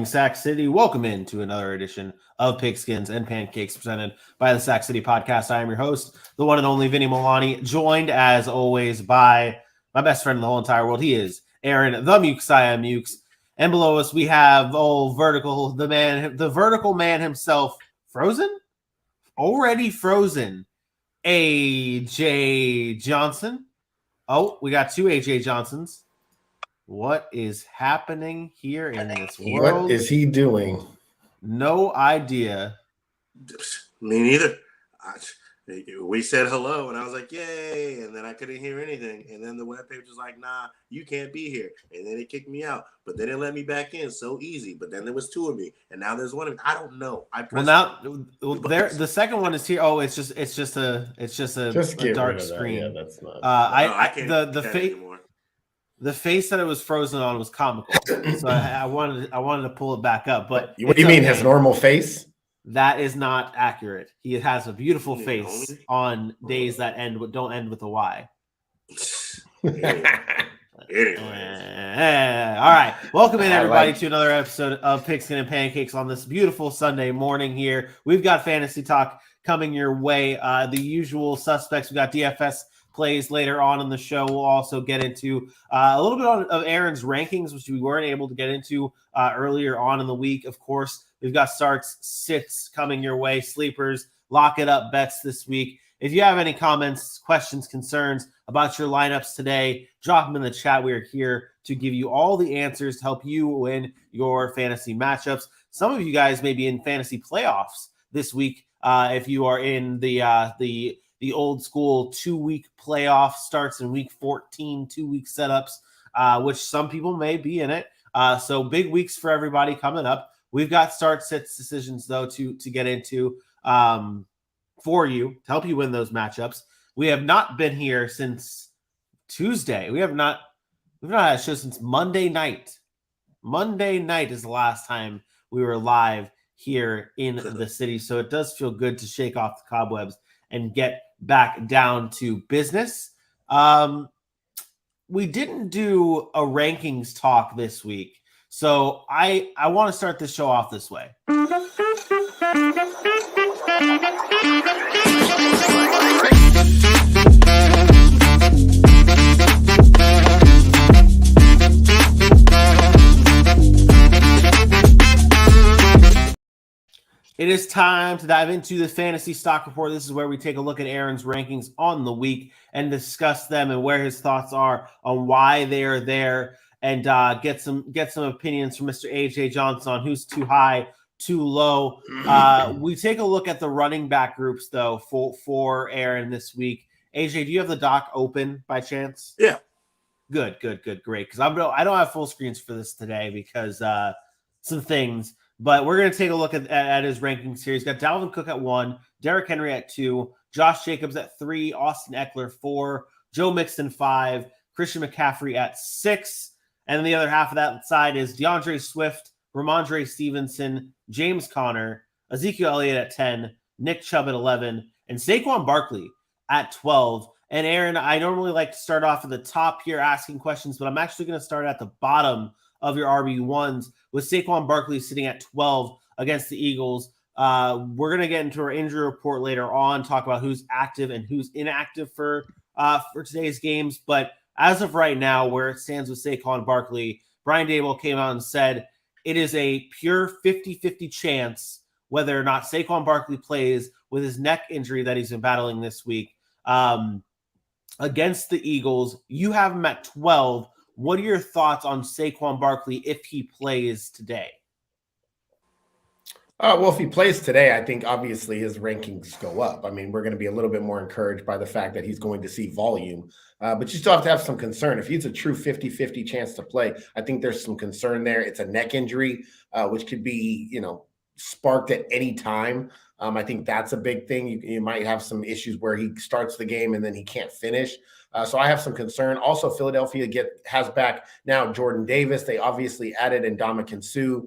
Sac City. Welcome into another edition of Pigskins and Pancakes presented by the Sac City Podcast. I am your host, the one and only Vinny Milani, joined as always by my best friend in the whole entire world. He is Aaron, the Mukesiah Mukes. And below us, we have the vertical man himself, already frozen, AJ Johnson. Oh, we got two AJ Johnsons. What is happening here in this world? What is he doing? No idea. Me neither. We said hello, and I was like, yay, and then I couldn't hear anything. And then the webpage was like, nah, you can't be here. And then it kicked me out. But then it let me back in so easy. But then there was two of me, and now there's one of me. I don't know. The second one is here. Oh, it's just a dark screen. Yeah, that's not. I can't the face that it was frozen on was comical. So I wanted to pull it back up. But what do you mean, his normal face? That is not accurate. He has a beautiful face on days that don't end with a Y. All right. Welcome in, everybody, to another episode of Pigskin and Pancakes on this beautiful Sunday morning here. We've got fantasy talk coming your way. The usual suspects. We've got DFS plays later on in the show. We'll also get into a little bit of Aaron's rankings, which we weren't able to get into earlier on in the week. Of course, we've got starts, sits coming your way, sleepers, lock it up bets this week. If you have any comments, questions, concerns about your lineups today, drop them in the chat. We are here to give you all the answers to help you win your fantasy matchups. Some of you guys may be in fantasy playoffs this week. If you are in the old school 2-week playoff, starts in week 14, 2-week setups, which some people may be in it. So big weeks for everybody coming up. We've got start sits decisions though to get into for you to help you win those matchups. We have not been here since Tuesday. We've not had a show since Monday night. Monday night is the last time we were live here in the city. So it does feel good to shake off the cobwebs and get back down to business. We didn't do a rankings talk this week. So I want to start this show off this way. It is time to dive into the fantasy stock report. This is where we take a look at Aaron's rankings on the week and discuss them and where his thoughts are on why they are there, and get some opinions from Mr. AJ Johnson on who's too high, too low. We take a look at the running back groups though for Aaron this week. AJ, do you have the doc open by chance? Yeah. Good, great. Because I don't have full screens for this today because some things. But we're going to take a look at his rankings here. He's got Dalvin Cook at 1, Derrick Henry at 2, Josh Jacobs at 3, Austin Eckler 4, Joe Mixon 5, Christian McCaffrey at 6. And then the other half of that side is DeAndre Swift, Ramondre Stevenson, James Conner, Ezekiel Elliott at 10, Nick Chubb at 11, and Saquon Barkley at 12. And Aaron, I normally like to start off at the top here asking questions, but I'm actually going to start at the bottom of your RB1s with Saquon Barkley sitting at 12 against the Eagles. We're going to get into our injury report later on, talk about who's active and who's inactive for today's games. But as of right now, where it stands with Saquon Barkley, Brian Daboll came out and said it is a pure 50-50 chance whether or not Saquon Barkley plays with his neck injury that he's been battling this week against the Eagles. You have him at 12. What are your thoughts on Saquon Barkley if he plays today? Well, if he plays today, I think obviously his rankings go up. I mean, we're going to be a little bit more encouraged by the fact that he's going to see volume. But you still have to have some concern. If he's a true 50-50 chance to play, I think there's some concern there. It's a neck injury, which could be, sparked at any time. I think that's a big thing. You might have some issues where he starts the game and then he can't finish. So I have some concern. Also, Philadelphia has back now Jordan Davis. They obviously added Ndamukong Suh.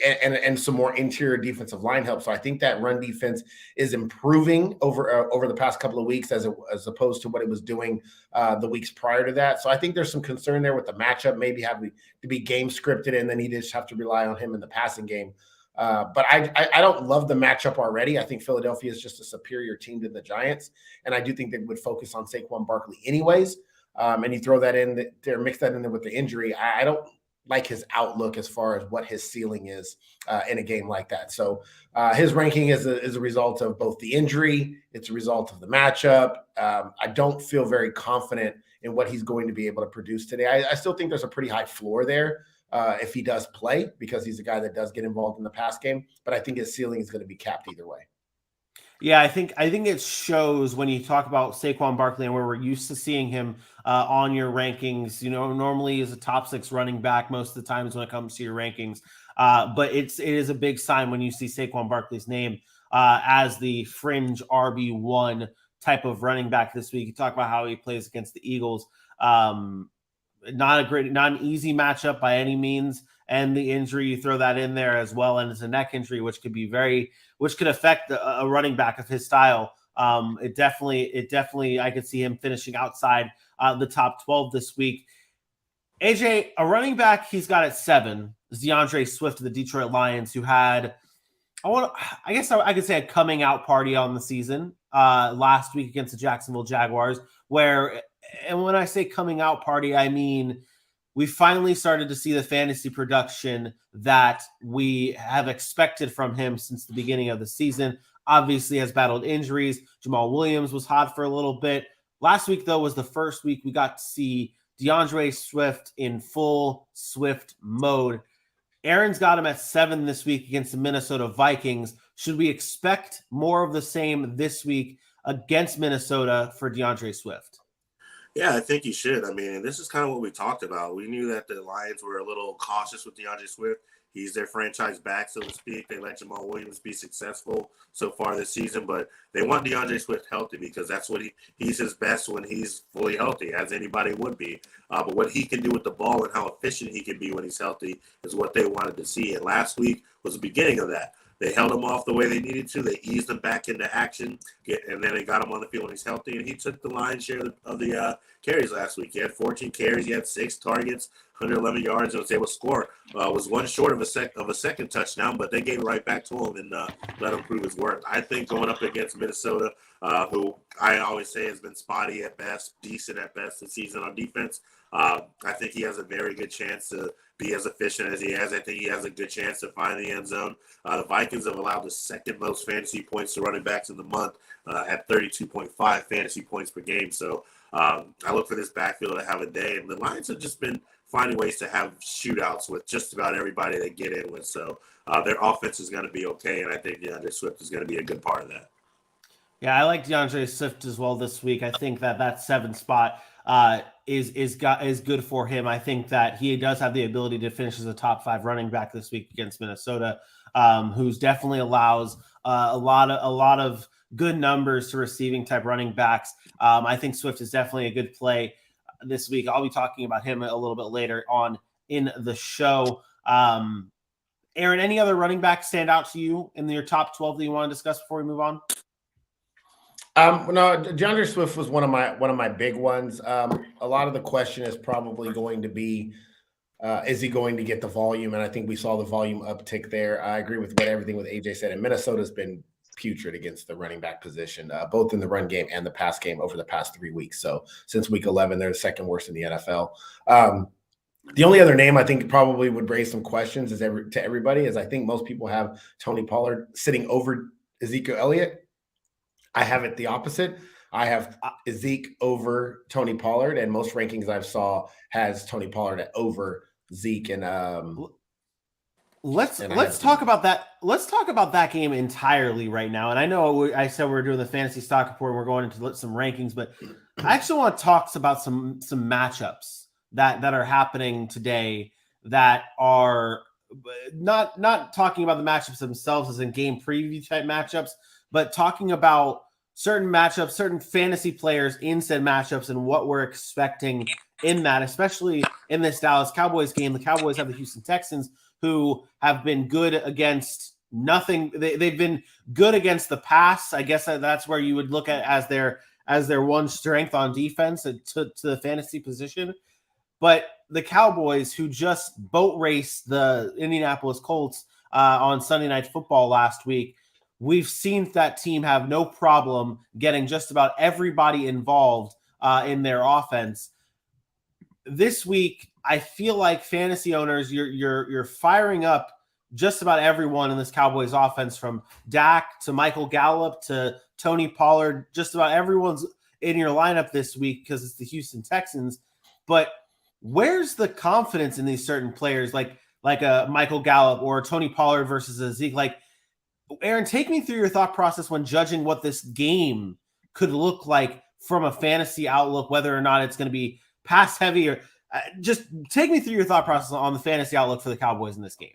and some more interior defensive line help. So I think that run defense is improving over the past couple of weeks as opposed to what it was doing the weeks prior to that. So I think there's some concern there with the matchup, maybe having to be game scripted, and then he just have to rely on him in the passing game. But I don't love the matchup already. I think Philadelphia is just a superior team to the Giants, and I do think they would focus on Saquon Barkley anyways. And you throw that in there, mix that in there with the injury. I don't like his outlook as far as what his ceiling is in a game like that. So his ranking is a result of both the injury. It's a result of the matchup. I don't feel very confident in what he's going to be able to produce today. I still think there's a pretty high floor there if he does play, because he's a guy that does get involved in the pass game. But I think his ceiling is going to be capped either way. Yeah, I think it shows when you talk about Saquon Barkley and where we're used to seeing him on your rankings. You know, normally is a top 6 running back most of the times when it comes to your rankings. But it is a big sign when you see Saquon Barkley's name as the fringe RB1 type of running back this week. You talk about how he plays against the Eagles. Not an easy matchup by any means. And the injury, you throw that in there as well. And it's a neck injury, which could affect a running back of his style. It definitely, I could see him finishing outside the top 12 this week. AJ, a running back he's got at 7 is DeAndre Swift of the Detroit Lions, who had, I guess I could say, a coming out party on the season last week against the Jacksonville Jaguars, and when I say coming out party, I mean, we finally started to see the fantasy production that we have expected from him since the beginning of the season. Obviously has battled injuries. Jamal Williams was hot for a little bit. Last week, though, was the first week we got to see DeAndre Swift in full Swift mode. Aaron's got him at 7 this week against the Minnesota Vikings. Should we expect more of the same this week against Minnesota for DeAndre Swift? Yeah, I think he should. I mean, and this is kind of what we talked about. We knew that the Lions were a little cautious with DeAndre Swift. He's their franchise back, so to speak. They let Jamal Williams be successful so far this season, but they want DeAndre Swift healthy because that's what he's his best when he's fully healthy, as anybody would be. But what he can do with the ball and how efficient he can be when he's healthy is what they wanted to see. And last week was the beginning of that. They held him off the way they needed to. They eased him back into action, and then they got him on the field when he's healthy. And he took the lion's share of the carries last week. He had 14 carries. He had 6 targets, 111 yards, and was able to score. Was one short of a second touchdown, but they gave it right back to him and let him prove his worth. I think going up against Minnesota, who I always say has been spotty at best, decent at best this season on defense, I think he has a very good chance to be as efficient as he has. I think he has a good chance to find the end zone. The Vikings have allowed the second most fantasy points to running backs in the month at 32.5 fantasy points per game. So I look for this backfield to have a day. And the Lions have just been finding ways to have shootouts with just about everybody they get in with. So their offense is going to be okay, and I think DeAndre Swift is going to be a good part of that. Yeah, I like DeAndre Swift as well this week. I think that 7 spot is good for him. I think that he does have the ability to finish as a top 5 running back this week against Minnesota, who's definitely allows a lot of good numbers to receiving type running backs. I think Swift is definitely a good play this week. I'll be talking about him a little bit later on in the show. Aaron, any other running backs stand out to you in your top 12 that you want to discuss before we move on? No, DeAndre Swift was one of my big ones. A lot of the question is probably going to be, is he going to get the volume? And I think we saw the volume uptick there. I agree with everything with AJ said. And Minnesota's been putrid against the running back position, both in the run game and the pass game over the past 3 weeks. So since week 11, they're the second worst in the NFL. The only other name I think probably would raise some questions to everybody is I think most people have Tony Pollard sitting over Ezekiel Elliott. I have it the opposite. I have Zeke over Tony Pollard, and most rankings I've saw has Tony Pollard at over Zeke. And let's talk about that. Let's talk about that game entirely right now. And I know I said we're doing the fantasy stock report and we're going into some rankings, but I actually want to talk about some matchups that are happening today that are not talking about the matchups themselves as in game preview type matchups, but talking about certain matchups, certain fantasy players in said matchups and what we're expecting in that, especially in this Dallas Cowboys game. The Cowboys have the Houston Texans, who have been good against nothing. They've been good against the pass. I guess that's where you would look at as their one strength on defense to the fantasy position. But the Cowboys, who just boat raced the Indianapolis Colts on Sunday Night Football last week, we've seen that team have no problem getting just about everybody involved in their offense. This week, I feel like fantasy owners, you're firing up just about everyone in this Cowboys offense, from Dak to Michael Gallup to Tony Pollard. Just about everyone's in your lineup this week because it's the Houston Texans. But where's the confidence in these certain players like a Michael Gallup or Tony Pollard versus a Zeke? Like, Aaron, take me through your thought process when judging what this game could look like from a fantasy outlook, whether or not it's going to be pass heavy, or just take me through your thought process on the fantasy outlook for the Cowboys in this game.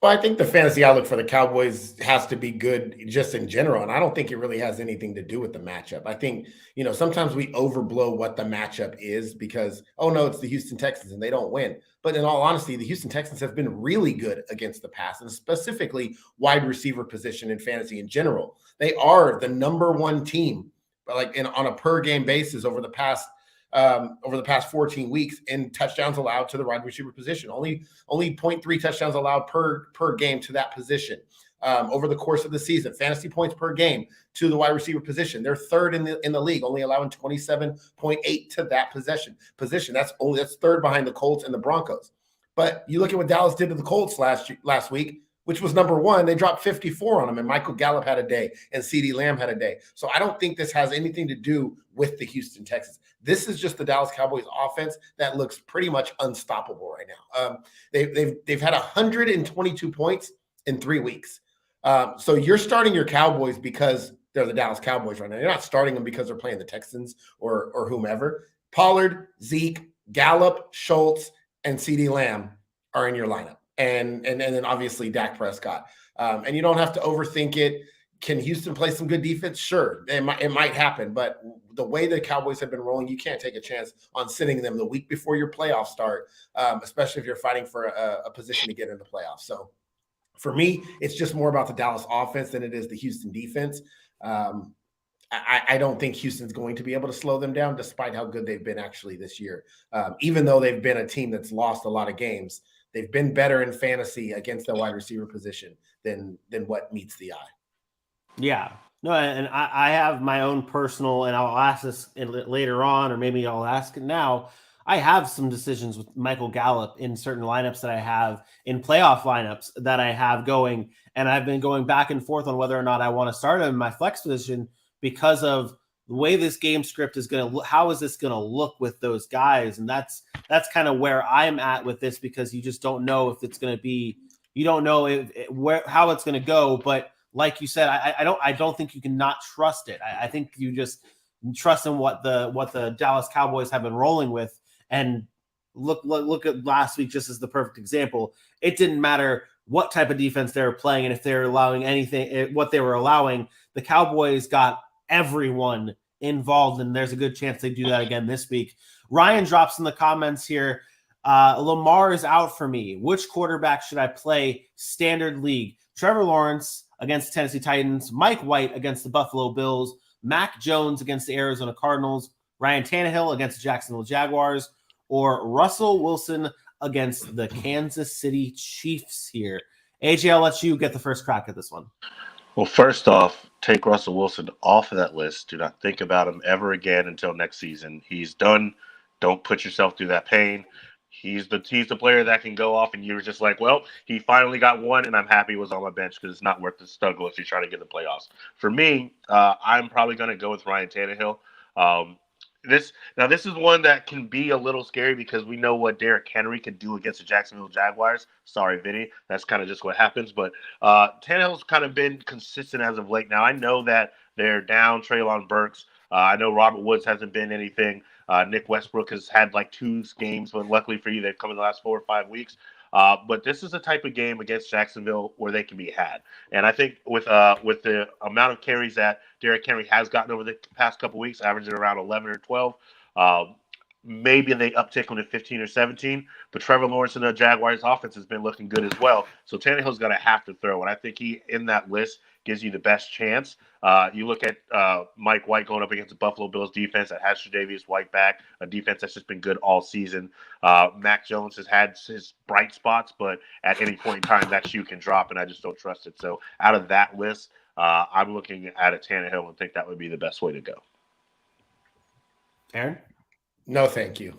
Well, I think the fantasy outlook for the Cowboys has to be good just in general, and I don't think it really has anything to do with the matchup. I think, sometimes we overblow what the matchup is because, oh no, it's the Houston Texans and they don't win. But in all honesty, the Houston Texans have been really good against the pass, and specifically wide receiver position in fantasy in general. They are the number one team, on a per game basis over the past 14 weeks in touchdowns allowed to the wide receiver position. Only 0.3 touchdowns allowed per game to that position over the course of the season. Fantasy points per game to the wide receiver position. They're third in the league, only allowing 27.8 to that position. That's third behind the Colts and the Broncos. But you look at what Dallas did to the Colts last week, which was number one. They dropped 54 on them, and Michael Gallup had a day, and CeeDee Lamb had a day. So I don't think this has anything to do with the Houston Texans. This is just the Dallas Cowboys offense that looks pretty much unstoppable right now. They've had 122 points in 3 weeks. So you're starting your Cowboys because they're the Dallas Cowboys right now. You're not starting them because they're playing the Texans or whomever. Pollard, Zeke, Gallup, Schultz, and CeeDee Lamb are in your lineup. And then obviously Dak Prescott. And you don't have to overthink it. Can Houston play some good defense? Sure, it might happen. But the way the Cowboys have been rolling, you can't take a chance on sitting them the week before your playoffs start, especially if you're fighting for a position to get in the playoffs. So for me, it's just more about the Dallas offense than it is the Houston defense. I don't think Houston's going to be able to slow them down, despite how good they've been actually this year. Even though they've been a team that's lost a lot of games, they've been better in fantasy against the wide receiver position than what meets the eye. Yeah. No, and I have my own personal, and I'll ask this later on, or maybe I'll ask it now. I have some decisions with Michael Gallup in certain lineups that I have, in playoff lineups that I have going, and I've been going back and forth on whether or not I want to start him in my flex position because of the way this game script is going to, how is this going to look with those guys? And that's kind of where I'm at with this, because you just don't know if it's going to be, you don't know how it's going to go. But like you said, I don't think you can not trust it. I think you just trust in what the Dallas Cowboys have been rolling with. And look at last week just as the perfect example. It didn't matter what type of defense they were playing, and if they're allowing anything, what they were allowing, the Cowboys got everyone involved, and there's a good chance they do that again this week. Ryan drops in the comments here, Lamar is out for me. Which quarterback should I play standard league? Trevor Lawrence against the Tennessee Titans, Mike White against the Buffalo Bills, Mac Jones against the Arizona Cardinals, Ryan Tannehill against the Jacksonville Jaguars, or Russell Wilson against the Kansas City Chiefs here. AJ, I'll let you get the first crack at this one. Well, first off, take Russell Wilson off of that list. Do not think about him ever again until next season. He's done. Don't put yourself through that pain. He's the player that can go off, and you're just like, well, he finally got one, and I'm happy he was on my bench because it's not worth the struggle if you're trying to get the playoffs. For me, I'm probably going to go with Ryan Tannehill. This is one that can be a little scary because we know what Derrick Henry can do against the Jacksonville Jaguars. Sorry, Vinny. That's kind of just what happens. But Tannehill's kind of been consistent as of late. Now, I know that they're down Treylon Burks. I know Robert Woods hasn't been anything. Nick Westbrook has had like 2 games, but luckily for you, they've come in the last 4 or 5 weeks. But this is a type of game against Jacksonville where they can be had. And I think with the amount of carries that Derrick Henry has gotten over the past couple weeks, averaging around 11 or 12, maybe they uptick on a 15 or 17, but Trevor Lawrence and the Jaguars offense has been looking good as well. So Tannehill's going to have to throw, and I think he, in that list, gives you the best chance. You look at Mike White going up against the Buffalo Bills defense that has Tre'Davious White back, a defense that's just been good all season. Mac Jones has had his bright spots, but at any point in time, that shoe can drop, and I just don't trust it. So out of that list, I'm looking at a Tannehill and think that would be the best way to go. Aaron? No, thank you.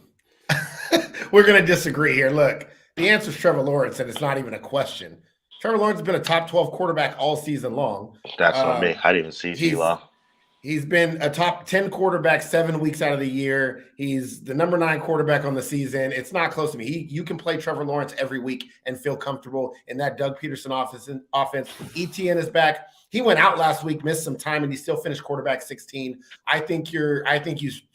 We're going to disagree here. Look, the answer is Trevor Lawrence, and it's not even a question. Trevor Lawrence has been a top 12 quarterback all season long. That's on me. I didn't even see T-Law. He's been a top 10 quarterback 7 weeks out of the year. He's the number 9 quarterback on the season. It's not close to me. You can play Trevor Lawrence every week and feel comfortable in that Doug Peterson offense. ETN is back. He went out last week, missed some time, and he still finished quarterback 16. I think you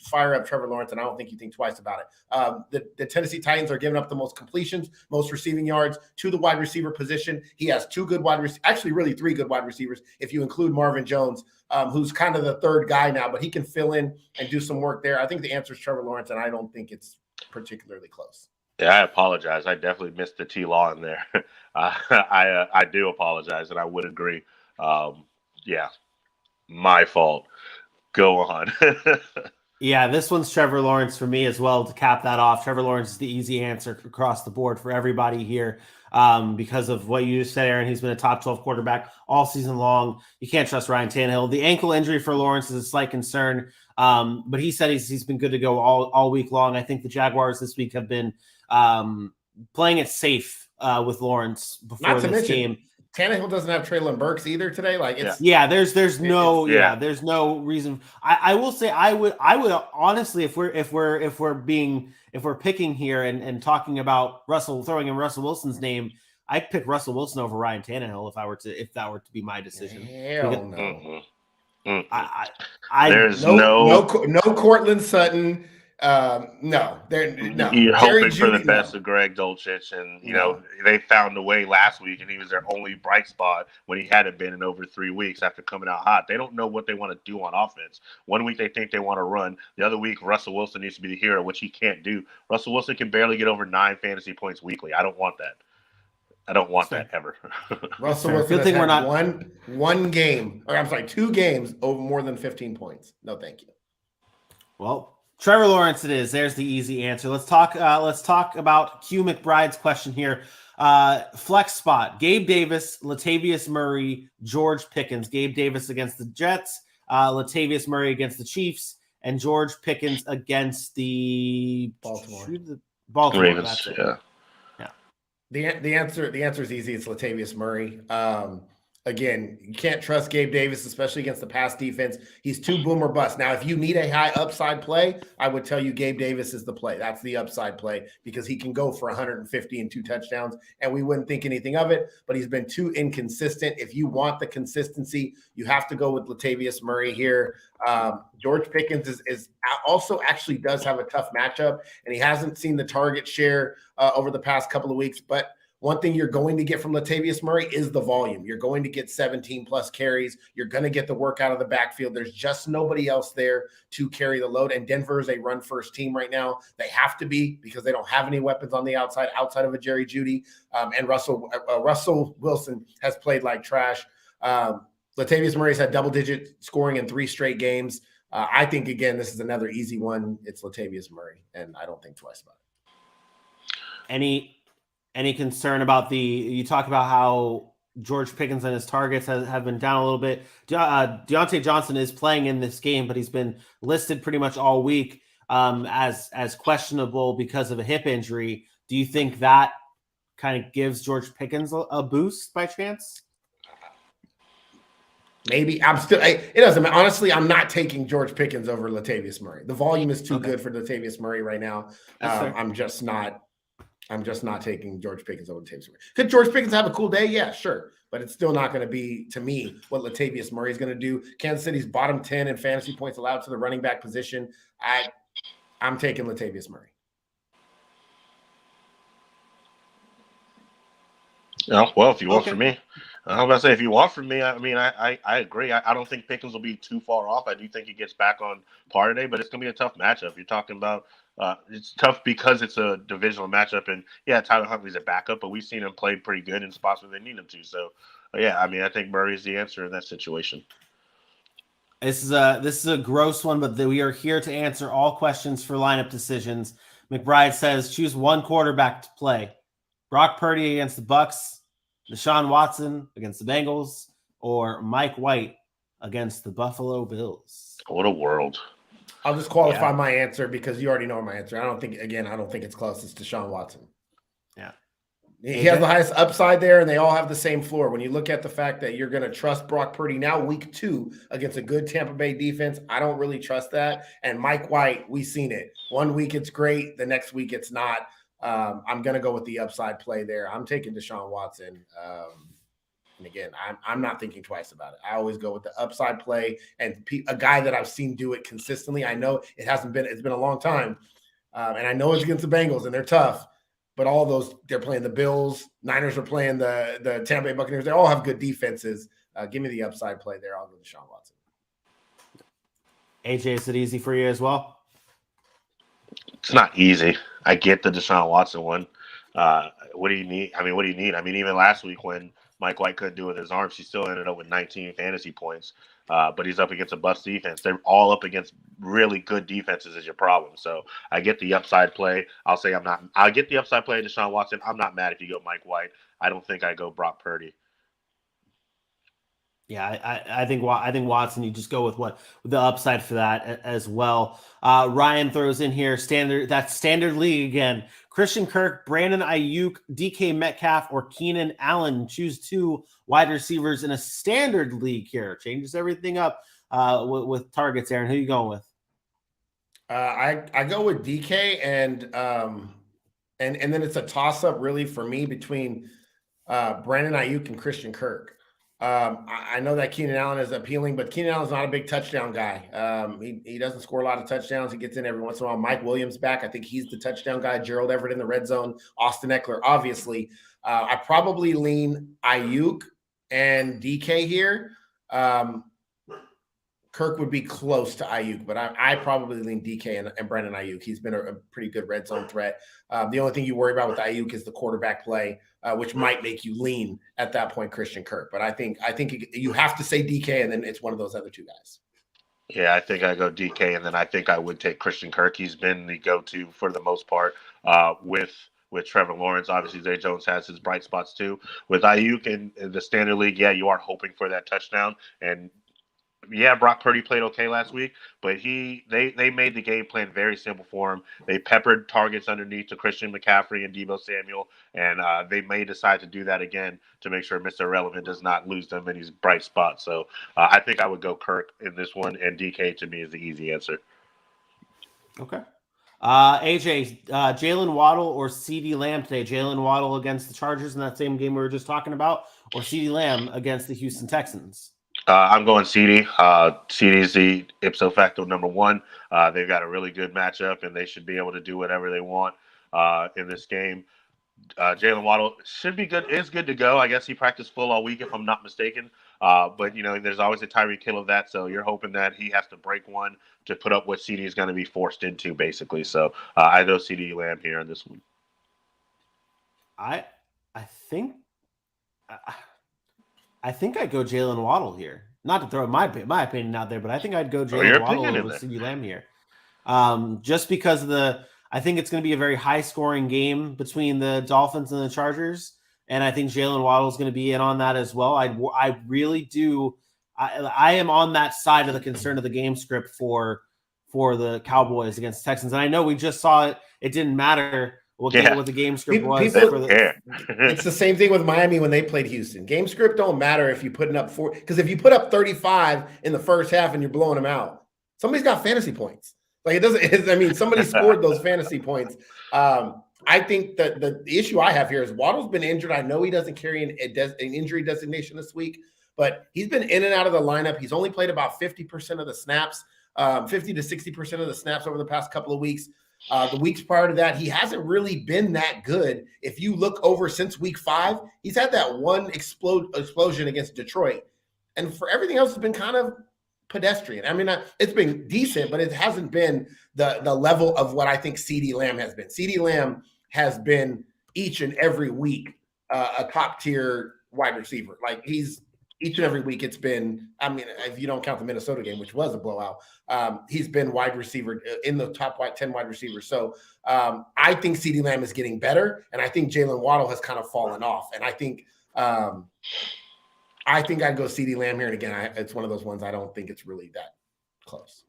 fire up Trevor Lawrence, and I don't think you think twice about it. The Tennessee Titans are giving up the most completions, most receiving yards to the wide receiver position. He has 2 good wide receivers, actually really 3 good wide receivers, if you include Marvin Jones, who's kind of the third guy now, but he can fill in and do some work there. I think the answer is Trevor Lawrence, and I don't think it's particularly close. Yeah, I apologize. I definitely missed the T-Law in there. I do apologize, and I would agree. Yeah, my fault. Go on. Yeah, this one's Trevor Lawrence for me as well to cap that off. Trevor Lawrence is the easy answer across the board for everybody here because of what you just said, Aaron. He's been a top 12 quarterback all season long. You can't trust Ryan Tannehill. The ankle injury for Lawrence is a slight concern, but he said he's been good to go all week long. I think the Jaguars this week have been playing it safe with Lawrence before this game. Tannehill doesn't have Treylon Burks either today. Like it's there's no reason. I will say I would honestly if we're picking here and talking about throwing in Russell Wilson's name, I'd pick Russell Wilson over Ryan Tannehill if that were to be my decision. Hell no. There's no Cortland Sutton. No. You're hoping for the best of Greg Dulcich, and they found a way last week, and he was their only bright spot when he hadn't been in over 3 weeks after coming out hot. They don't know what they want to do on offense. 1 week they think they want to run. The other week Russell Wilson needs to be the hero, which he can't do. Russell Wilson can barely get over 9 fantasy points weekly. I don't want that. I don't want that ever. Russell Wilson has had one game, or I'm sorry, 2 games over more than 15 points. No, thank you. Well, Trevor Lawrence it is. There's the easy answer. Let's talk about Q McBride's question here. Flex spot. Gabe Davis, Latavius Murray, George Pickens. Gabe Davis against the Jets, Latavius Murray against the Chiefs, and George Pickens against the Baltimore. Ravens. That's it. Yeah. The answer is easy. It's Latavius Murray. Again, you can't trust Gabe Davis, especially against the pass defense. He's too boom or bust. Now, if you need a high upside play, I would tell you Gabe Davis is the play. That's the upside play because he can go for 150 and 2 touchdowns, and we wouldn't think anything of it, but he's been too inconsistent. If you want the consistency, you have to go with Latavius Murray here. George Pickens is also actually does have a tough matchup, and he hasn't seen the target share over the past couple of weeks, but one thing you're going to get from Latavius Murray is the volume. You're going to get 17-plus carries. You're going to get the work out of the backfield. There's just nobody else there to carry the load, and Denver is a run-first team right now. They have to be because they don't have any weapons on the outside of a Jerry Jeudy, and Russell Wilson has played like trash. Latavius Murray's had double-digit scoring in 3 straight games. I think, again, this is another easy one. It's Latavius Murray, and I don't think twice about it. Any concern about you talk about how George Pickens and his targets have been down a little bit. Deontay Johnson is playing in this game, but he's been listed pretty much all week as questionable because of a hip injury. Do you think that kind of gives George Pickens a boost by chance? Maybe. It doesn't matter. Honestly, I'm not taking George Pickens over Latavius Murray. The volume is too good for Latavius Murray right now. I'm just not taking George Pickens over Latavius Murray. Could George Pickens have a cool day? Yeah, sure. But it's still not going to be, to me, what Latavius Murray is going to do. Kansas City's bottom 10 in fantasy points allowed to the running back position. I'm taking Latavius Murray. Oh, well, if you want Okay. from me, I was about to say, if you want from me, I mean, I agree. I don't think Pickens will be too far off. I do think he gets back on par today, but it's going to be a tough matchup. You're talking about it's tough because it's a divisional matchup, and yeah, Tyler Huntley's a backup, but we've seen him play pretty good in spots where they need him to. So, yeah, I mean, I think Murray's the answer in that situation. This is a gross one, but we are here to answer all questions for lineup decisions. McBride says choose one quarterback to play: Brock Purdy against the Bucks, Deshaun Watson against the Bengals, or Mike White against the Buffalo Bills. What a world! I'll just qualify my answer because you already know my answer. I don't think it's close. It's Deshaun Watson. Yeah. He has the highest upside there, and they all have the same floor. When you look at the fact that you're going to trust Brock Purdy now, week 2 against a good Tampa Bay defense, I don't really trust that. And Mike White, we've seen it. One week it's great, the next week it's not. I'm going to go with the upside play there. I'm taking Deshaun Watson. And again, I'm not thinking twice about it. I always go with the upside play, and a guy that I've seen do it consistently. I know it's been a long time, and I know it's against the Bengals, and they're tough. But all those, they're playing the Bills. Niners are playing the Tampa Bay Buccaneers. They all have good defenses. Give me the upside play there. I'll go to Deshaun Watson. AJ, is it easy for you as well? It's not easy. I get the Deshaun Watson one. What do you need? I mean, even last week when Mike White couldn't do it with his arms, he still ended up with 19 fantasy points. But he's up against a bust defense. They're all up against really good defenses is your problem. So I get the upside play. I'll get the upside play of Deshaun Watson. I'm not mad if you go Mike White. I don't think I go Brock Purdy. Yeah, I think Watson. You just go with the upside for that as well. Ryan throws in here standard league again. Christian Kirk, Brandon Ayuk, DK Metcalf, or Keenan Allen. Choose 2 wide receivers in a standard league here. Changes everything up with targets. Aaron, who are you going with? I go with DK and then it's a toss up really for me between Brandon Ayuk and Christian Kirk. I know that Keenan Allen is appealing, but Keenan Allen's not a big touchdown guy. He doesn't score a lot of touchdowns. He gets in every once in a while. Mike Williams back. I think he's the touchdown guy. Gerald Everett in the red zone. Austin Eckler, obviously. I probably lean Ayuk and DK here. Kirk would be close to Ayuk, but I probably lean DK and Brandon Ayuk. He's been a pretty good red zone threat. The only thing you worry about with Ayuk is the quarterback play, which might make you lean at that point Christian Kirk. But I think you have to say DK, and then it's one of those other 2 guys. Yeah, I think I go DK, and then I think I would take Christian Kirk. He's been the go-to for the most part with Trevor Lawrence. Obviously, Zay Jones has his bright spots too. With Ayuk in the standard league, yeah, you are hoping for that touchdown. And yeah, Brock Purdy played okay last week, but they made the game plan very simple for him. They peppered targets underneath to Christian McCaffrey and Deebo Samuel, and they may decide to do that again to make sure Mr. Irrelevant does not lose them in his bright spots. So I think I would go Kirk in this one, and DK to me is the easy answer. Okay. AJ, Jalen Waddle or CeeDee Lamb today? Jalen Waddle against the Chargers in that same game we were just talking about, or CeeDee Lamb against the Houston Texans? I'm going CD. CD's the ipso facto number 1. They've got a really good matchup, and they should be able to do whatever they want in this game. Jalen Waddle should be good. Is good to go. I guess he practiced full all week, if I'm not mistaken. But there's always a Tyreek Hill of that, so you're hoping that he has to break one to put up what CD is going to be forced into, basically. So I go CD Lamb here on this one. I think I'd go Jalen Waddle here. Not to throw my opinion out there, but I think I'd go Jalen Waddle over CeeDee Lamb here. Just because I think it's going to be a very high-scoring game between the Dolphins and the Chargers, and I think Jalen Waddle is going to be in on that as well. I really do. I am on that side of the concern of the game script for the Cowboys against the Texans, and I know we just saw it. It didn't matter what the game script was. It's the same thing with Miami when they played Houston. Game script don't matter if you're putting up 4, because if you put up 35 in the first half and you're blowing them out, somebody's got fantasy points. Like, it doesn't. I mean, somebody scored those fantasy points. I think that the issue I have here is Waddle's been injured. I know he doesn't carry an injury designation this week, but he's been in and out of the lineup. He's only played about 50% of the snaps, 50 to 60% of the snaps over the past couple of weeks. The weeks prior to that, he hasn't really been that good. If you look over since week 5, he's had that one explosion against Detroit. And for everything else, it's been kind of pedestrian. I mean, it's been decent, but it hasn't been the level of what I think CeeDee Lamb has been. CeeDee Lamb has been each and every week a top tier wide receiver. Like he's each and every week it's been, I mean, if you don't count the Minnesota game, which was a blowout, he's been wide receiver in the top 10 wide receivers. So I think CeeDee Lamb is getting better, and I think Jalen Waddle has kind of fallen off. And I think I'd go CeeDee Lamb here. And again, it's one of those ones I don't think it's really that close.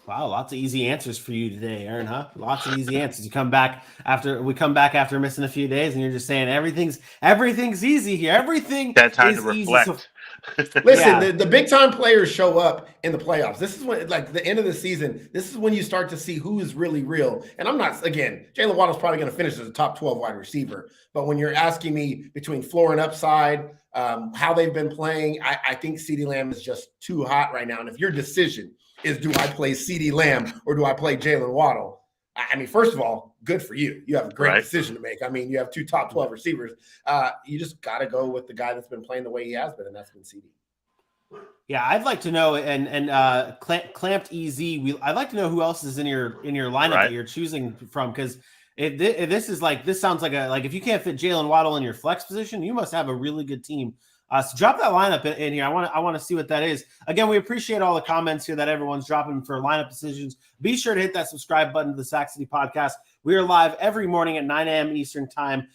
Wow, lots of easy answers for you today, Aaron, huh? Lots of easy answers. We come back after missing a few days, and you're just saying everything's easy here. Everything that time is to easy. reflect. So, listen, the big time players show up in the playoffs. This is when, like the end of the season, this is when you start to see who is really real. And I'm not, again, Jalen Waddle's probably going to finish as a top 12 wide receiver. But when you're asking me between floor and upside, how they've been playing, I think CeeDee Lamb is just too hot right now. And if your decision is, do I play CeeDee Lamb or do I play Jalen Waddle? I mean, first of all, good for you. You have a great decision to make. I mean, you have 2 top 12 receivers. You just got to go with the guy that's been playing the way he has been, and that's been CeeDee. Yeah, I'd like to know, and clamped EZ. I'd like to know who else is in your lineup that you're choosing from, because this sounds like if you can't fit Jalen Waddle in your flex position, you must have a really good team. So drop that lineup in here. I want to see what that is. Again, we appreciate all the comments here that everyone's dropping for lineup decisions. Be sure to hit that subscribe button to the Sac City Podcast. We are live every morning at 9 a.m. Eastern Time,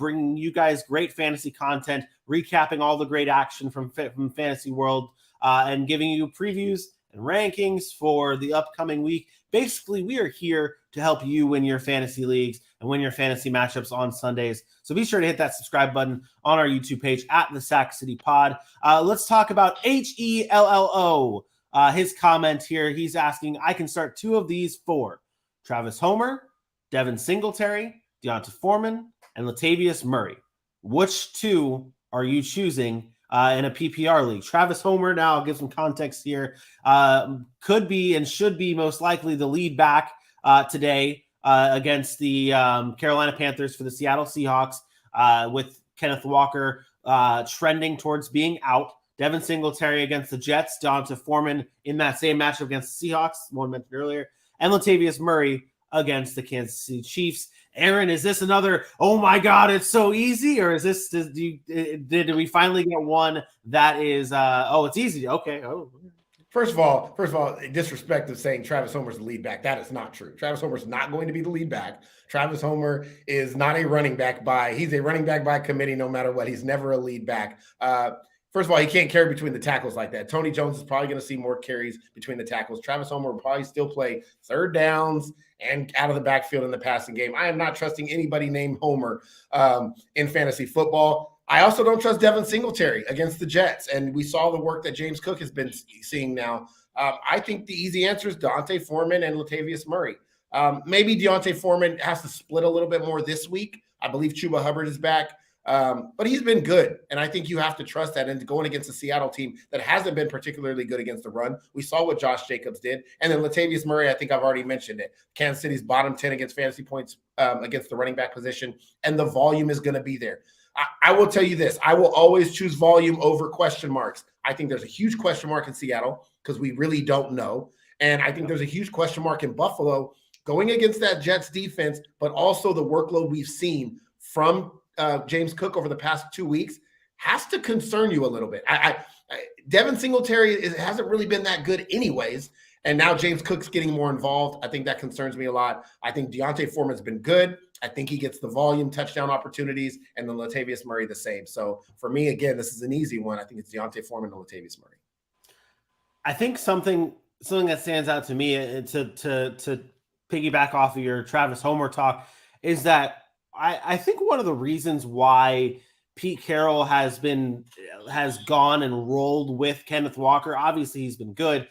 bringing you guys great fantasy content, recapping all the great action from Fantasy World, and giving you previews and rankings for the upcoming week. Basically, we are here to help you win your fantasy leagues and win your fantasy matchups on Sundays. So be sure to hit that subscribe button on our YouTube page at the Sac City Pod. Let's talk about HELLO. His comment here, he's asking, I can start 2 of these 4. Travis Homer, Devin Singletary, Deonta Foreman, and Latavius Murray. Which 2 are you choosing in a PPR league? Travis Homer, now I'll give some context here, could be and should be most likely the lead back today against the Carolina Panthers for the Seattle Seahawks, with Kenneth Walker trending towards being out. Devin Singletary against the Jets, Deonta Foreman in that same matchup against the Seahawks, one mentioned earlier, and Latavius Murray against the Kansas City Chiefs. Aaron, is this another, oh my God, it's so easy? Or is this, did we finally get one that is, it's easy? Okay. Oh. First of all, disrespect of saying Travis Homer's the lead back. That is not true. Travis Homer's not going to be the lead back. Travis Homer is not a running back he's a running back by committee no matter what. He's never a lead back. First of all, he can't carry between the tackles like that. Tony Jones is probably going to see more carries between the tackles. Travis Homer will probably still play third downs and out of the backfield in the passing game. I am not trusting anybody named Homer in fantasy football. I also don't trust Devin Singletary against the Jets, and we saw the work that James Cook has been seeing now. I think the easy answer is Deonta Foreman and Latavius Murray. Maybe Deonta Foreman has to split a little bit more this week. I believe Chuba Hubbard is back. But he's been good, and I think you have to trust that. And going against a Seattle team that hasn't been particularly good against the run, we saw what Josh Jacobs did. And then Latavius Murray, I think I've already mentioned it. Kansas City's bottom 10 against fantasy points against the running back position, and the volume is going to be there. I will tell you this. I will always choose volume over question marks. I think there's a huge question mark in Seattle because we really don't know. And I think there's a huge question mark in Buffalo going against that Jets defense, but also the workload we've seen from James Cook over the past 2 weeks has to concern you a little bit. Devin Singletary hasn't really been that good anyways, and now James Cook's getting more involved. I think that concerns me a lot. I think Deonta Foreman's been good. I think he gets the volume, touchdown opportunities, and then Latavius Murray the same. So for me, again, this is an easy one. I think it's Deonta Foreman and Latavius Murray. I think something that stands out to me to piggyback off of your Travis Homer talk is that I think one of the reasons why Pete Carroll has gone and rolled with Kenneth Walker, obviously he's been good,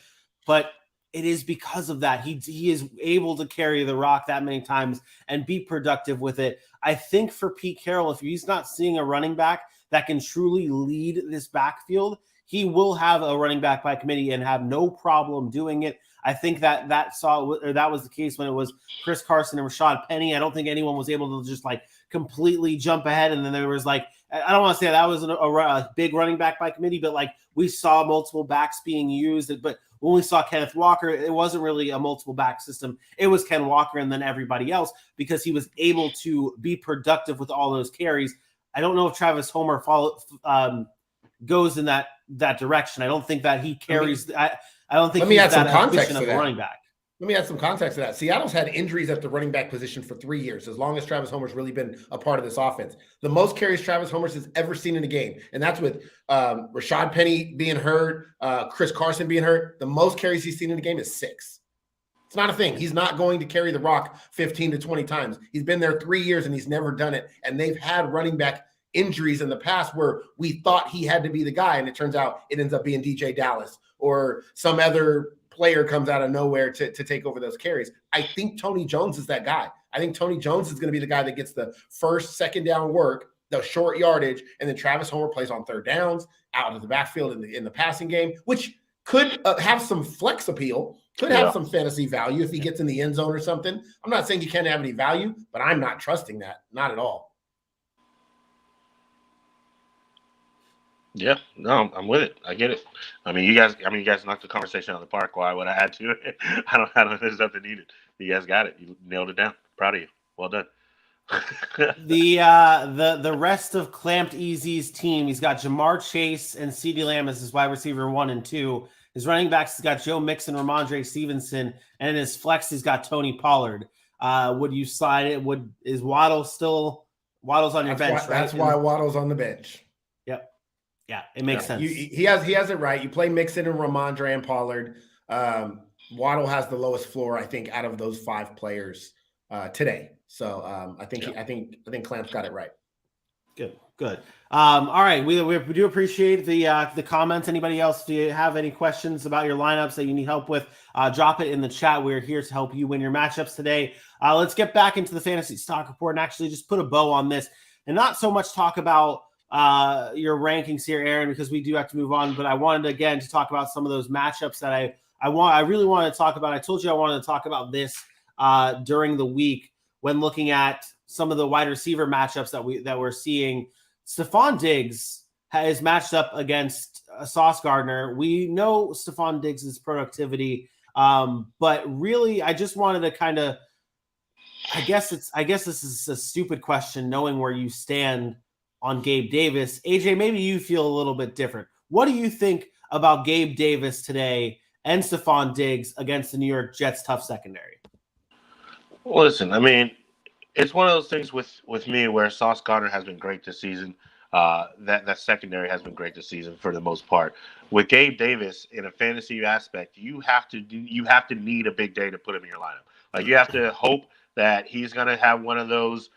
but it is because of that. He is able to carry the rock that many times and be productive with it. I think for Pete Carroll, if he's not seeing a running back that can truly lead this backfield, he will have a running back by committee and have no problem doing it. I think that was the case when it was Chris Carson and Rashad Penny. I don't think anyone was able to just like completely jump ahead. And then there was like, I don't want to say that was a big running back by committee, but like we saw multiple backs being used. But when we saw Kenneth Walker, it wasn't really a multiple back system. It was Ken Walker and then everybody else because he was able to be productive with all those carries. I don't know if Travis Homer goes in that direction. I don't think that he carries. I don't think. Let me add some context to that. Running back. Let me add some context to that. Seattle's had injuries at the running back position for 3 years, as long as Travis Homer's really been a part of this offense. The most carries Travis Homer has ever seen in a game, and that's with Rashad Penny being hurt, Chris Carson being hurt. The most carries he's seen in a game is 6. It's not a thing. He's not going to carry the rock 15 to 20 times. He's been there 3 years, and he's never done it. And they've had running back injuries in the past where we thought he had to be the guy, and it turns out it ends up being DJ Dallas or some other player comes out of nowhere to take over those carries. I think Tony Jones is that guy. I think Tony Jones is going to be the guy that gets the first, second down work, the short yardage, and then Travis Homer plays on third downs, out of the backfield in the passing game, which could have some flex appeal, could have some fantasy value if he gets in the end zone or something. I'm not saying he can't have any value, but I'm not trusting that, not at all. Yeah, no, I'm with it. I get it. You guys knocked the conversation out of the park. Why would I add to it? I don't there's nothing needed. You guys got it. You nailed it down. Proud of you. Well done. The rest of Clamped Easy's team, he's got Jamar Chase and CeeDee Lamb as his wide receiver 1 and 2. His running backs, he's got Joe Mixon, Ramondre Stevenson, and in his flex, he's got Tony Pollard. Would you slide it? Is Waddle's on your bench? That's why Waddle's on the bench. Yeah, it makes sense. He has it right. You play Mixon and Ramondre and Pollard. Waddle has the lowest floor, I think, out of those 5 players today. So I think Clamp's got it right. Good. All right, we do appreciate the comments. Anybody else? Do you have any questions about your lineups that you need help with? Drop it in the chat. We're here to help you win your matchups today. Let's get back into the fantasy stock report and actually just put a bow on this, and not so much talk about your rankings here, Aaron, because we do have to move on. But I wanted again to talk about some of those matchups that I really wanted to talk about. I told you I wanted to talk about this during the week when looking at some of the wide receiver matchups that we're seeing. Stephon Diggs is matched up against Sauce Gardner. We know Stephon Diggs' productivity, but really, I just wanted to kind of. I guess this is a stupid question, knowing where you stand on Gabe Davis. AJ, maybe you feel a little bit different. What do you think about Gabe Davis today and Stephon Diggs against the New York Jets' tough secondary? Well, listen, it's one of those things with me where Sauce Gardner has been great this season. That secondary has been great this season for the most part. With Gabe Davis, in a fantasy aspect, you have to need a big day to put him in your lineup. Like, you have to hope that he's going to have one of those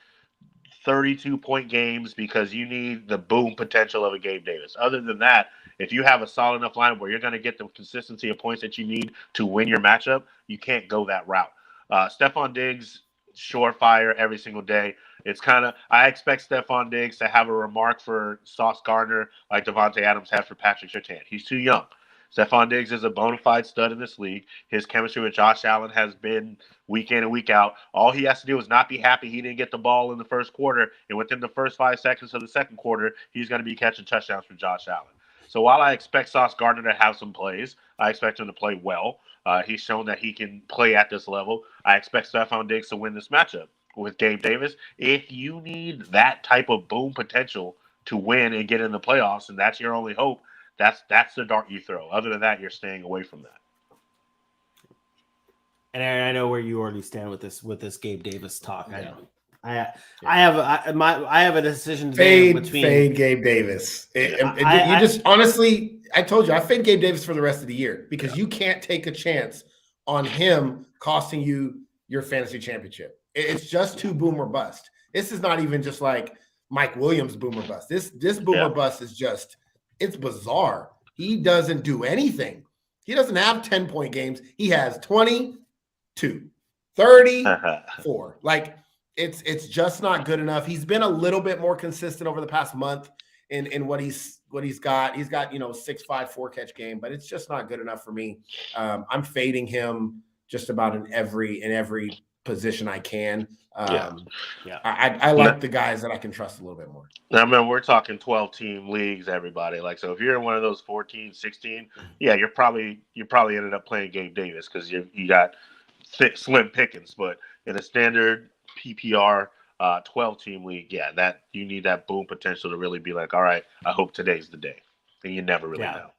32-point games because you need the boom potential of a Gabe Davis. Other than that, if you have a solid enough lineup where you're going to get the consistency of points that you need to win your matchup, you can't go that route. Stephon Diggs, surefire every single day. I expect Stephon Diggs to have a remark for Sauce Gardner like Devontae Adams had for Patrick Surtain. He's too young. Stephon Diggs is a bona fide stud in this league. His chemistry with Josh Allen has been week in and week out. All he has to do is not be happy he didn't get the ball in the first quarter, and within the first 5 seconds of the second quarter, he's going to be catching touchdowns for Josh Allen. So while I expect Sauce Gardner to have some plays, I expect him to play well. He's shown that he can play at this level. I expect Stephon Diggs to win this matchup with Gabe Davis. If you need that type of boom potential to win and get in the playoffs, and that's your only hope, that's the dart you throw. Other than that, you're staying away from that. And Aaron, I know where you already stand with this Gabe Davis talk. Yeah. I have a decision today between fade Gabe Davis. Honestly, I told you I fade Gabe Davis for the rest of the year because you can't take a chance on him costing you your fantasy championship. It's just too boom or bust. This is not even just like Mike Williams boom or bust. This boom or bust is just, it's bizarre. He doesn't do anything. He doesn't have 10-point games. He has 22, 34. Like, it's just not good enough. He's been a little bit more consistent over the past month in what he's what he's got. He's got 6'5", 4-catch game, but it's just not good enough for me. I'm fading him just about in every position I can. I like the guys that I can trust a little bit more. Now, remember, we're talking 12-team leagues, everybody. Like, so if you're in one of those 14, 16, yeah, you probably ended up playing Gabe Davis because you got slim pickings. But in a standard PPR 12-team league, yeah, that you need that boom potential to really be like, all right, I hope today's the day. And you never really know.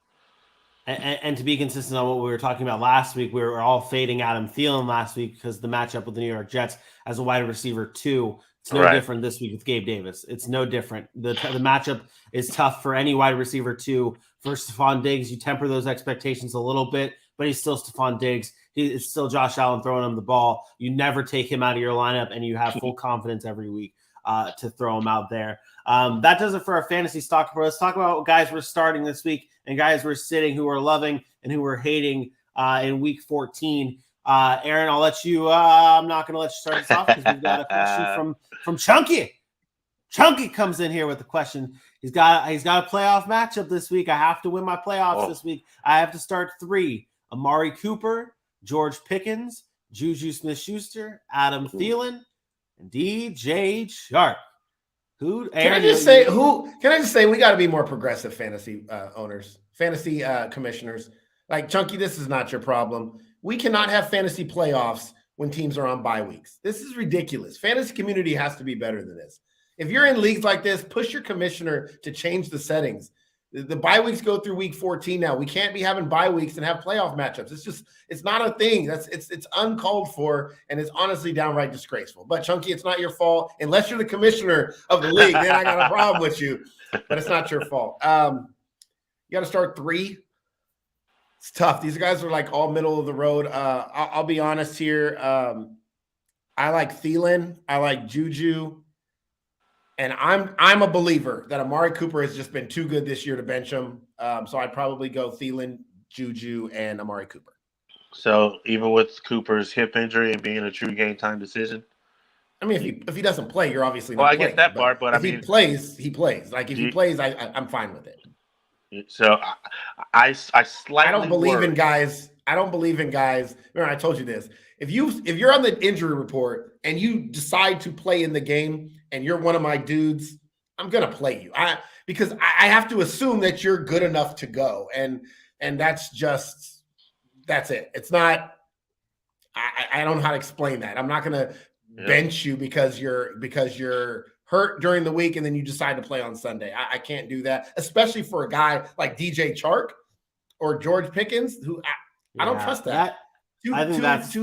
And to be consistent on what we were talking about last week, we were all fading Adam Thielen last week because the matchup with the New York Jets as a wide receiver 2. It's no different this week with Gabe Davis. It's no different. The matchup is tough for any wide receiver 2 versus Stephon Diggs. You temper those expectations a little bit, but he's still Stephon Diggs. It's still Josh Allen throwing him the ball. You never take him out of your lineup, and you have full confidence every week to throw him out there. That does it for our fantasy stock. Let's talk about guys we're starting this week and guys we're sitting who are loving and who are hating in week 14. Aaron, I'll let you. I'm not going to let you start us off because we've got a question from Chunky. Chunky comes in here with a question. He's got a playoff matchup this week. I have to win my playoffs this week. I have to start 3: Amari Cooper, George Pickens, Juju Smith-Schuster, Adam Thielen, and DJ Chark. Can I just say we got to be more progressive fantasy owners, fantasy commissioners. Like, Chunky, this is not your problem. We cannot have fantasy playoffs when teams are on bye weeks. This is ridiculous. Fantasy community has to be better than this. If you're in leagues like this, push your commissioner to change the settings. The bye weeks go through week 14 now. We can't be having bye weeks and have playoff matchups. It's not a thing. It's uncalled for, and it's honestly downright disgraceful. But Chunky, it's not your fault. Unless you're the commissioner of the league, then I got a problem with you. But it's not your fault. You got to start 3. It's tough. These guys are like all middle of the road. I'll be honest here. I like Thielen. I like Juju. And I'm a believer that Amari Cooper has just been too good this year to bench him. So I'd probably go Thielen, Juju, and Amari Cooper. So even with Cooper's hip injury and being a true game time decision? I mean, if he doesn't play, you're obviously not playing. I get that part, but if he plays, he plays. Like, if he plays, I'm fine with it. So I slightly I don't believe in guys. Remember, I told you this. If you're on the injury report and you decide to play in the game and you're one of my dudes, I'm gonna play you. Because I have to assume that you're good enough to go, and that's it. It's not. I don't know how to explain that. I'm not gonna bench you because you're hurt during the week and then you decide to play on Sunday. I can't do that, especially for a guy like DJ Chark or George Pickens, who I don't trust that. I think that's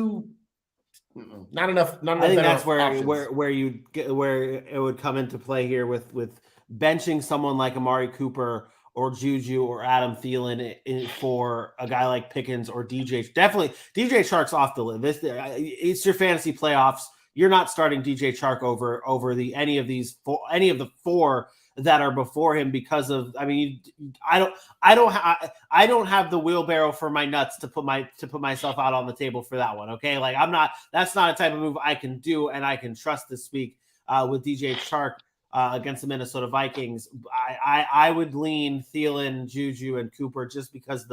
not enough. I think that's where it would come into play here with benching someone like Amari Cooper or Juju or Adam Thielen for a guy like Pickens or DJ. Definitely, DJ Chark's off the list. It's your fantasy playoffs. You're not starting DJ Chark over any of the 4 that are before him because of. I mean, I don't have the wheelbarrow for my nuts to put myself out on the table for that one. Okay, like that's not a type of move I can do and I can trust this week with DJ Chark against the Minnesota Vikings. I would lean Thielen, Juju, and Cooper just because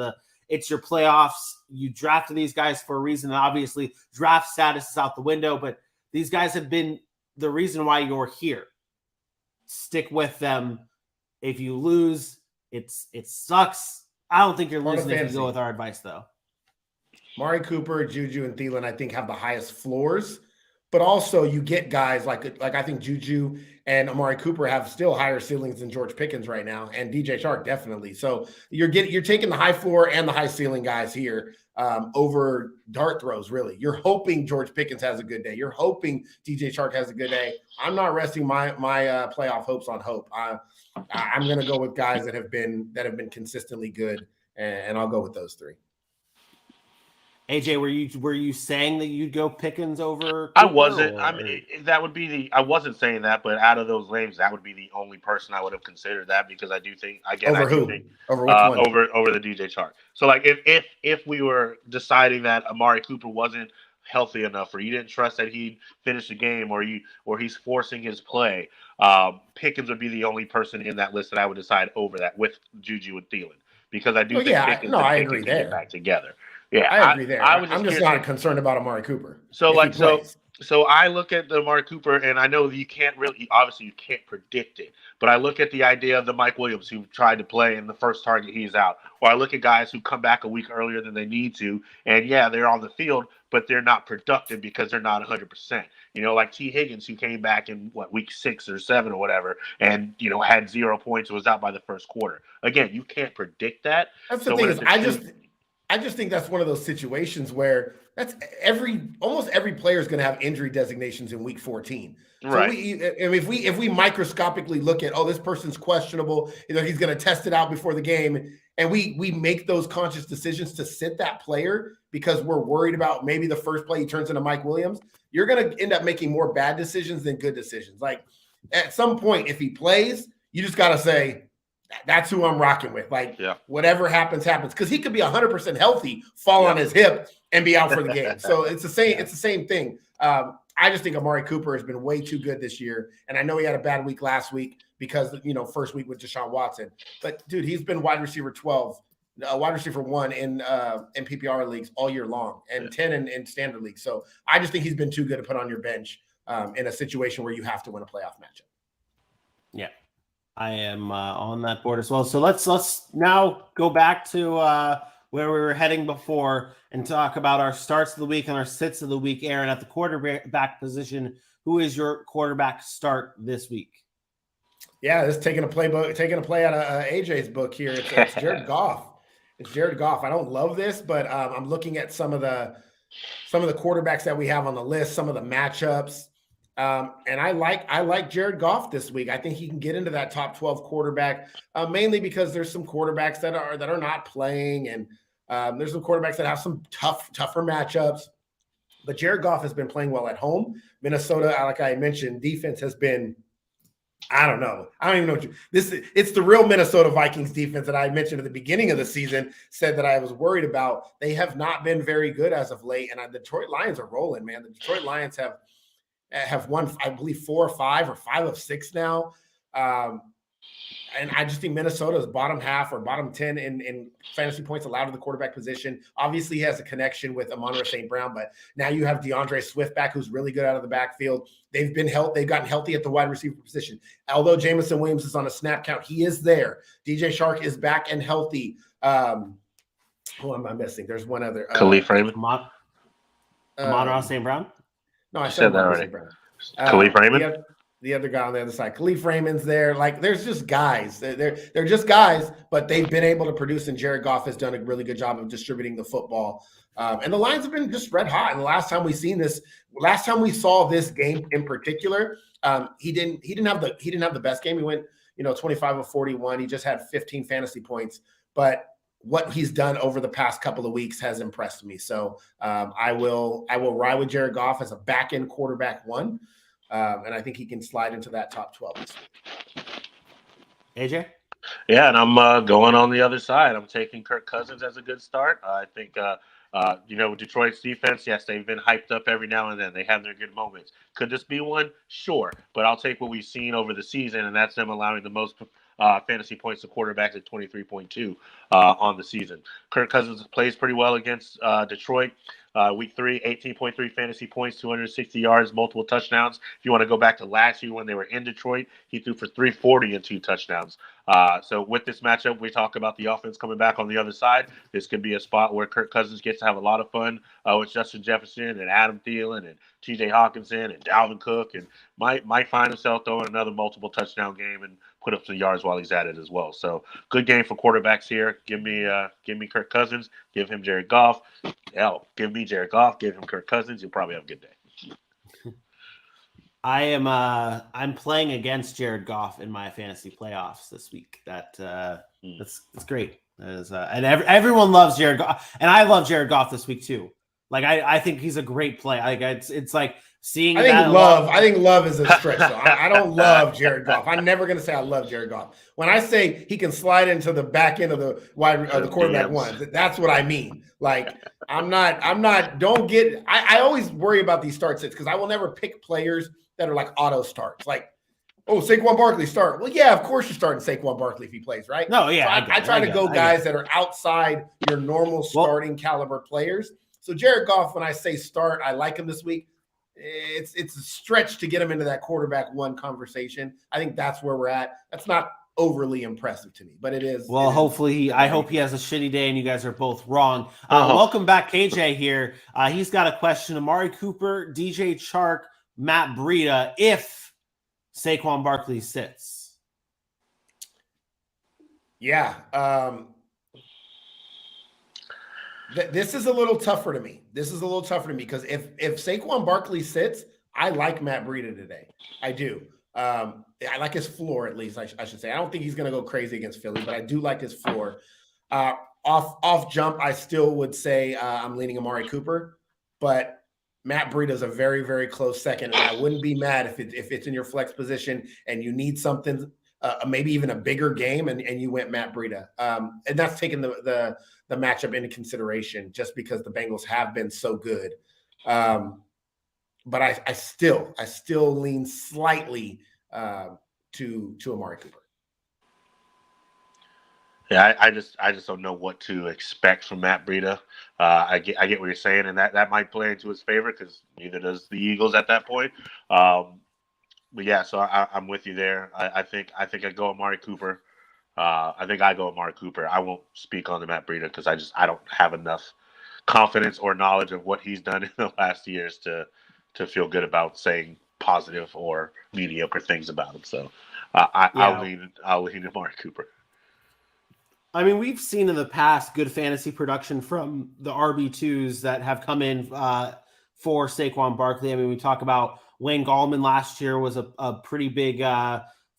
it's your playoffs. You drafted these guys for a reason, and obviously draft status is out the window, but these guys have been the reason why you're here. Stick with them. If you lose, it sucks. I don't think you're losing if you go with our advice, though. Amari Cooper, Juju, and Thielen, I think, have the highest floors. But also, you get guys like I think Juju and Amari Cooper have still higher ceilings than George Pickens right now, and DJ Chark definitely. So you're taking the high floor and the high ceiling guys here over dart throws. Really, you're hoping George Pickens has a good day. You're hoping DJ Chark has a good day. I'm not resting my playoff hopes on hope. I'm going to go with guys that have been consistently good, and I'll go with those 3. AJ, were you saying that you'd go Pickens over Cooper, I wasn't. I mean, that would be I wasn't saying that, but out of those names, that would be the only person I would have considered that because I do think over which one? Over the DJ Chark. So like if we were deciding that Amari Cooper wasn't healthy enough, or you didn't trust that he'd finish the game, or he's forcing his play, Pickens would be the only person in that list that I would decide over that with Juju and Thielen, because I do Well, think yeah, Pickens I and agree Pickens can get there. back together. Yeah, I agree there. I was I'm just curious. not concerned about Amari Cooper. So if like he plays. so I look at the Amari Cooper, and I know that you can't really, obviously you can't predict it, but I look at the idea of the Mike Williams who tried to play in the first target he's out, or I look at guys who come back a week earlier than they need to, and yeah, they're on the field, but they're not productive because they're not 100%. You know, like T. Higgins, who came back in week 6 or 7 or whatever, and had 0 points and was out by the first quarter. Again, you can't predict that. That's the thing is, I just think that's one of those situations where that's almost every player is going to have injury designations in week 14. So right. if we microscopically look at, this person's questionable, he's going to test it out before the game, and we make those conscious decisions to sit that player because we're worried about maybe the first play he turns into Mike Williams, you're going to end up making more bad decisions than good decisions. Like at some point, if he plays, you just got to say, that's who I'm rocking with. Whatever happens, happens. Because he could be 100% healthy, fall on his hip, and be out for the game. So it's the same. It's the same thing. I just think Amari Cooper has been way too good this year, and I know he had a bad week last week because first week with Deshaun Watson. But dude, he's been wide receiver 12, wide receiver 1 in PPR leagues all year long, and 10 in standard leagues. So I just think he's been too good to put on your bench in a situation where you have to win a playoff matchup. Yeah. I am on that board as well. So let's now go back to where we were heading before and talk about our starts of the week and our sits of the week. Aaron, at the quarterback position, who is your quarterback start this week? Yeah, this is taking a play out of AJ's book here. It's Jared Goff. It's Jared Goff. I don't love this, but I'm looking at some of the quarterbacks that we have on the list, some of the matchups. And I like Jared Goff this week. I think he can get into that top 12 quarterback, mainly because there's some quarterbacks that are not playing, and there's some quarterbacks that have some tougher matchups. But Jared Goff has been playing well at home. Minnesota, like I mentioned, defense has been, I don't know. I don't even know what it's the real Minnesota Vikings defense that I mentioned at the beginning of the season, said that I was worried about. They have not been very good as of late, and the Detroit Lions are rolling, man. The Detroit Lions have won, I believe, 4 or 5 or 5 of 6 now. And I just think Minnesota is bottom half or bottom 10 in fantasy points allowed to the quarterback position. Obviously, he has a connection with Amon-Ra St. Brown, but now you have DeAndre Swift back, who's really good out of the backfield. They've gotten healthy at the wide receiver position. Although Jameson Williams is on a snap count, he is there. DJ Shark is back and healthy. Who am I missing? There's one other. Khalif Raymond. Amon-Ra St. Brown? No, I said that already. Khalif Raymond? The other guy on the other side. Khalif Raymond's there. Like, there's just guys. They're just guys, but they've been able to produce, and Jared Goff has done a really good job of distributing the football. And the Lions have been just red hot. And the last time we saw this game in particular, he didn't have the best game. He went, 25 of 41. He just had 15 fantasy points. But what he's done over the past couple of weeks has impressed me. So I will ride with Jared Goff as a back-end quarterback 1. And I think he can slide into that top 12 this week. AJ? Yeah, and I'm going on the other side. I'm taking Kirk Cousins as a good start. I think, Detroit's defense, yes, they've been hyped up every now and then. They have their good moments. Could this be one? Sure. But I'll take what we've seen over the season, and that's them allowing the most fantasy points to quarterbacks at 23.2 on the season. Kirk Cousins plays pretty well against Detroit. Week 3, 18.3 fantasy points, 260 yards, multiple touchdowns. If you want to go back to last year when they were in Detroit, he threw for 340 and 2 touchdowns. So with this matchup, we talk about the offense coming back on the other side. This could be a spot where Kirk Cousins gets to have a lot of fun with Justin Jefferson and Adam Thielen and TJ Hawkinson and Dalvin Cook, and might find himself throwing another multiple touchdown game and put up some yards while he's at it as well. So good game for quarterbacks here. Give me Kirk Cousins. Give him Jared Goff. Hell, give me Jared Goff. Give him Kirk Cousins. You'll probably have a good day. I'm playing against Jared Goff in my fantasy playoffs this week. That's great. And everyone loves Jared Goff, and I love Jared Goff this week too. Like I think he's a great play. Like it's like seeing. I think Love is a stretch. Though. I don't love Jared Goff. I'm never going to say I love Jared Goff. When I say he can slide into the back end of the the quarterback one, that's what I mean. Like I'm not. Don't get. I always worry about these start sits because I will never pick players that are like auto starts. Like, oh, Saquon Barkley start. Well, yeah, of course you're starting Saquon Barkley if he plays, right? No, yeah. So I try to go guys that are outside your normal starting caliber players. So Jared Goff, when I say start, I like him this week. It's a stretch to get him into that quarterback one conversation. I think that's where we're at. That's not overly impressive to me, but it is. Well, hopefully, I hope he has a shitty day and you guys are both wrong. Welcome back, KJ here. He's got a question. Amari Cooper, DJ Chark, Matt Breida, if Saquon Barkley sits. Yeah. This is a little tougher to me. Because if Saquon Barkley sits, I like Matt Breida today. I do. I like his floor, at least, I should say. I don't think he's going to go crazy against Philly, but I do like his floor. Off jump, I still would say I'm leaning Amari Cooper, but Matt Breida is a very, very close second, and I wouldn't be mad if it's in your flex position and you need something, maybe even a bigger game, and you went Matt Breida. And that's taking the matchup into consideration just because the Bengals have been so good. But I still lean slightly to Amari Cooper. Yeah, I just don't know what to expect from Matt Breida. I get what you're saying, and that might play into his favor because neither does the Eagles at that point. But yeah, so I'm with you there. I think I go Amari Cooper. I think I go Amari Cooper. I won't speak on the Matt Breida because I don't have enough confidence or knowledge of what he's done in the last years to feel good about saying positive or mediocre things about him. So I'll lean Amari Cooper. I mean, we've seen in the past good fantasy production from the RB2s that have come in for Saquon Barkley. I mean, we talk about Wayne Gallman last year was a pretty big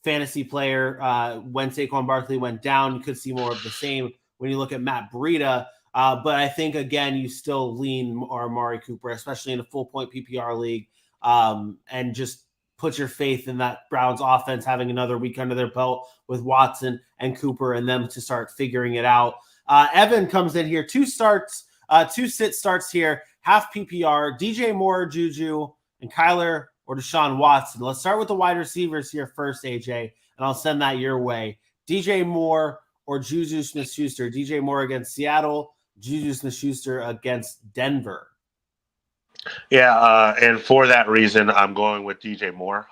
fantasy player. When Saquon Barkley went down, you could see more of the same when you look at Matt Breida. But I think, again, you still lean Amari Cooper, especially in a full-point PPR league, and just put your faith in that Browns offense having another week under their belt with Watson and Cooper and them to start figuring it out. Evan comes in here, 2 sit starts here, half PPR, DJ Moore, Juju, and Kyler or Deshaun Watson. Let's start with the wide receivers here first, AJ, and I'll send that your way. DJ Moore or Juju Smith-Schuster. DJ Moore against Seattle, Juju Smith-Schuster against Denver. Yeah, and for that reason, I'm going with DJ Moore.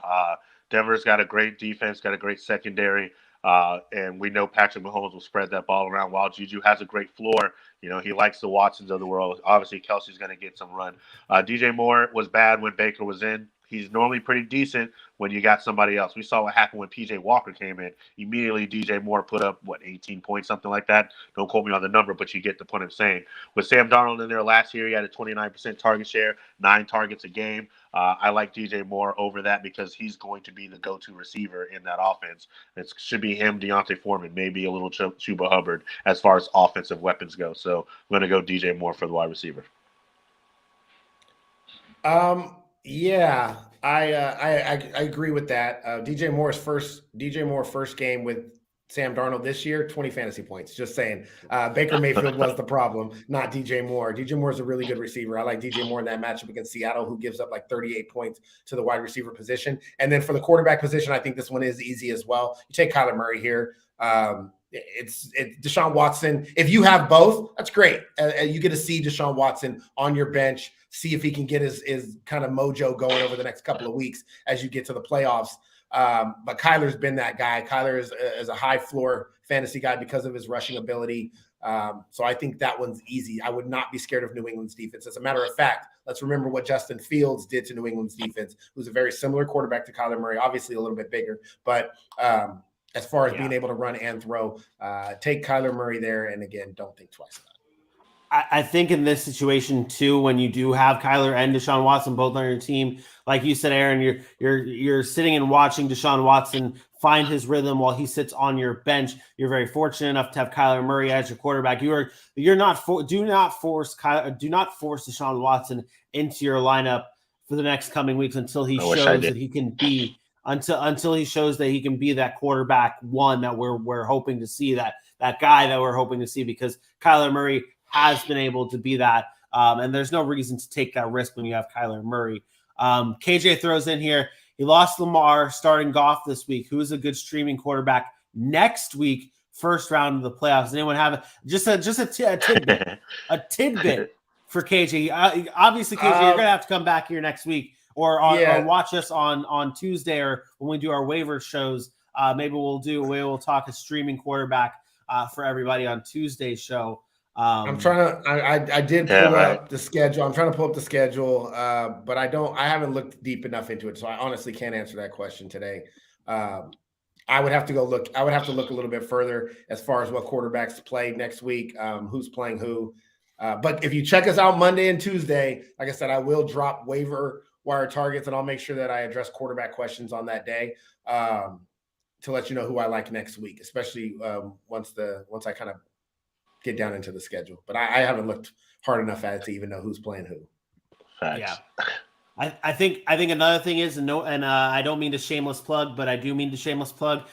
Denver's got a great defense, got a great secondary, and we know Patrick Mahomes will spread that ball around while Juju has a great floor. You know, he likes the Watsons of the world. Obviously, Kelsey's going to get some run. DJ Moore was bad when Baker was in. He's normally pretty decent when you got somebody else. We saw what happened when P.J. Walker came in. Immediately, DJ Moore put up, 18 points, something like that? Don't quote me on the number, but you get the point I'm saying. With Sam Darnold in there last year, he had a 29% target share, 9 targets a game. I like DJ Moore over that because he's going to be the go-to receiver in that offense. It should be him, Deontay Foreman, maybe a little Chuba Hubbard as far as offensive weapons go. So I'm going to go DJ Moore for the wide receiver. Yeah, I agree with that. DJ Moore first game with Sam Darnold this year, 20 fantasy points. Just saying. Baker Mayfield was the problem, not DJ Moore. DJ Moore is a really good receiver. I like DJ Moore in that matchup against Seattle, who gives up like 38 points to the wide receiver position. And then for the quarterback position, I think this one is easy as well. You take Kyler Murray here. It's Deshaun Watson. If you have both, that's great. You get to see Deshaun Watson on your bench, see if he can get his kind of mojo going over the next couple of weeks as you get to the playoffs. But Kyler's been that guy. Kyler is a high floor fantasy guy because of his rushing ability. So I think that one's easy. I would not be scared of New England's defense. As a matter of fact, let's remember what Justin Fields did to New England's defense, who's a very similar quarterback to Kyler Murray, obviously a little bit bigger, but as far as being able to run and throw, take Kyler Murray there. And again, don't think twice about it. I think in this situation too, when you do have Kyler and Deshaun Watson both on your team, like you said, Aaron, you're sitting and watching Deshaun Watson find his rhythm while he sits on your bench. You're very fortunate enough to have Kyler Murray as your quarterback. Do not force Deshaun Watson into your lineup for the next coming weeks until he shows that he can be until he shows that he can be that quarterback one that we're hoping to see, that guy that we're hoping to see, because Kyler Murray has been able to be that. And there's no reason to take that risk when you have Kyler Murray. KJ throws in here, he lost Lamar starting Goff this week. Who is a good streaming quarterback next week, first round of the playoffs? Does anyone have just a tidbit, a tidbit for KJ? Obviously, KJ, you're going to have to come back here next week or watch us on Tuesday, or when we do our waiver shows. Maybe we'll talk a streaming quarterback for everybody on Tuesday's show. I'm trying to. I did pull up the schedule. I'm trying to pull up the schedule, but I haven't looked deep enough into it, so I honestly can't answer that question today. I would have to go look. I would have to look a little bit further as far as what quarterbacks play next week, who's playing who. But if you check us out Monday and Tuesday, like I said, I will drop waiver wire targets, and I'll make sure that I address quarterback questions on that day to let you know who I like next week, especially once I kind of get down into the schedule. But I haven't looked hard enough at it to even know who's playing who. Facts. Yeah. I think another thing is, I don't mean to shameless plug, but I do mean to shameless plug.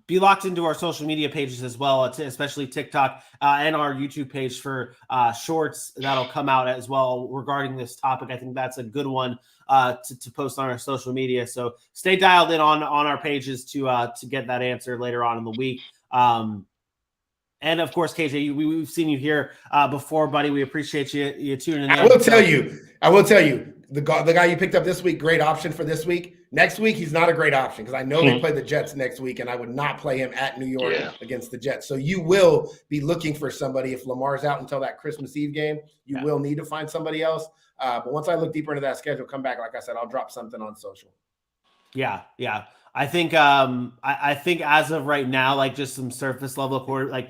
Be locked into our social media pages as well, especially TikTok and our YouTube page for shorts that'll come out as well regarding this topic. I think that's a good one to post on our social media. So stay dialed in on our pages to get that answer later on in the week. And of course, KJ, we've seen you here before, buddy. We appreciate you tuning in. I will tell you, the guy you picked up this week, great option for this week. Next week, he's not a great option because I know they play the Jets next week, and I would not play him at New York against the Jets. So you will be looking for somebody. If Lamar's out until that Christmas Eve game, you will need to find somebody else. But once I look deeper into that schedule, come back. Like I said, I'll drop something on social. Yeah. I think I think as of right now, like just some surface level quarter, like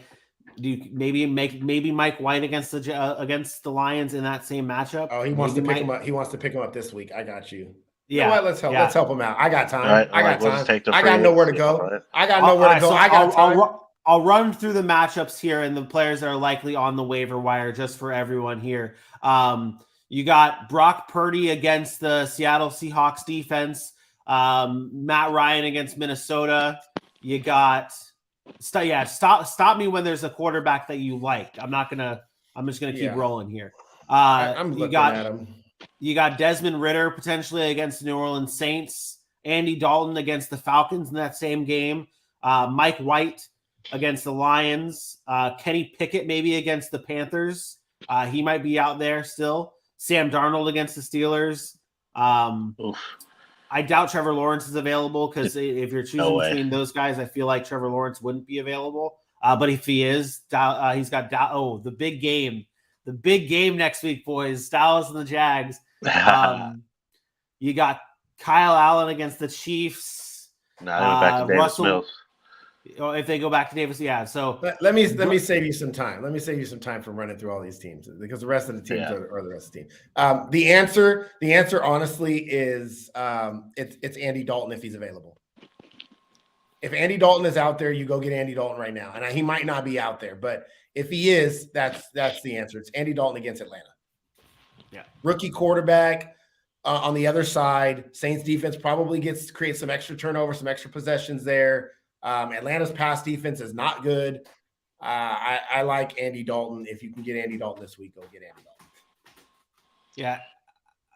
do you maybe Mike White against the Lions in that same matchup? Oh, he wants to pick him up. He wants to pick him up this week. I got you. Yeah. You know what? Let's help him out. I got time. Right, I got time. I got nowhere to go. Right. I got nowhere to go. So I got time. I'll run through the matchups here and the players that are likely on the waiver wire just for everyone here. You got Brock Purdy against the Seattle Seahawks defense. Matt Ryan against Minnesota. You got stop me when there's a quarterback that you like. I'm just gonna keep rolling here. I'm looking at him. You got Desmond Ridder potentially against the New Orleans Saints. Andy Dalton against the Falcons in that same game. Mike White against the Lions. Kenny Pickett maybe against the Panthers. He might be out there still. Sam Darnold against the Steelers. I doubt Trevor Lawrence is available because if you're choosing between those guys, I feel like Trevor Lawrence wouldn't be available. But if he is, he's got the big game. The big game next week, boys. Dallas and the Jags. You got Kyle Allen against the Chiefs. Back to Davis Mills. If they go back to Davis, So let me save you some time. Let me save you some time from running through all these teams because the rest of the teams are the rest of the team. The answer, honestly, is it's Andy Dalton if he's available. If Andy Dalton is out there, you go get Andy Dalton right now, and he might not be out there, but if he is, that's the answer. It's Andy Dalton against Atlanta. Yeah, rookie quarterback on the other side. Saints defense probably creates some extra turnover, some extra possessions there. Atlanta's pass defense is not good. I like Andy Dalton. If you can get Andy Dalton this week, go get Andy Dalton. Yeah,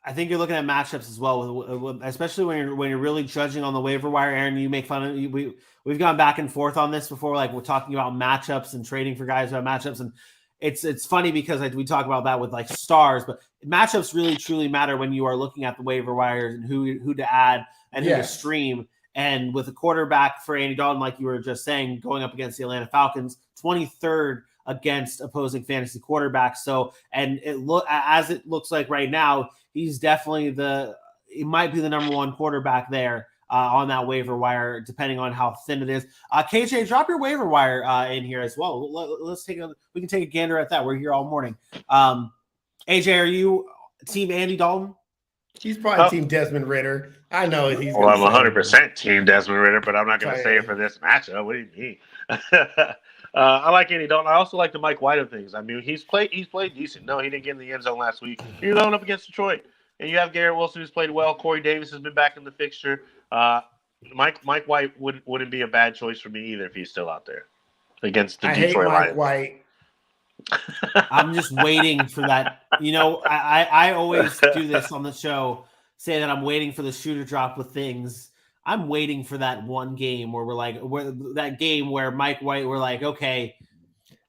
I think you're looking at matchups as well, especially when you're really judging on the waiver wire. Aaron, you make fun of we've gone back and forth on this before. Like we're talking about matchups and trading for guys about matchups, and it's funny because we talk about that with like stars, but matchups really truly matter when you are looking at the waiver wires and who to add and who to stream. And with a quarterback for Andy Dalton, like you were just saying, going up against the Atlanta Falcons, 23rd against opposing fantasy quarterbacks. So, and it looks like right now, he's definitely he might be the number one quarterback there on that waiver wire, depending on how thin it is. KJ, drop your waiver wire in here as well. We can take a gander at that. We're here all morning. AJ, are you team Andy Dalton? He's probably team Desmond Ritter. I know he's. Well, I'm 100% team Desmond Ritter, but I'm not going to say it for this matchup. What do you mean? I like Andy Dalton. I also like the Mike White of things. I mean, he's played decent. No, he didn't get in the end zone last week. You're going up against Detroit, and you have Garrett Wilson who's played well. Corey Davis has been back in the fixture. Mike White wouldn't be a bad choice for me either if he's still out there against the Detroit Lions. White. I'm just waiting for that. I always do this on the show, say that I'm waiting for the shoe to drop with things. I'm waiting for that one game where where Mike White, we're like, okay,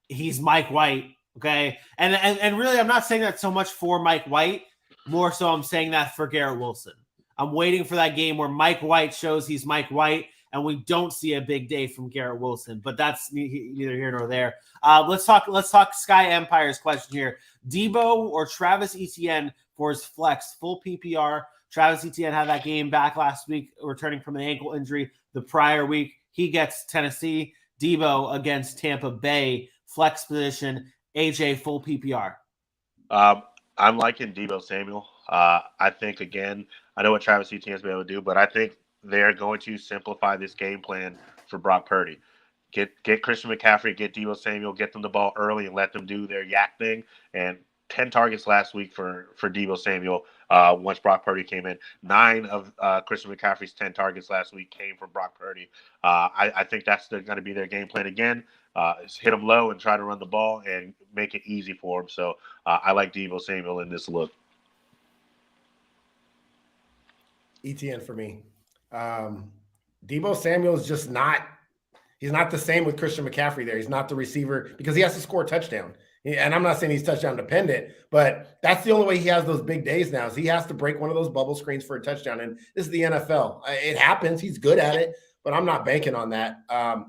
he's Mike White, okay? And really, I'm not saying that so much for Mike White, more so I'm saying that for Garrett Wilson. I'm waiting for that game where Mike White shows he's Mike White, and we don't see a big day from Garrett Wilson. But that's neither here nor there. Let's talk Sky Empire's question here. Debo or Travis Etienne for his flex, full PPR. Travis Etienne had that game back last week, returning from an ankle injury the prior week. He gets Tennessee. Debo against Tampa Bay, flex position. AJ, full PPR. I'm liking Debo Samuel. I think, again, I know what Travis Etienne's been able to do, but I think they're going to simplify this game plan for Brock Purdy. Get Christian McCaffrey, get Debo Samuel, get them the ball early and let them do their yak thing. And 10 targets last week for Debo Samuel once Brock Purdy came in. 9 of Christian McCaffrey's 10 targets last week came from Brock Purdy. I think that's going to be their game plan again. Hit them low and try to run the ball and make it easy for them. So I like Debo Samuel in this look. ETN for me. Debo Samuel is just not – he's not the same with Christian McCaffrey there. He's not the receiver because he has to score a touchdown. And I'm not saying he's touchdown dependent, but that's the only way he has those big days now is he has to break one of those bubble screens for a touchdown. And this is the NFL. It happens. He's good at it, but I'm not banking on that.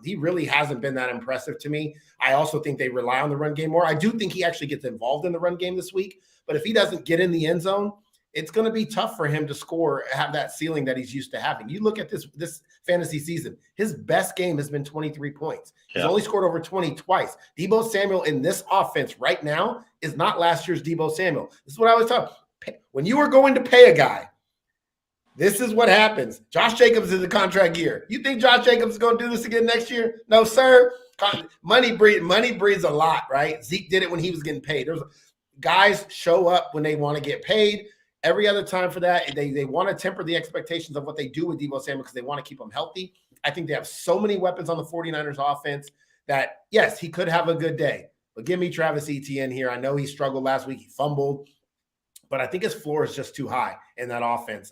He really hasn't been that impressive to me. I also think they rely on the run game more. I do think he actually gets involved in the run game this week, but if he doesn't get in the end zone, it's going to be tough for him to score, have that ceiling that he's used to having. You look at this fantasy season, his best game has been 23 points. He's only scored over 20 twice. Debo Samuel in this offense right now is not last year's Debo Samuel. This is what I was talking about. When you are going to pay a guy, this is what happens. Josh Jacobs is a contract year. You think Josh Jacobs is going to do this again next year? No, sir. Money breeds a lot, right? Zeke did it when he was getting paid. Guys show up when they want to get paid. Every other time for that, they want to temper the expectations of what they do with Debo Samuel because they want to keep him healthy. I think they have so many weapons on the 49ers offense that, yes, he could have a good day. But give me Travis Etienne here. I know he struggled last week. He fumbled. But I think his floor is just too high in that offense.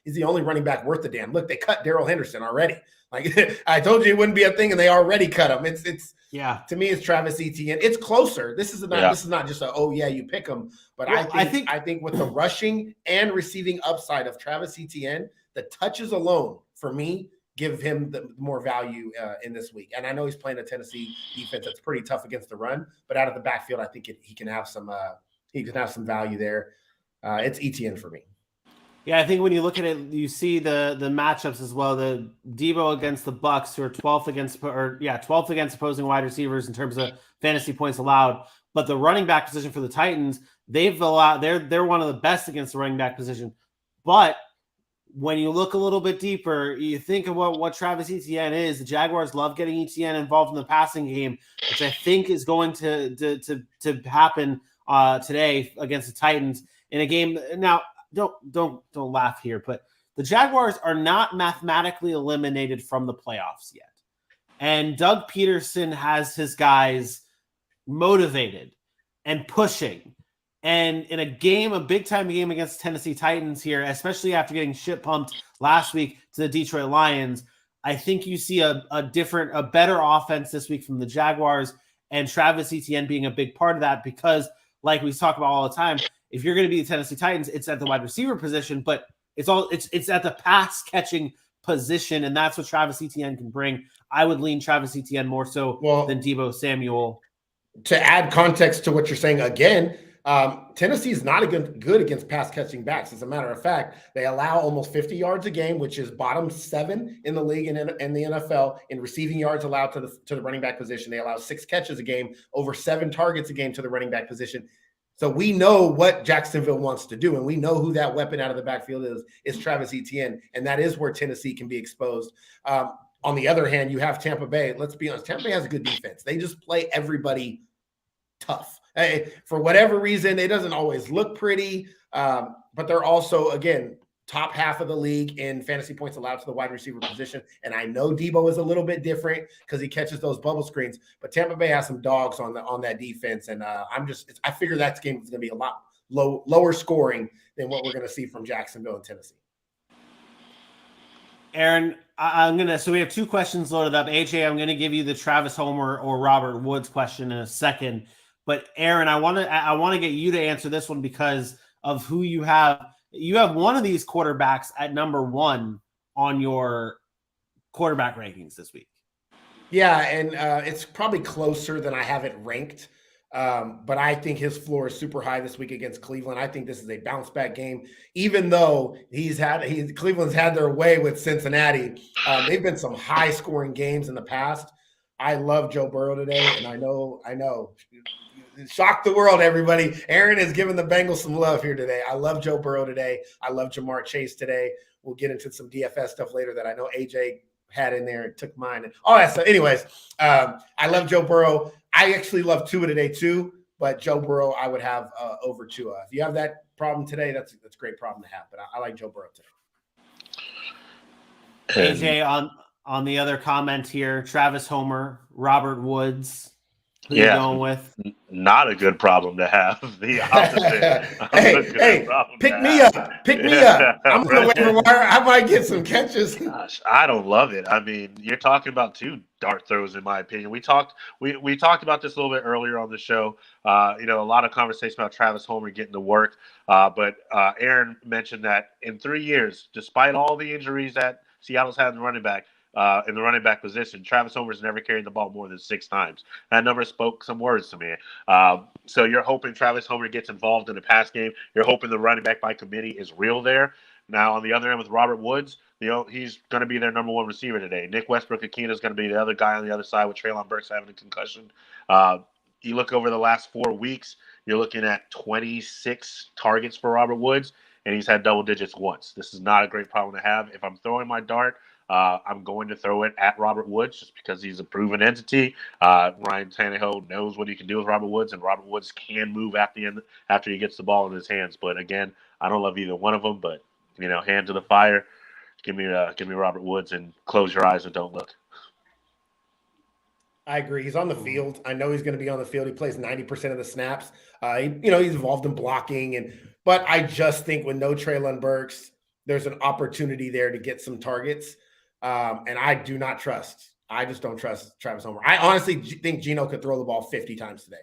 He's the only running back worth the damn. Look, they cut Darrell Henderson already. Like I told you, it wouldn't be a thing, and they already cut him. To me, it's Travis Etienne. It's closer. This is not just you pick him. But I think with the rushing and receiving upside of Travis Etienne, the touches alone for me give him the more value in this week. And I know he's playing a Tennessee defense that's pretty tough against the run, but out of the backfield, I think he can have some value there. It's Etienne for me. Yeah, I think when you look at it, you see the matchups as well. The Debo against the Bucks, who are 12th against opposing wide receivers in terms of fantasy points allowed. But the running back position for the Titans, they're one of the best against the running back position. But when you look a little bit deeper, you think of what Travis Etienne is. The Jaguars love getting Etienne involved in the passing game, which I think is going to happen today against the Titans in a game. Now, don't laugh here, but the Jaguars are not mathematically eliminated from the playoffs yet. And Doug Peterson has his guys motivated and pushing. And in a big-time game against Tennessee Titans here, especially after getting shit pumped last week to the Detroit Lions, I think you see a better offense this week from the Jaguars, and Travis Etienne being a big part of that because, like we talk about all the time, if you're going to be the Tennessee Titans, it's at the wide receiver position, but it's at the pass catching position, and that's what Travis Etienne can bring. I would lean Travis Etienne more so than Debo Samuel. To add context to what you're saying again, Tennessee is not good against pass catching backs. As a matter of fact, they allow almost 50 yards a game, which is bottom 7 in the league and in the NFL in receiving yards allowed to the running back position. They allow 6 catches a game, over 7 targets a game to the running back position. So we know what Jacksonville wants to do, and we know who that weapon out of the backfield is Travis Etienne, and that is where Tennessee can be exposed. On the other hand, you have Tampa Bay. Let's be honest, Tampa Bay has a good defense. They just play everybody tough. For whatever reason, it doesn't always look pretty, but they're also, again, top half of the league in fantasy points allowed to the wide receiver position. And I know Debo is a little bit different because he catches those bubble screens, but Tampa Bay has some dogs on that defense. And I figure that game is going to be a lot lower scoring than what we're going to see from Jacksonville and Tennessee. Aaron, so we have 2 questions loaded up. AJ, I'm going to give you the Travis Homer or Robert Woods question in a second. But Aaron, I want to get you to answer this one because of who you have. You have one of these quarterbacks at number 1 on your quarterback rankings this week. Yeah, and it's probably closer than I have it ranked. But I think his floor is super high this week against Cleveland. I think this is a bounce back game, even though Cleveland's had their way with Cincinnati. They've been some high scoring games in the past. I love Joe Burrow today, and I know. Shock the world, everybody. Aaron is giving the Bengals some love here today. I love Joe Burrow today. I love Jamar Chase today. We'll get into some DFS stuff later that I know AJ had in there and took mine and all that stuff. Anyways, I love Joe Burrow. I actually love Tua today too, but Joe Burrow I would have over Tua. If you have that problem today, that's a great problem to have. But I like Joe Burrow today. AJ, on the other comment here, Travis Homer, Robert Woods. Who you going with? Not a good problem to have. The opposite. hey, pick me up. Pick me up. I'm going to waiver wire. I might get some catches. Gosh, I don't love it. I mean, you're talking about 2 dart throws, in my opinion. We talked about this a little bit earlier on the show. A lot of conversation about Travis Homer getting to work. But Aaron mentioned that in 3 years, despite all the injuries that Seattle's had in the running back position, Travis Homer's never carried the ball more than 6 times. That number spoke some words to me. So you're hoping Travis Homer gets involved in the pass game. You're hoping the running back by committee is real there. Now, on the other end with Robert Woods, he's going to be their number 1 receiver today. Nick Westbrook-Akina is going to be the other guy on the other side with Treylon Burks having a concussion. You look over the last 4 weeks, you're looking at 26 targets for Robert Woods, and he's had double digits once. This is not a great problem to have. If I'm throwing my dart, I'm going to throw it at Robert Woods just because he's a proven entity. Ryan Tannehill knows what he can do with Robert Woods, and Robert Woods can move at the end after he gets the ball in his hands. But again, I don't love either one of them. But hand to the fire. Give me Robert Woods and close your eyes and don't look. I agree. He's on the field. I know he's going to be on the field. He plays 90% of the snaps. He's involved in blocking, but I just think with no Treylon Burks, there's an opportunity there to get some targets. And I just don't trust Travis Homer. I honestly think Geno could throw the ball 50 times today.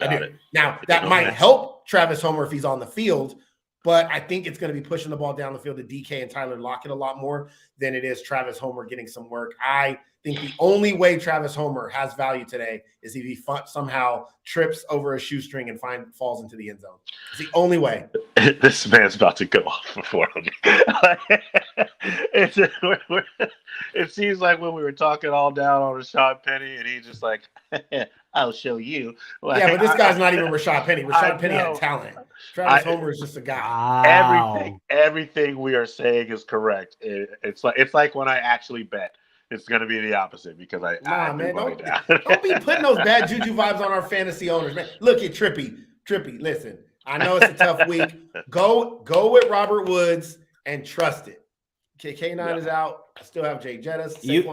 I do. Now, that might help Travis Homer if he's on the field, but I think it's going to be pushing the ball down the field to DK and Tyler Lockett a lot more than it is Travis Homer getting some work. I think the only way Travis Homer has value today is if he somehow trips over a shoestring and falls into the end zone. It's the only way. This man's about to go off for me. It seems like when we were talking all down on Rashad Penny, and he's just like, I'll show you. Yeah, but this guy's not even Rashad Penny. Rashad Penny had talent. Travis Homer is just a guy. Wow. Everything we are saying is correct. It's like when I actually bet. It's going to be the opposite because man, don't be putting those bad juju vibes on our fantasy owners, man. Look at Trippy. Listen, I know it's a tough week. Go with Robert Woods and trust it. K9 is out. I still have Jay Jettis. You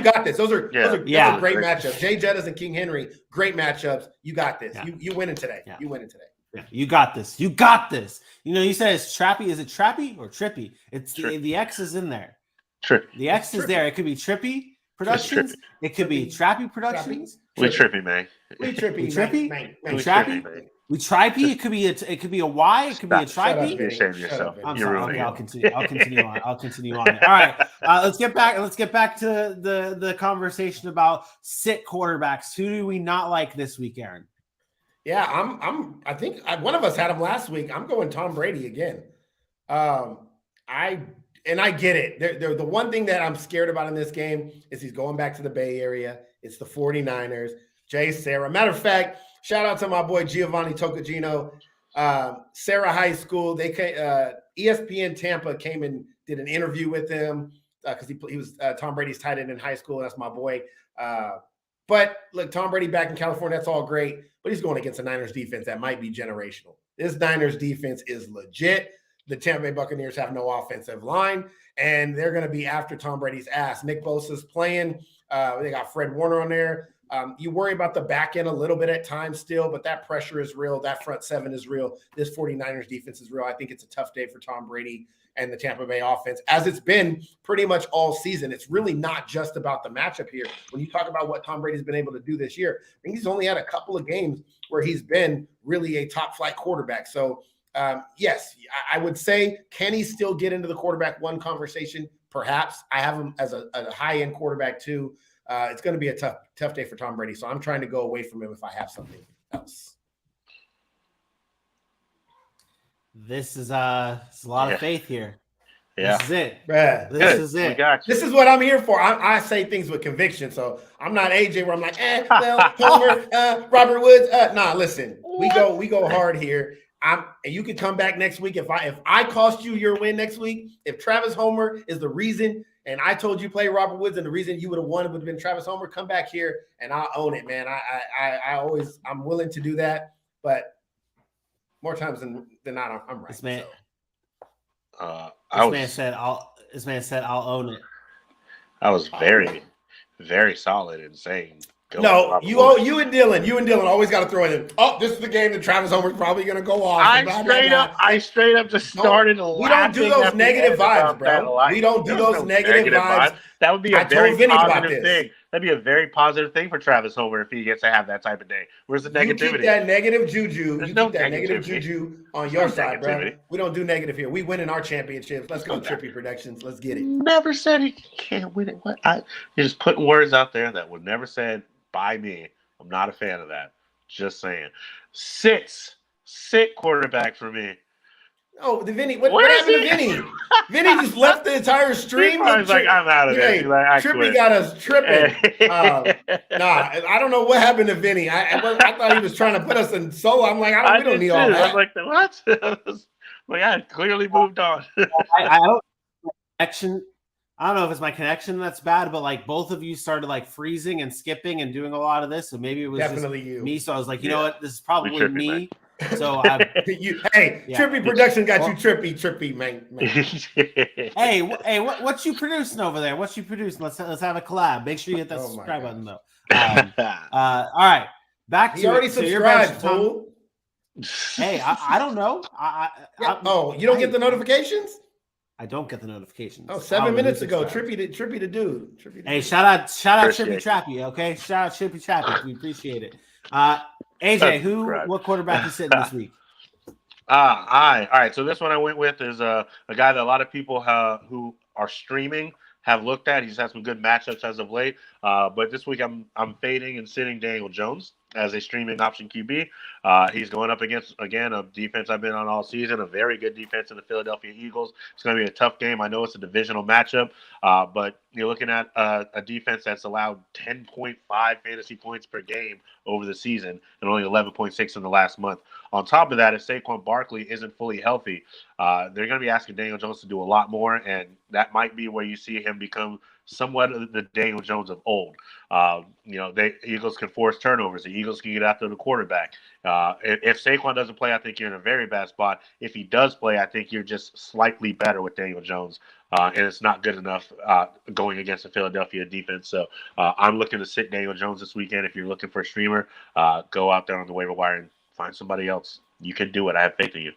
got this. Those are great matchups. Jay Jettis and King Henry, great matchups. You got this. Yeah. You winning today. Yeah. You winning today. Yeah, you got this. You got this. You said it's Trappy. Is it Trappy or Trippy? It's the X is in there. Trippy. The X is there. It could be Trippy Productions. It could be Trappy Productions. We Trippy, man. We Trippy. Trappy. We Tripey. It could be a Y. It could be a Tripey. Be ashamed of yourself. I'm sorry. Okay, I'll continue on. All right. Let's get back to the conversation about sit quarterbacks. Who do we not like this week, Aaron? Yeah, I think one of us had him last week. I'm going Tom Brady again. I get it. The one thing that I'm scared about in this game is he's going back to the Bay Area. It's the 49ers. Jay Sarah. Matter of fact, shout out to my boy Giovanni Toccagino. Sarah High School. They ESPN Tampa came and did an interview with him because he was Tom Brady's tight end in high school. That's my boy. But look, Tom Brady back in California, that's all great. But he's going against a Niners defense that might be generational. This Niners defense is legit. The Tampa Bay Buccaneers have no offensive line, and they're going to be after Tom Brady's ass. Nick Bosa's playing. They got Fred Warner on there. You worry about the back end a little bit at times still, but that pressure is real. That front seven is real. This 49ers defense is real. I think it's a tough day for Tom Brady and the Tampa Bay offense, as it's been pretty much all season. It's really not just about the matchup here. When you talk about what Tom Brady's been able to do this year, I think he's only had a couple of games where he's been really a top-flight quarterback. So, yes, I would say, can he still get into the quarterback one conversation? Perhaps. I have him as a high-end quarterback too. It's going to be a tough day for Tom Brady. So I'm trying to go away from him if I have something else. This is a lot of faith here. Yeah. This is it. Bruh, this is it. This is what I'm here for. I say things with conviction. So I'm not AJ where I'm like, Homer, Robert Woods. Nah, listen, we go hard here. And you can come back next week if I cost you your win next week. If Travis Homer is the reason, and I told you play Robert Woods, and the reason you would have won would have been Travis Homer, come back here and I'll own it, man. I'm willing to do that, but more times than not, I'm right. This man, so. This man said I'll own it. I was very, very solid in saying. No, you and Dylan always got to throw it in. Oh, this is the game that Travis Homer's probably going to go off. I straight up just started laughing. We don't do those negative vibes, bro. We don't do those negative vibes. That would be a very positive thing. That'd be a very positive thing for Travis Homer if he gets to have that type of day. Where's the negativity? You keep that negative juju. Negative juju on your side, bro. We don't do negative here. We win in our championships. Let's go, Trippy Productions. Let's get it. Never said he can't win it. What? You're just putting words out there that were never said by me. I'm not a fan of that. Just saying. Sit quarterback for me. Oh, the Vinny. What happened to Vinny? Vinny just left the entire stream. I was like, I'm out of there. Trippy got us tripping. I don't know what happened to Vinny. I thought he was trying to put us in solo. I'm like, we don't need all that. I was like, what? I clearly moved on. I don't connection. I don't know if it's my connection that's bad, but like both of you started like freezing and skipping and doing a lot of this. So maybe it was definitely just me. So I was like, you know what? This is probably me. Man. So Trippy Production got you trippy, man. hey, what you producing over there? What you producing? Let's have a collab. Make sure you hit that subscribe button though. All right, back to he already subscribed, fool. Hey, I don't know. You don't get the notifications? I don't get the notifications. Oh, 7 minutes ago, Trippy the dude. Hey, shout out Trippy Trappy, okay? Shout out Trippy Trappy. We appreciate it. AJ, what quarterback is sitting this week? All right. So this one I went with is a guy that a lot of people who are streaming have looked at. He's had some good matchups as of late. But this week I'm fading and sitting Daniel Jones as a streaming option QB. He's going up against, again, a defense I've been on all season, a very good defense in the Philadelphia Eagles. It's going to be a tough game. I know it's a divisional matchup, but you're looking at a defense that's allowed 10.5 fantasy points per game over the season and only 11.6 in the last month. On top of that, if Saquon Barkley isn't fully healthy, they're going to be asking Daniel Jones to do a lot more, and that might be where you see him become somewhat of the Daniel Jones of old. The Eagles can force turnovers. The Eagles can get after the quarterback. If Saquon doesn't play, I think you're in a very bad spot. If he does play, I think you're just slightly better with Daniel Jones, and it's not good enough going against the Philadelphia defense. So I'm looking to sit Daniel Jones this weekend. If you're looking for a streamer, go out there on the waiver wire and find somebody else. You can do it. I have faith in you.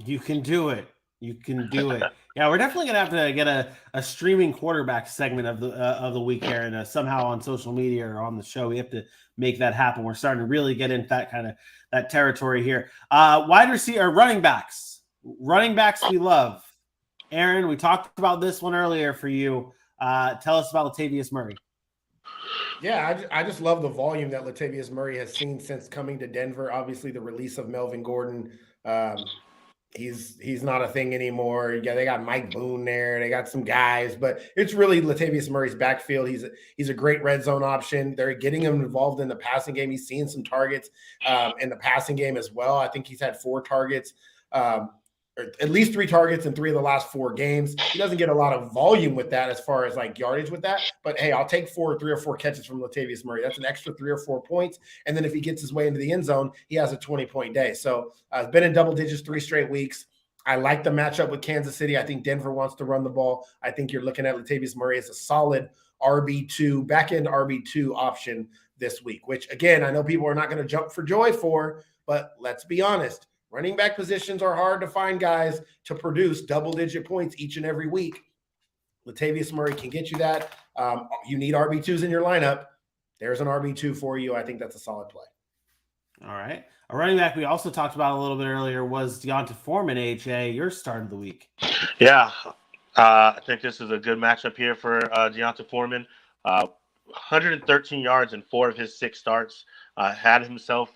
You can do it. You can do it. Yeah, we're definitely gonna have to get a streaming quarterback segment of the week here, and somehow on social media or on the show, we have to make that happen. We're starting to really get into that territory here. Wide receiver, running backs, we love. Aaron, we talked about this one earlier for you. Tell us about Latavius Murray. Yeah, I just love the volume that Latavius Murray has seen since coming to Denver. Obviously, the release of Melvin Gordon, he's not a thing anymore. Yeah, they got Mike Boone there. They got some guys, but it's really Latavius Murray's backfield. He's a great red zone option. They're getting him involved in the passing game. He's seeing some targets in the passing game as well. I think he's had 4 targets. Or at least 3 targets in 3 of the last 4 games. He doesn't get a lot of volume with that as far as like yardage with that. But hey, I'll take 3 or 4 catches from Latavius Murray. That's an extra 3 or 4 points. And then if he gets his way into the end zone, he has a 20-point day. So it's been in double digits 3 straight weeks. I like the matchup with Kansas City. I think Denver wants to run the ball. I think you're looking at Latavius Murray as a solid RB2, back-end RB2 option this week, which, again, I know people are not going to jump for joy for, but let's be honest. Running back positions are hard to find guys to produce double-digit points each and every week. Latavius Murray can get you that. You need RB2s in your lineup. There's an RB2 for you. I think that's a solid play. All right. A running back we also talked about a little bit earlier was D'Onta Foreman, AJ, your start of the week. Yeah, I think this is a good matchup here for D'Onta Foreman. 113 yards in 4 of his 6 starts. Had himself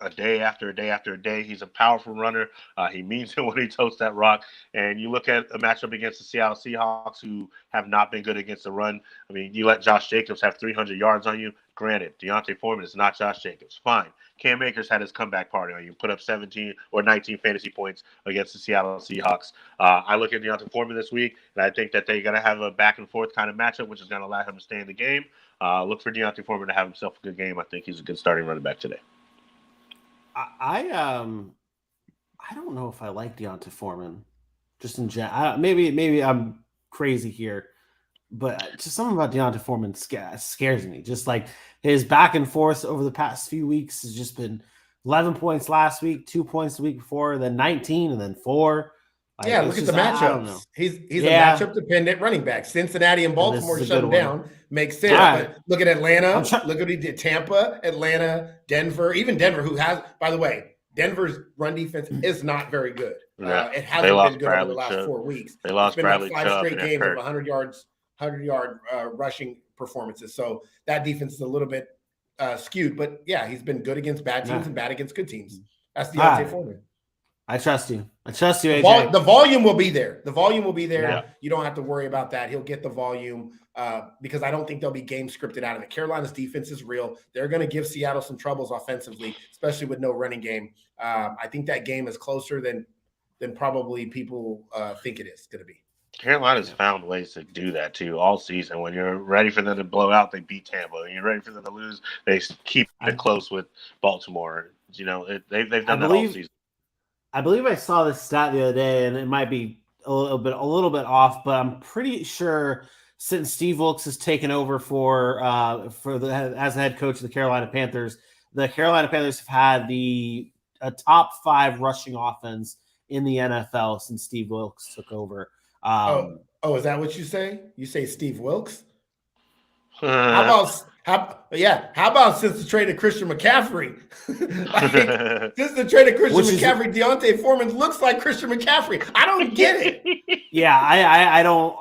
a day after a day after a day. He's a powerful runner. He means it when he totes that rock. And you look at a matchup against the Seattle Seahawks, who have not been good against the run. I mean, you let Josh Jacobs have 300 yards on you. Granted, D'Onta Foreman is not Josh Jacobs. Fine. Cam Akers had his comeback party on you. Put up 17 or 19 fantasy points against the Seattle Seahawks. I look at D'Onta Foreman this week, and I think that they're going to have a back-and-forth kind of matchup, which is going to allow him to stay in the game. Look for D'Onta Foreman to have himself a good game. I think he's a good starting running back today. I don't know if I like D'Onta Foreman, just in general. Maybe I'm crazy here, but just something about D'Onta Foreman scares me. Just like his back and forth over the past few weeks has just been 11 points last week, 2 points the week before, then 19, and then 4. Like, yeah, look at the matchups. He's a matchup dependent running back. Cincinnati and Baltimore shut him down. Makes sense. Right. But look at Atlanta. Look what he did. Tampa, Atlanta, Denver. Even Denver, who has, by the way, Denver's run defense is not very good. Yeah. It hasn't been good over the last 4 weeks. They lost Bradley Chubb. 5 straight games of 100-yard rushing performances. So that defense is a little bit skewed. But yeah, he's been good against bad teams and bad against good teams. That's D'Onta Foreman. I trust you. AJ. The volume will be there. Yeah. You don't have to worry about that. He'll get the volume because I don't think there'll be game scripted out of it. Carolina's defense is real. They're going to give Seattle some troubles offensively, especially with no running game. I think that game is closer than probably people think it is going to be. Carolina's found ways to do that too all season. When you're ready for them to blow out, they beat Tampa. When you're ready for them to lose, they keep it close with Baltimore. You know, they've done that all season. I believe I saw this stat the other day, and it might be a little bit off, but I'm pretty sure since Steve Wilkes has taken over as the head coach of the Carolina Panthers have had a top 5 rushing offense in the NFL since Steve Wilkes took over. Is that what you say? You say Steve Wilkes? How about since the trade of Christian McCaffrey? Since the trade of Christian McCaffrey, D'Onta Foreman looks like Christian McCaffrey. I don't get it. Yeah, I don't.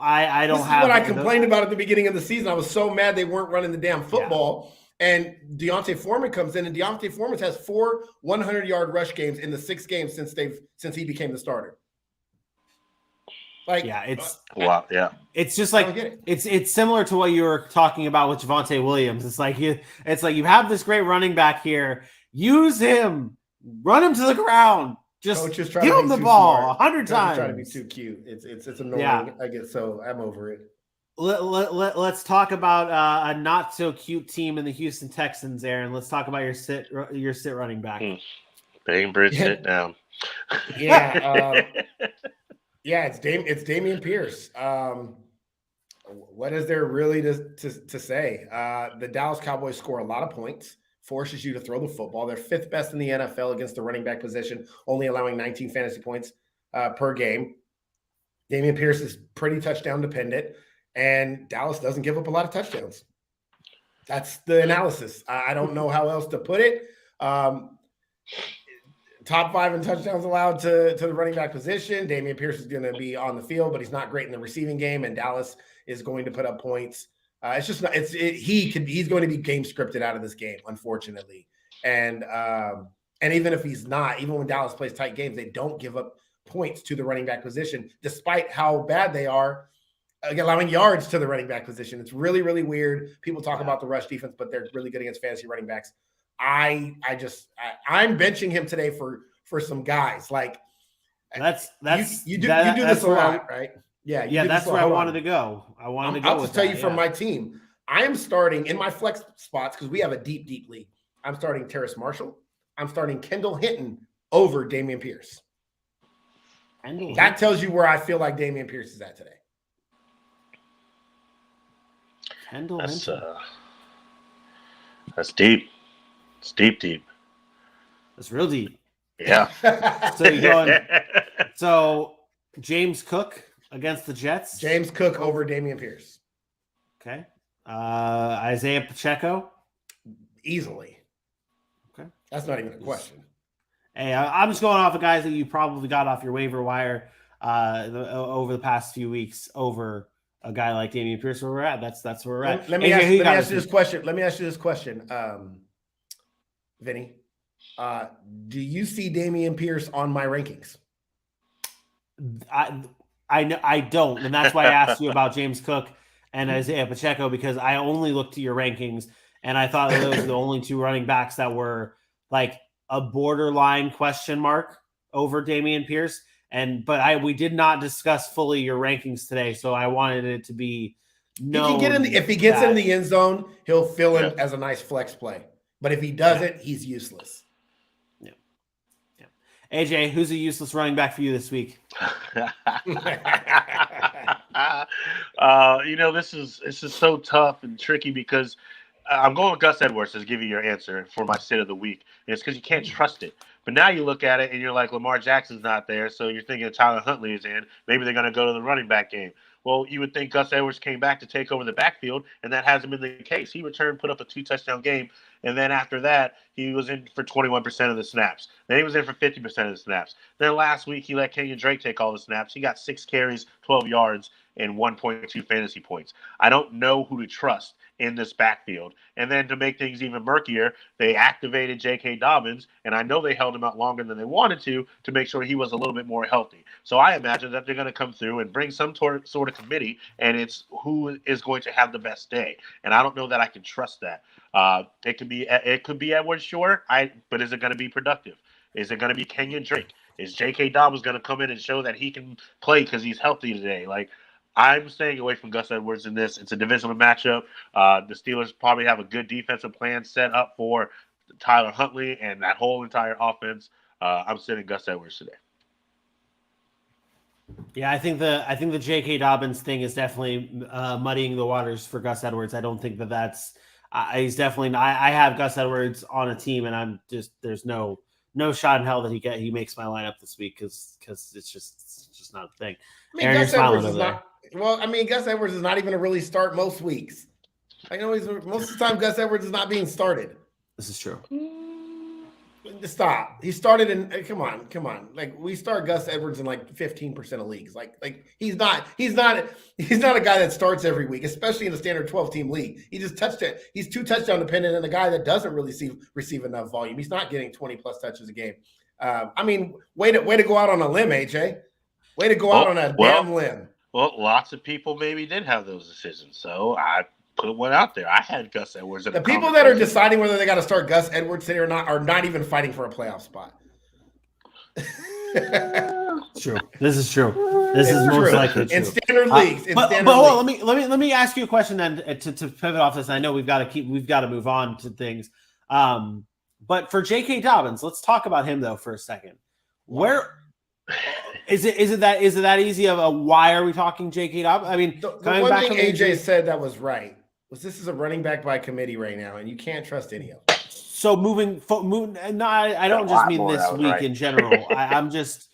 This is what I complained about at the beginning of the season. I was so mad they weren't running the damn football. Yeah. And D'Onta Foreman comes in, and D'Onta Foreman has 4 100-yard rush games in the 6 games since he became the starter. Like, yeah, it's It's just like it's similar to what you were talking about with Javonte Williams. It's like you have this great running back here. Use him, run him to the ground. Just give him the ball 100 times. Trying to be too cute. It's annoying. Yeah. I get so I'm over it. Let's talk about a not so cute team in the Houston Texans, Aaron. Let's talk about your sit running back. Bainbridge sit down. Yeah. Yeah, it's Dameon Pierce. What is there really to say? The Dallas Cowboys score a lot of points, forces you to throw the football. They're 5th best in the NFL against the running back position, only allowing 19 fantasy points per game. Dameon Pierce is pretty touchdown dependent, and Dallas doesn't give up a lot of touchdowns. That's the analysis. I don't know how else to put it. Top 5 in touchdowns allowed to the running back position. Dameon Pierce is going to be on the field, but he's not great in the receiving game, and Dallas is going to put up points. It's just not. He's going to be game scripted out of this game, unfortunately. And even if he's not, even when Dallas plays tight games, they don't give up points to the running back position, despite how bad they are allowing yards to the running back position. It's really, really weird. People talk about the rush defense, but they're really good against fantasy running backs. I'm benching him today for some guys. Like you do this a lot, right? Yeah, that's where I wanted to go. I'll just tell you from my team. I am starting in my flex spots because we have a deep, deep league. I'm starting Terrace Marshall. I'm starting Kendall Hinton over Dameon Pierce. That tells you where I feel like Dameon Pierce is at today. That's deep. It's deep. That's real deep. Yeah. So you're going. So James Cook against the Jets. James Cook over Dameon Pierce. Okay. Isaiah Pacheco. Easily. Okay. That's not even a question. Hey, I'm just going off of guys that you probably got off your waiver wire over the past few weeks over a guy like Dameon Pierce where we're at. That's where we're at. Let me ask you this question. Vinny. Do you see Dameon Pierce on my rankings? I don't, and that's why I asked you about James Cook and Isaiah Pacheco, because I only looked at your rankings and I thought those were the only two running backs that were like a borderline question mark over Dameon Pierce. But we did not discuss fully your rankings today, so I wanted it to be known. If he gets in the end zone, he'll fill in as a nice flex play. But if he doesn't, he's useless. Yeah. AJ, who's a useless running back for you this week? This is so tough and tricky because I'm going with Gus Edwards to give you your answer for my sit of the week. And it's because you can't trust it. But now you look at it and you're like, Lamar Jackson's not there, so you're thinking Tyler Huntley is in. Maybe they're going to go to the running back game. Well, you would think Gus Edwards came back to take over the backfield, and that hasn't been the case. He returned, put up a 2-touchdown game, and then after that, he was in for 21% of the snaps. Then he was in for 50% of the snaps. Then last week, he let Kenyon Drake take all the snaps. He got 6 carries, 12 yards, and 1.2 fantasy points. I don't know who to trust in this backfield. And then to make things even murkier, they activated J.K. Dobbins, and I know they held him out longer than they wanted to make sure he was a little bit more healthy. So I imagine that they're going to come through and bring some sort of committee, and it's who is going to have the best day. And I don't know that I can trust that. It could be Edward Shore, but is it going to be productive? Is it going to be Kenyon Drake? Is J.K. Dobbins going to come in and show that he can play because he's healthy today? Like, I'm staying away from Gus Edwards in this. It's a divisional matchup. The Steelers probably have a good defensive plan set up for Tyler Huntley and that whole entire offense. I'm sitting Gus Edwards today. Yeah, I think the J.K. Dobbins thing is definitely muddying the waters for Gus Edwards. I don't think that's he's definitely. I have Gus Edwards on a team, and I'm just there's no shot in hell that he makes my lineup this week because it's just not a thing. Aaron, you're smiling over there. Gus Edwards is not even a really start most weeks. I know most of the time Gus Edwards is not being started. This is true. Stop. He started in. Come on. Like we start Gus Edwards in like 15% of leagues. Like he's not a guy that starts every week, especially in a standard 12-team league. He just touched it. He's 2 touchdown dependent and a guy that doesn't really receive enough volume. He's not getting 20+ touches a game. Way to go out on a limb, AJ. Way to go out on a damn limb. Well, lots of people maybe did have those decisions, so I put one out there. I had Gus Edwards. The people that are deciding whether they got to start Gus Edwards today or not are not even fighting for a playoff spot. True. This is true. This is most likely true. In standard leagues. But hold on, let me ask you a question then to pivot off this. I know we've got to move on to things. But for J.K. Dobbins, let's talk about him though for a second. Where is it that easy of a why are we talking J.K. Dobbins? I mean, the one thing AJ said that was right was this is a running back by committee right now, and you can't trust any of them. So I don't just mean this week in general. I'm just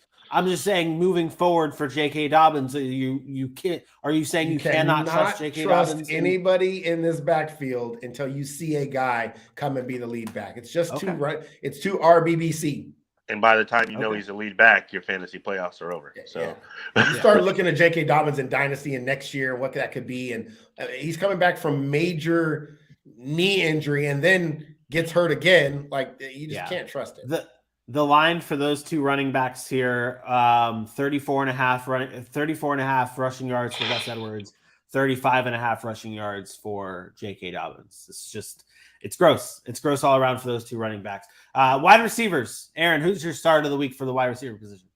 saying moving forward for J.K. Dobbins. You can't. Are you saying you cannot trust J.K. Dobbins? Anybody in this backfield until you see a guy come and be the lead back. It's just too right. It's too RBBC. And by the time you know Okay. he's the lead back, your fantasy playoffs are over. So you start looking at J.K. Dobbins in Dynasty and next year, what that could be. And he's coming back from major knee injury and then gets hurt again. Like, you just can't trust it. The line for those two running backs here, 34 and a half rushing yards for Gus Edwards, 35 and a half rushing yards for J.K. Dobbins. It's gross. It's gross all around for those two running backs. Wide receivers. Aaron, who's your start of the week for the wide receiver position?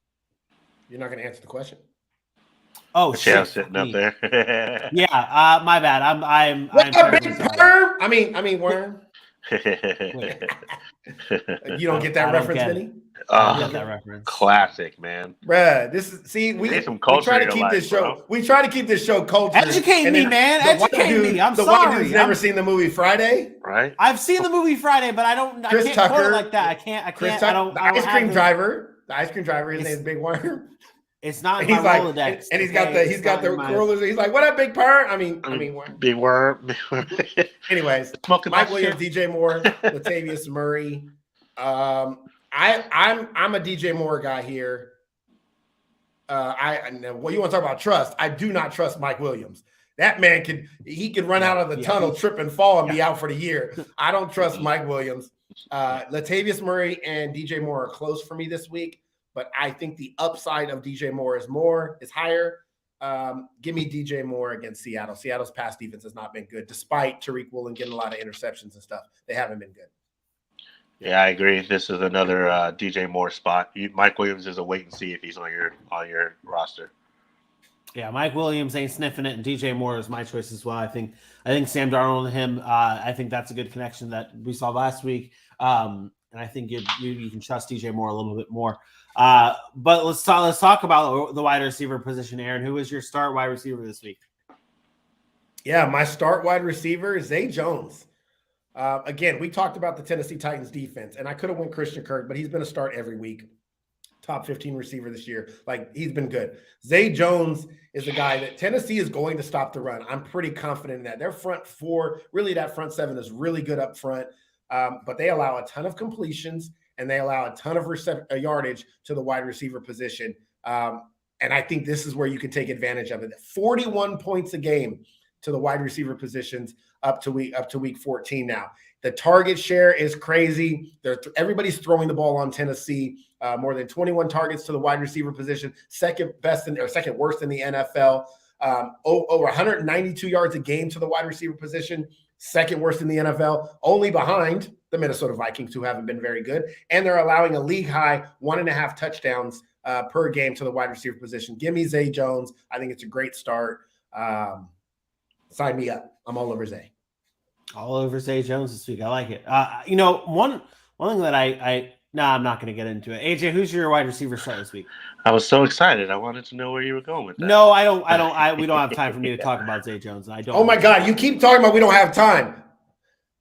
You're not going to answer the question. Oh, shit. Sitting up there. Yeah, my bad. I'm What a big perm? I mean, worm. You don't get that reference, Vinny? Get that reference. Classic, man. Bruh, we try to keep this show. Bro. We try to keep this show cultured. Educate me, man. Educate me. I'm sorry. The one dude's never seen the movie Friday, right? I've seen the movie Friday, but I can't quote it like that. I can't. The ice cream driver. His name's Big Worm. It's not in my Rolodex. And he's got the curlers. He's like, "What up, Big Perm?" I mean, Worm. Big Worm. Anyways, Mike Williams, DJ Moore, Latavius Murray. I'm a DJ Moore guy here. You want to talk about trust? I do not trust Mike Williams. That man could run out of the tunnel, trip and fall, and be out for the year. I don't trust Mike Williams. Latavius Murray and DJ Moore are close for me this week, but I think the upside of DJ Moore is higher. Give me DJ Moore against Seattle. Seattle's pass defense has not been good, despite Tariq Woolen getting a lot of interceptions and stuff. They haven't been good. Yeah, I agree. This is another DJ Moore spot. Mike Williams is a wait and see if he's on your roster. Yeah, Mike Williams ain't sniffing it, and DJ Moore is my choice as well. I think Sam Darnold and him. I think that's a good connection that we saw last week, and I think you can trust DJ Moore a little bit more. But let's talk about the wide receiver position. Aaron, who is your start wide receiver this week? Yeah, my start wide receiver is Zay Jones. Again, we talked about the Tennessee Titans defense, and I could have went Christian Kirk, but he's been a start every week. Top 15 receiver this year. Like, he's been good. Zay Jones is the guy that Tennessee is going to stop the run. I'm pretty confident in that. Their front four, really that front seven is really good up front, but they allow a ton of completions, and they allow a ton of yardage to the wide receiver position. And I think this is where you can take advantage of it. 41 points a game to the wide receiver positions up to week 14 now. The target share is crazy. Everybody's throwing the ball on Tennessee. More than 21 targets to the wide receiver position, second worst in the NFL. Over 192 yards a game to the wide receiver position, second worst in the NFL, only behind the Minnesota Vikings, who haven't been very good. And they're allowing a league high 1.5 touchdowns per game to the wide receiver position. Give me Zay Jones. I think it's a great start. Sign me up. I'm all over Zay. All over Zay Jones this week. I like it. One thing that I'm not going to get into it. AJ, who's your wide receiver start this week? I was so excited. I wanted to know where you were going with that. No, I don't. We don't have time for me to talk about Zay Jones. I don't. Oh my God, you keep talking about we don't have time.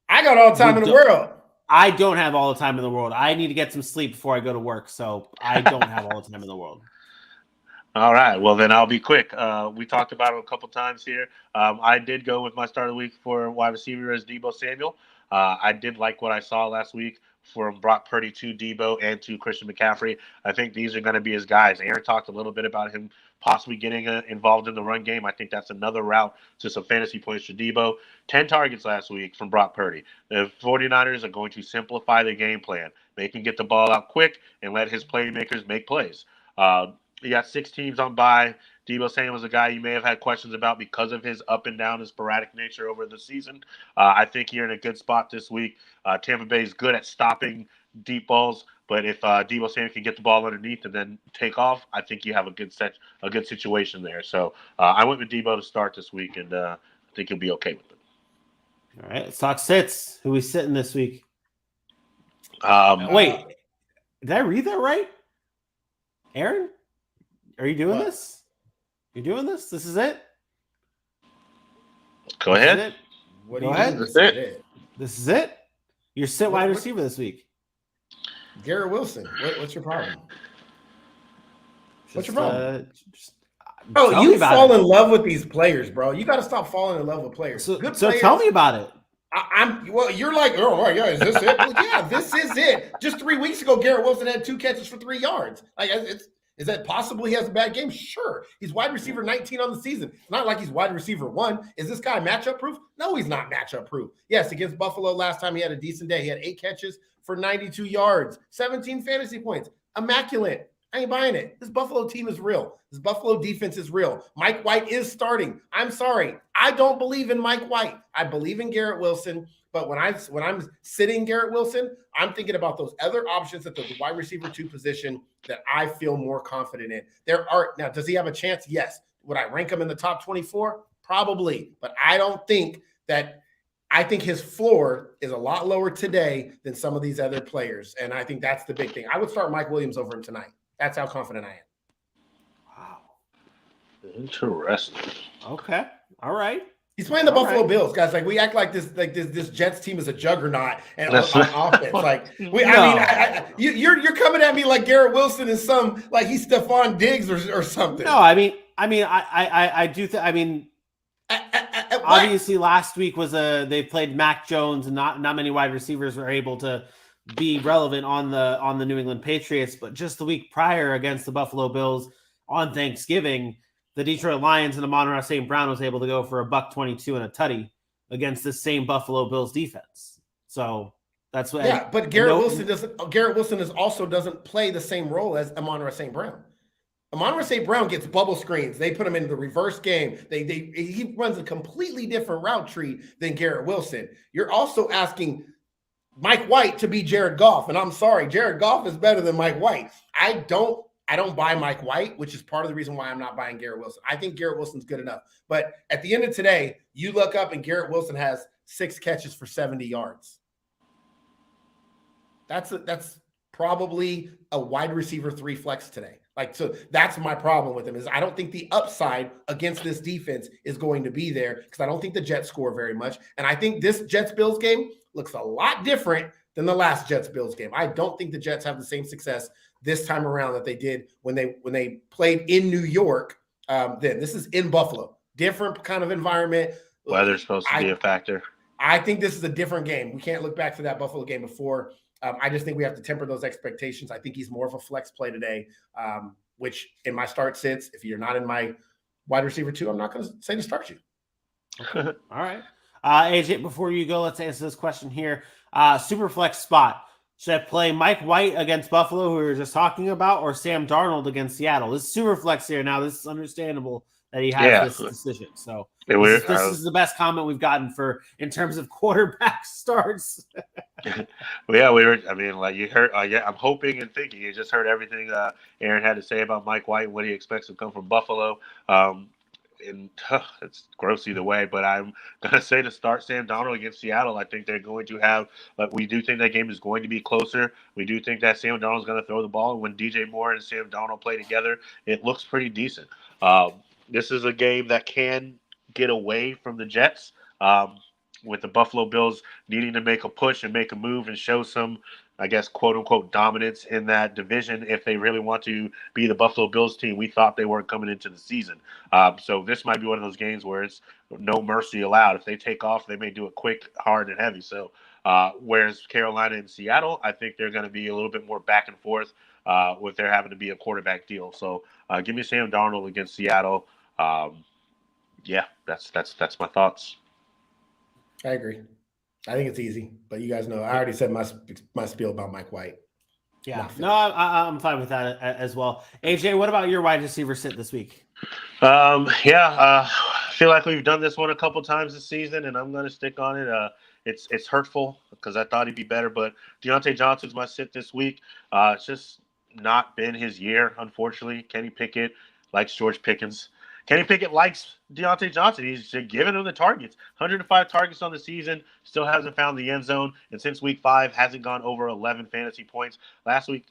I got all the time in the world. I don't have all the time in the world. I need to get some sleep before I go to work, so I don't have all the time in the world. All right. Well, then I'll be quick. We talked about it a couple times here. I did go with my start of the week for wide receiver as Deebo Samuel. I did like what I saw last week from Brock Purdy to Deebo and to Christian McCaffrey. I think these are going to be his guys. Aaron talked a little bit about him possibly getting involved in the run game. I think that's another route to some fantasy points for Deebo. 10 targets last week from Brock Purdy. The 49ers are going to simplify the game plan. They can get the ball out quick and let his playmakers make plays. You got 6 teams on bye. Deebo Samuel is a guy you may have had questions about because of his up and down and sporadic nature over the season. I think you're in a good spot this week. Tampa Bay is good at stopping deep balls, but if Deebo Samuel can get the ball underneath and then take off, I think you have a good situation there. So I went with Deebo to start this week, and I think you'll be okay with it. All right, let's talk sits. Who we sitting this week? Wait, did I read that right? Aaron? Are you doing this? You're doing this? This is it? Go ahead. Go ahead. This is it? You're sit wide receiver this week. Garrett Wilson. What's your problem? What's your problem? You fall in love with these players, bro. You got to stop falling in love with players. So tell me about it. You're like, oh, yeah, is this it? Well, yeah, this is it. Just 3 weeks ago, Garrett Wilson had 2 catches for 3 yards. Like, is that possible he has a bad game? Sure. He's wide receiver 19 on the season. It's not like he's wide receiver 1. Is this guy matchup proof? No, he's not matchup proof. Yes, against Buffalo last time he had a decent day. He had 8 catches for 92 yards, 17 fantasy points. Immaculate. I ain't buying it. This Buffalo team is real. This Buffalo defense is real. Mike White is starting. I'm sorry. I don't believe in Mike White. I believe in Garrett Wilson. But when I'm sitting Garrett Wilson, I'm thinking about those other options at the wide receiver 2 position that I feel more confident in. Now, does he have a chance? Yes. Would I rank him in the top 24? Probably. But I don't think that. I think his floor is a lot lower today than some of these other players. And I think that's the big thing. I would start Mike Williams over him tonight. That's how confident I am. Wow. Interesting. Okay. All right. He's playing the Buffalo Bills, guys. Like we act like this Jets team is a juggernaut and on offense. Like you're coming at me like Garrett Wilson is some like he's Stephon Diggs or something. No, I do. Obviously, last week was they played Mac Jones, and not many wide receivers were able to be relevant on the New England Patriots. But just the week prior against the Buffalo Bills on Thanksgiving, the Detroit Lions and Amon-Ra St. Brown was able to go for $122 and a tutty against the same Buffalo Bills defense. So that's what. Yeah, but Garrett Wilson doesn't play the same role as Amon-Ra St. Brown. Amon-Ra St. Brown gets bubble screens. They put him in the reverse game. He runs a completely different route tree than Garrett Wilson. You're also asking Mike White to be Jared Goff, and I'm sorry, Jared Goff is better than Mike White. I don't buy Mike White, which is part of the reason why I'm not buying Garrett Wilson. I think Garrett Wilson's good enough. But at the end of today, you look up and Garrett Wilson has 6 catches for 70 yards. That's probably a wide receiver 3 flex today. So that's my problem with him is I don't think the upside against this defense is going to be there because I don't think the Jets score very much. And I think this Jets-Bills game looks a lot different than the last Jets-Bills game. I don't think the Jets have the same success this time around that they did when they played in New York. Then this is in Buffalo, different kind of environment. Weather's supposed to be a factor. I think this is a different game. We can't look back to that Buffalo game before. I just think we have to temper those expectations. I think he's more of a flex play today, which in my start sits, if you're not in my wide receiver 2, I'm not going to say to start you. Okay. All right. AJ, before you go, let's answer this question here. Super flex spot. Should I play Mike White against Buffalo, who we were just talking about, or Sam Darnold against Seattle? This is super flex here. Now, this is understandable that he has this decision. So this is the best comment we've gotten in terms of quarterback starts. You heard. I'm hoping and thinking. You just heard everything Aaron had to say about Mike White, what he expects to come from Buffalo. It's gross either way, but I'm going to say to start Sam Darnold against Seattle. I think they're going to have, we do think that game is going to be closer. We do think that Sam Darnold is going to throw the ball. And when DJ Moore and Sam Darnold play together, it looks pretty decent. This is a game that can get away from the Jets, with the Buffalo Bills needing to make a push and make a move and show some, I guess, quote-unquote dominance in that division if they really want to be the Buffalo Bills team we thought they were coming into the season. So this might be one of those games where it's no mercy allowed. If they take off, they may do it quick, hard, and heavy. So whereas Carolina and Seattle, I think they're going to be a little bit more back and forth with there having to be a quarterback deal. So give me Sam Darnold against Seattle. That's my thoughts. I agree. I think it's easy, but you guys know I already said my spiel about Mike White. Yeah, no, I'm fine with that as well. AJ, what about your wide receiver sit this week? I feel like we've done this one a couple times this season, and I'm going to stick on it. It's hurtful because I thought he'd be better, but Deontay Johnson's my sit this week. It's just not been his year, unfortunately. Kenny Pickett likes George Pickens. Kenny Pickett likes Deontay Johnson. He's given him the targets. 105 targets on the season, still hasn't found the end zone, and since week 5 hasn't gone over 11 fantasy points. Last week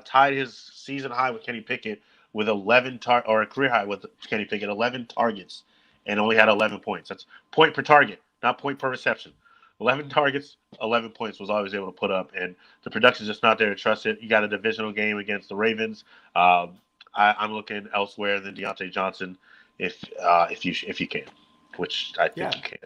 tied his season high with Kenny Pickett with or a career high with Kenny Pickett, 11 targets, and only had 11 points. That's point per target, not point per reception. 11 targets, 11 points was always able to put up, and the production's just not there to trust it. You got a divisional game against the Ravens. I'm looking elsewhere than Deontay Johnson if you can, which I think you can.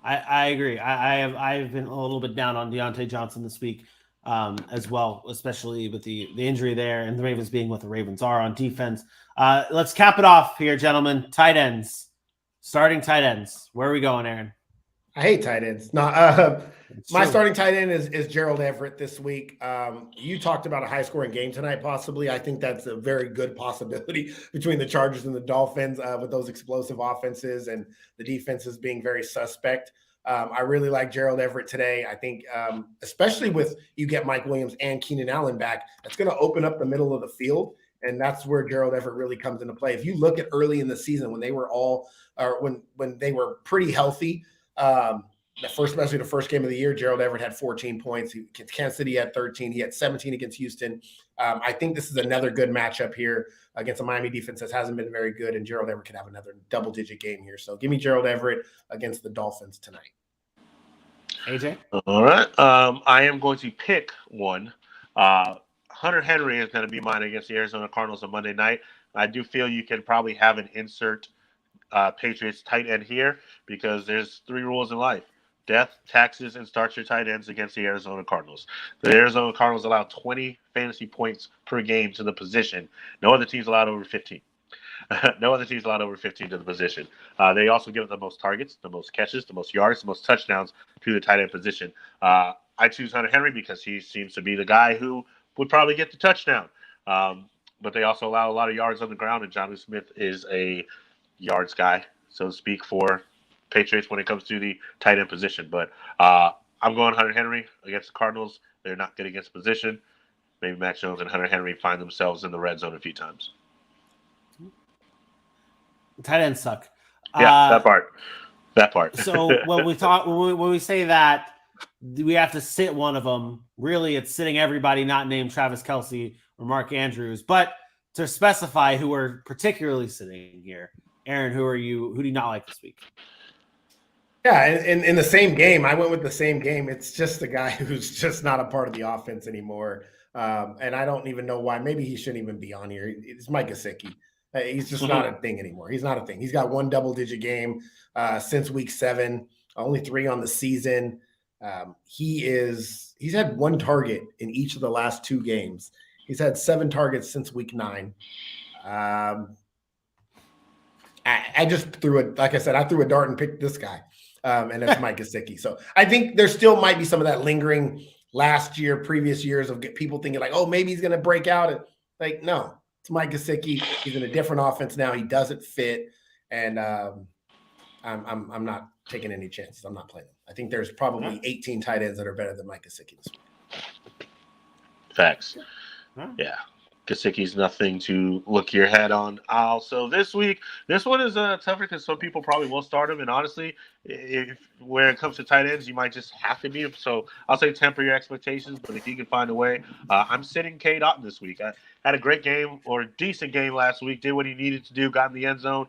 I agree. I've been a little bit down on Deontay Johnson this week as well, especially with the injury there and the Ravens being what the Ravens are on defense. Let's cap it off here, gentlemen. Tight ends, starting tight ends. Where are we going, Aaron? I hate tight ends. No, my starting tight end is Gerald Everett this week. You talked about a high-scoring game tonight, possibly. I think that's a very good possibility between the Chargers and the Dolphins with those explosive offenses and the defenses being very suspect. I really like Gerald Everett today. I think, especially with you get Mike Williams and Keenan Allen back, that's going to open up the middle of the field, and that's where Gerald Everett really comes into play. If you look at early in the season when they were when they were pretty healthy. The first game of the year, Gerald Everett had 14 points. Kansas City had 13. He had 17 against Houston. I think this is another good matchup here against a Miami defense that hasn't been very good, and Gerald Everett could have another double-digit game here. So give me Gerald Everett against the Dolphins tonight. AJ? All right. I am going to pick one. Hunter Henry is going to be mine against the Arizona Cardinals on Monday night. I do feel you can probably have an insert Patriots tight end here because there's 3 rules in life: death, taxes, and start your tight ends against the Arizona Cardinals. The Arizona Cardinals allow 20 fantasy points per game to the position. No other team's allowed over 15. No other team's allowed over 15 to the position. They also give the most targets, the most catches, the most yards, the most touchdowns to the tight end position. I choose Hunter Henry because he seems to be the guy who would probably get the touchdown. But they also allow a lot of yards on the ground, and Jonnu Smith is a yards guy, so to speak, for Patriots when it comes to the tight end position. But I'm going Hunter Henry against the Cardinals. They're not good against position. Maybe Mac Jones and Hunter Henry find themselves in the red zone a few times. Tight ends suck. Yeah, that part. So when we say that we have to sit one of them, really it's sitting everybody not named Travis Kelce or Mark Andrews. But to specify who we're particularly sitting here, Aaron, who do you not like this week? Yeah, in the same game, I went with the same game. It's just a guy who's just not a part of the offense anymore. And I don't even know why. Maybe he shouldn't even be on here. It's Mike Gesicki. He's just not a thing anymore. He's not a thing. He's got 1 double-digit game since week 7, only 3 on the season. He's had 1 target in each of the last 2 games. He's had 7 targets since week 9. I just threw it. Like I said, I threw a dart and picked this guy, and it's Mike Gesicki. So I think there still might be some of that lingering previous years of people thinking like, oh, maybe he's going to break out. And like, no, it's Mike Gesicki. He's in a different offense now. He doesn't fit, and I'm not taking any chances. I'm not playing him. I think there's probably 18 tight ends that are better than Mike Gesicki this week. Facts. Yeah. Gesicki's nothing to look your head on. Also, this week, this one is tougher because some people probably won't start him. And honestly, when it comes to tight ends, you might just have to be him. So I'll say temper your expectations, but if you can find a way, I'm sitting Cade Otton this week. I had a great game or a decent game last week, did what he needed to do, got in the end zone.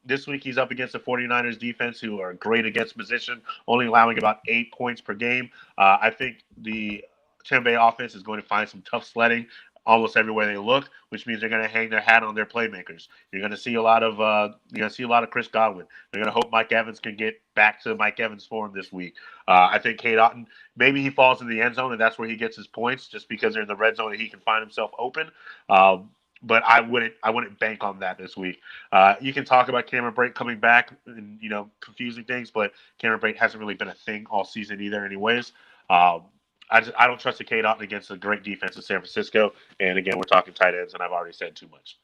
This week he's up against the 49ers defense, who are great against position, only allowing about 8 points per game. I think the Tampa Bay offense is going to find some tough sledding almost everywhere they look, which means they're going to hang their hat on their playmakers. You're going to see a lot of Chris Godwin. They're going to hope Mike Evans can get back to Mike Evans form this week. I think Cade Otton, maybe he falls in the end zone and that's where he gets his points, just because they're in the red zone and he can find himself open. But I wouldn't bank on that this week. You can talk about Cameron Brate coming back and confusing things, but Cameron Brate hasn't really been a thing all season either, anyways. I don't trust the Cade Otton against a great defense in San Francisco. And again, we're talking tight ends, and I've already said too much.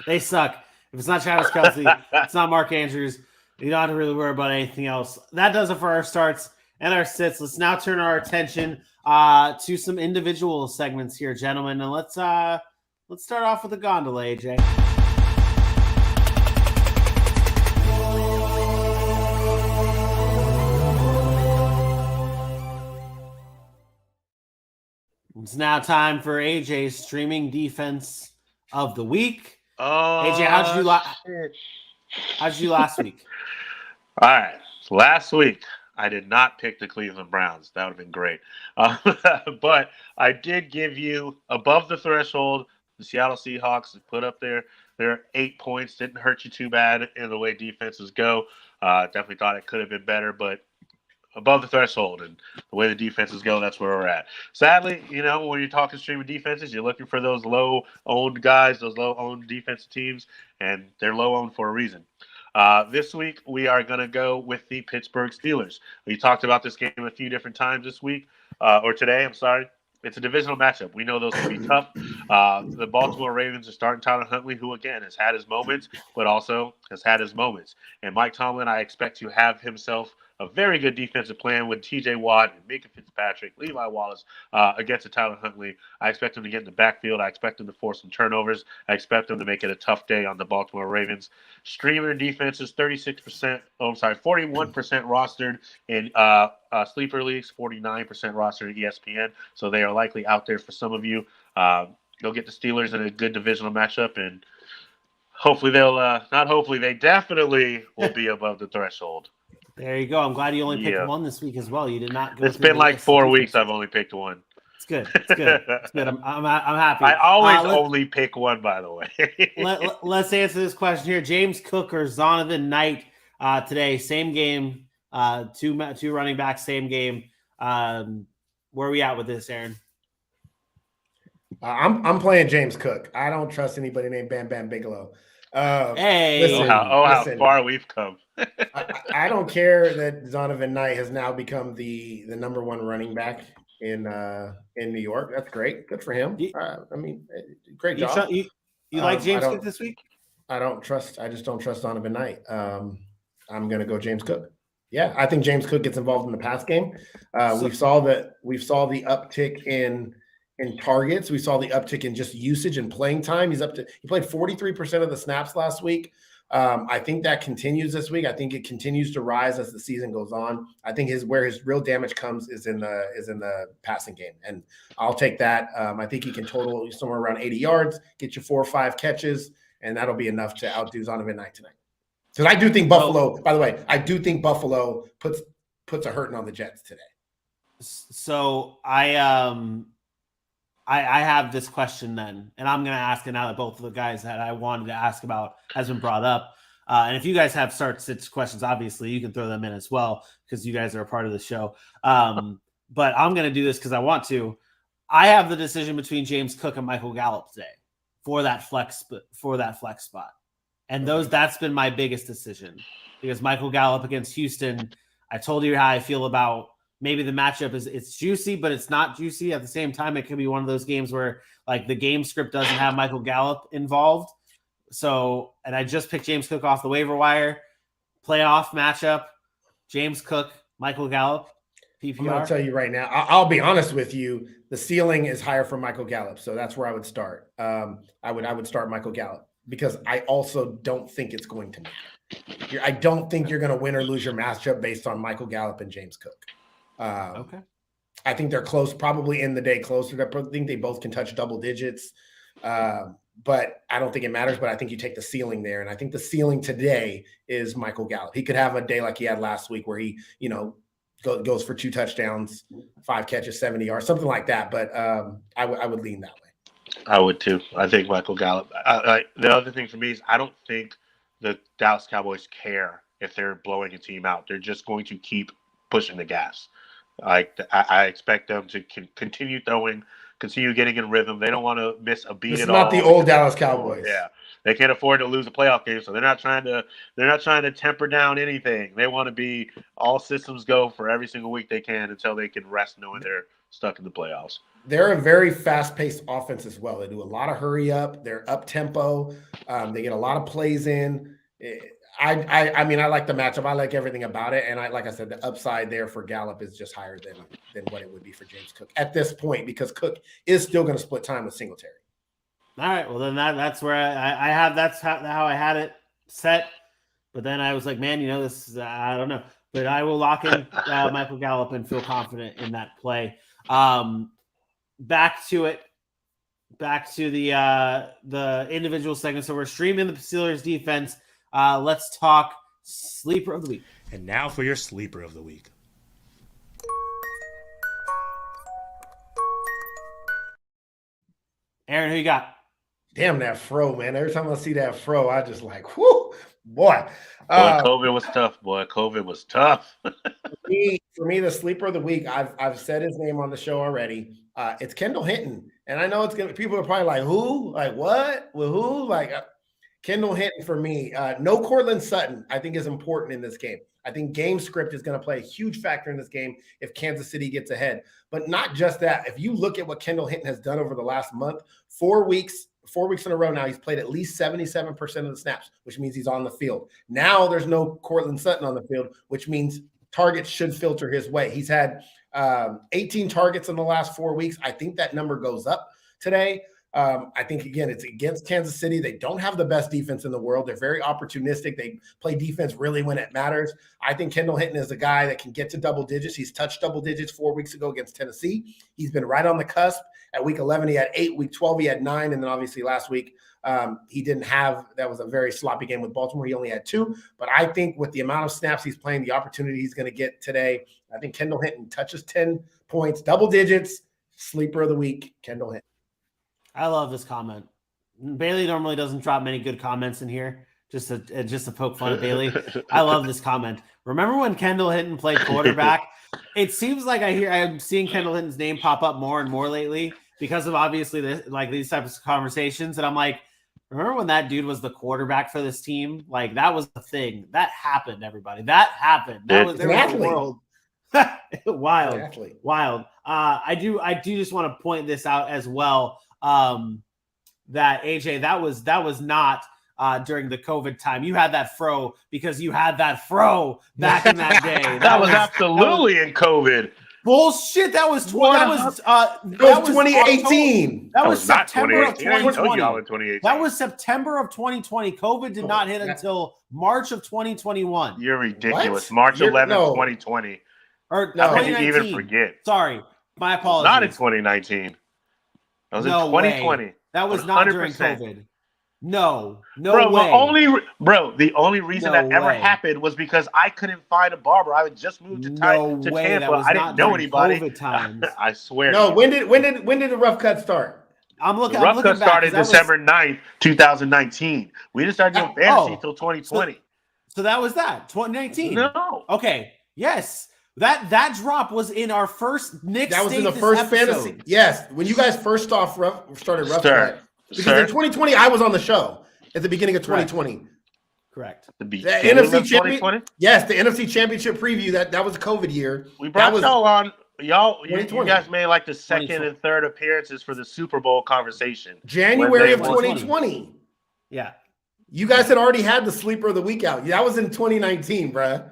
They suck. If it's not Travis Kelce, it's not Mark Andrews. You don't have to really worry about anything else. That does it for our starts and our sits. Let's now turn our attention to some individual segments here, gentlemen. And let's start off with the gondola, AJ. It's now time for AJ's streaming defense of the week. AJ, how'd you do last week? All right. Last week, I did not pick the Cleveland Browns. That would have been great. But I did give you above the threshold. The Seattle Seahawks put up their They're 8 points. Didn't hurt you too bad in the way defenses go. Definitely thought it could have been better, but above the threshold, and the way the defenses go, that's where we're at. Sadly, when you're talking streaming defenses, you're looking for those low-owned guys, those low-owned defensive teams, and they're low-owned for a reason. This week, we are going to go with the Pittsburgh Steelers. We talked about this game a few different times this week, or today, I'm sorry. It's a divisional matchup. We know those can be tough. The Baltimore Ravens are starting Tyler Huntley, who, again, has had his moments, but also has had his moments. And Mike Tomlin, I expect to have himself a very good defensive plan with T.J. Watt and Minka Fitzpatrick, Levi Wallace against Tyler Huntley. I expect him to get in the backfield. I expect him to force some turnovers. I expect him to make it a tough day on the Baltimore Ravens. Streamer defense is 41% rostered in sleeper leagues, 49% rostered at ESPN. So they are likely out there for some of you. They'll get the Steelers in a good divisional matchup, and hopefully they definitely will be above the threshold. There you go. I'm glad you only picked one this week as well. You did not go. It's been like 4 weeks. I've only picked one. It's good. It's good. It's good. I'm happy. I always only pick one, by the way. Let's answer this question here. James Cook or Zonovan Knight today. Same game. Two running backs. Same game. Where are we at with this, Aaron? I'm playing James Cook. I don't trust anybody named Bam Bam Bigelow. Listen, how far we've come. I don't care that Zonovan Knight has now become the number one running back in New York. That's great. Good for him. Great job. You like James Cook this week? I just don't trust Zonovan Knight. I'm going to go James Cook. Yeah, I think James Cook gets involved in the pass game. We saw the uptick in targets. We saw the uptick in just usage and playing time. He played 43% of the snaps last week. I think that continues this week. I think it continues to rise as the season goes on. I think where his real damage comes is in the passing game, and I'll take that. I think he can total somewhere around 80 yards, get you 4 or 5 catches, and that'll be enough to outdo Zonovan Knight tonight. Because I do think Buffalo. By the way, I do think Buffalo puts a hurting on the Jets today. So I have this question then, and I'm going to ask it now that both of the guys that I wanted to ask about has been brought up. And if you guys have start-sit questions, obviously you can throw them in as well because you guys are a part of the show. But I'm going to do this because I want to. I have the decision between James Cook and Michael Gallup today for that flex spot. And that's been my biggest decision because Michael Gallup against Houston, I told you how I feel about maybe the matchup it's juicy, but it's not juicy. At the same time, it could be one of those games where like the game script doesn't have Michael Gallup involved. So, and I just picked James Cook off the waiver wire. Playoff matchup, James Cook, Michael Gallup, PPR. I'm going to tell you right now, I'll be honest with you. The ceiling is higher for Michael Gallup. So that's where I would start. I would start Michael Gallup because I also don't think it's going to matter. I don't think you're going to win or lose your matchup based on Michael Gallup and James Cook. Okay. I think they're close, probably in the day closer. I think they both can touch double digits. But I don't think it matters. But I think you take the ceiling there. And I think the ceiling today is Michael Gallup. He could have a day like he had last week where he, goes for 2 touchdowns, 5 catches, 70 yards, something like that. But I would lean that way. I would too. I think Michael Gallup. The other thing for me is I don't think the Dallas Cowboys care if they're blowing a team out. They're just going to keep pushing the gas. I expect them to continue throwing, continue getting in rhythm. They don't want to miss a beat at all. It's not the old Dallas Cowboys. Yeah, they can't afford to lose a playoff game, so they're not trying to temper down anything. They want to be all systems go for every single week they can until they can rest, knowing they're stuck in the playoffs. They're a very fast-paced offense as well. They do a lot of hurry up. They're up tempo. They get a lot of plays in. I like the matchup. I like everything about it. And like I said, the upside there for Gallup is just higher than what it would be for James Cook at this point, because Cook is still going to split time with Singletary. All right. Well, then that's where I have, that's how I had it set. But then I was like, man, this is, I don't know, but I will lock in Michael Gallup and feel confident in that play. Back to the individual segment. So we're streaming the Steelers defense. Let's talk sleeper of the week. And now for your sleeper of the week. Aaron, who you got? Damn that fro, man. Every time I see that fro, I just like, whoo, boy. COVID was tough, boy. COVID was tough. For me, the sleeper of the week, I've said his name on the show already. It's Kendall Hinton. And I know it's gonna people are probably like, who? Like what? With who? Like Kendall Hinton for me. No Cortland Sutton, I think is important in this game. I think game script is going to play a huge factor in this game if Kansas City gets ahead. But not just that. If you look at what Kendall Hinton has done over the last month, 4 weeks in a row now, he's played at least 77% of the snaps, which means he's on the field. Now there's no Cortland Sutton on the field, which means targets should filter his way. He's had 18 targets in the last 4 weeks. I think that number goes up today. I think, again, it's against Kansas City. They don't have the best defense in the world. They're very opportunistic. They play defense really when it matters. I think Kendall Hinton is a guy that can get to double digits. He's touched double digits 4 weeks ago against Tennessee. He's been right on the cusp. At week 11, he had 8. Week 12, he had 9. And then obviously last week, he didn't have – that was a very sloppy game with Baltimore. He only had 2. But I think with the amount of snaps he's playing, the opportunity he's going to get today, I think Kendall Hinton touches 10 points, double digits, sleeper of the week, Kendall Hinton. I love this comment. Bailey normally doesn't drop many good comments in here, just to poke fun at Bailey. I love this comment. Remember when Kendall Hinton played quarterback? It seems like I'm seeing Kendall Hinton's name pop up more and more lately because of obviously these types of conversations. And I'm like, remember when that dude was the quarterback for this team? Like that was the thing that happened. Everybody, that happened. That was the world. Wild. I do just want to point this out as well. That AJ, that was not during the COVID time. You had that fro because you had that fro back in that day. That was absolutely in COVID. Bullshit. That was 2018. That was September of 2020. That was September of 2020. COVID did not hit until March of 2021. You're ridiculous. What? March 11th, 2020. Or how can you even forget? Sorry, my apologies. Not in 2019. That was in 2020. Way. That was 100%. Not during COVID. No bro, way. The only reason that ever happened was because I couldn't find a barber. I had just moved to Tampa. I didn't know anybody. COVID times. I swear. No, when did the rough cut start? The rough cut started December 9th, 2019. We didn't start doing fantasy until 2020. So that was 2019. No. Okay. Yes. That drop was in our first Nick. That was in the first episode. fantasy. Yes, when you guys first started rough cut. Because in 2020, I was on the show at the beginning of 2020. Correct. The NFC Championship. Yes, the NFC Championship preview. That was a COVID year. We brought y'all on. Y'all, you guys made like the second and third appearances for the Super Bowl conversation. January of 2020. Yeah. You guys had already had the sleeper of the week out. That was in 2019, bruh.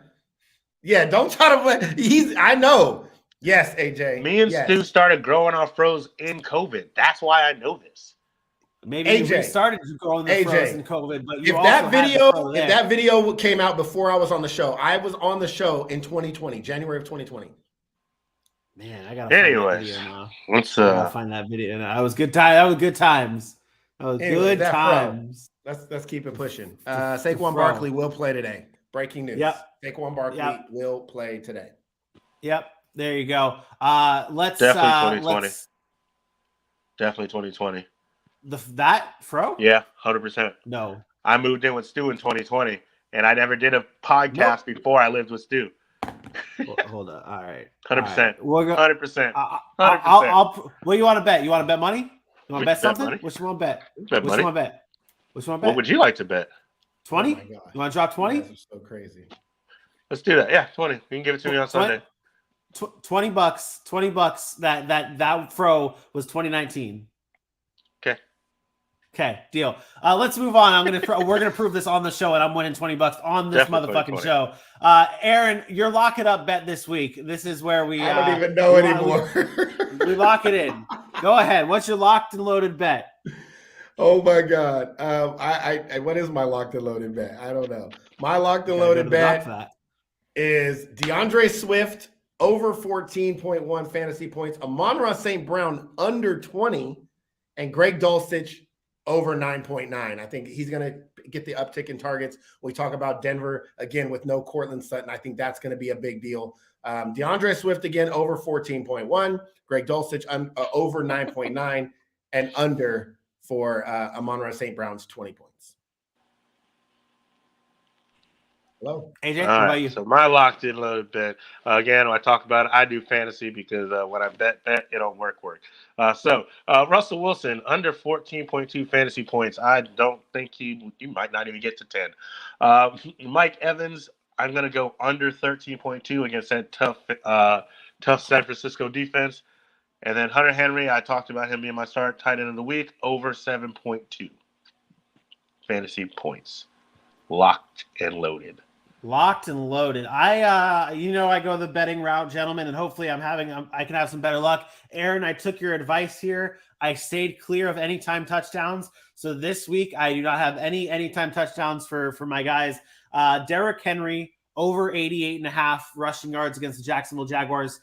Yeah, don't try to. I know. Yes, AJ. Me and Stu started growing our fros in COVID. That's why I know this. Maybe AJ, we started growing the fros in COVID, but if that video came out before I was on the show, I was on the show in 2020, January of 2020. Man, I gotta find that video now. Let's find that video now. That was good time. That was good times. Good times. Let's keep it pushing. Saquon Barkley will play today. Breaking news. Yep. Saquon Barkley will play today. Yep. There you go. Let's definitely 2020. Definitely 2020. That fro? Yeah, 100%. No. I moved in with Stu in 2020, and I never did a podcast before I lived with Stu. Hold on. All right. 100%. 100%. 100%. What you want to bet? You want to bet money? You want to bet something? Money. What you want to bet? Bet money. What would you like to bet? 20? You want to drop 20? That's so crazy. Let's do that. Yeah, 20. You can give it to me on Sunday. $20. $20. That fro was 2019. Okay, deal. Let's move on. We're gonna prove this on the show, and I'm winning $20 on this motherfucking show. Aaron, your lock it up bet this week. This is where we. I don't even know anymore. We lock it in. Go ahead. What's your locked and loaded bet? Oh my God. What is my locked and loaded bet? I don't know. My locked and loaded bet is DeAndre Swift over 14.1 fantasy points, Amon-Ra St. Brown under 20, and Greg Dulcich over 9.9. I think he's going to get the uptick in targets. We talk about Denver again with no Cortland Sutton. I think that's going to be a big deal. DeAndre Swift again over 14.1, Greg Dulcich over 9.9, and under for Amon-Ra St. Brown's 20 points. Hello. AJ, All what right, about you? so my locked in a little bit. Again, when I talk about it, I do fantasy because when I bet, it don't work. So Russell Wilson, under 14.2 fantasy points. I don't think he might not even get to 10. Mike Evans, I'm going to go under 13.2 against that tough San Francisco defense. And then Hunter Henry, I talked about him being my start tight end of the week, over 7.2 fantasy points. Locked and loaded. Locked and loaded. I go the betting route, gentlemen, and hopefully I can have some better luck. Aaron, I took your advice here. I stayed clear of anytime touchdowns. So this week I do not have any anytime touchdowns for my guys. Derrick Henry over 88.5 rushing yards against the Jacksonville Jaguars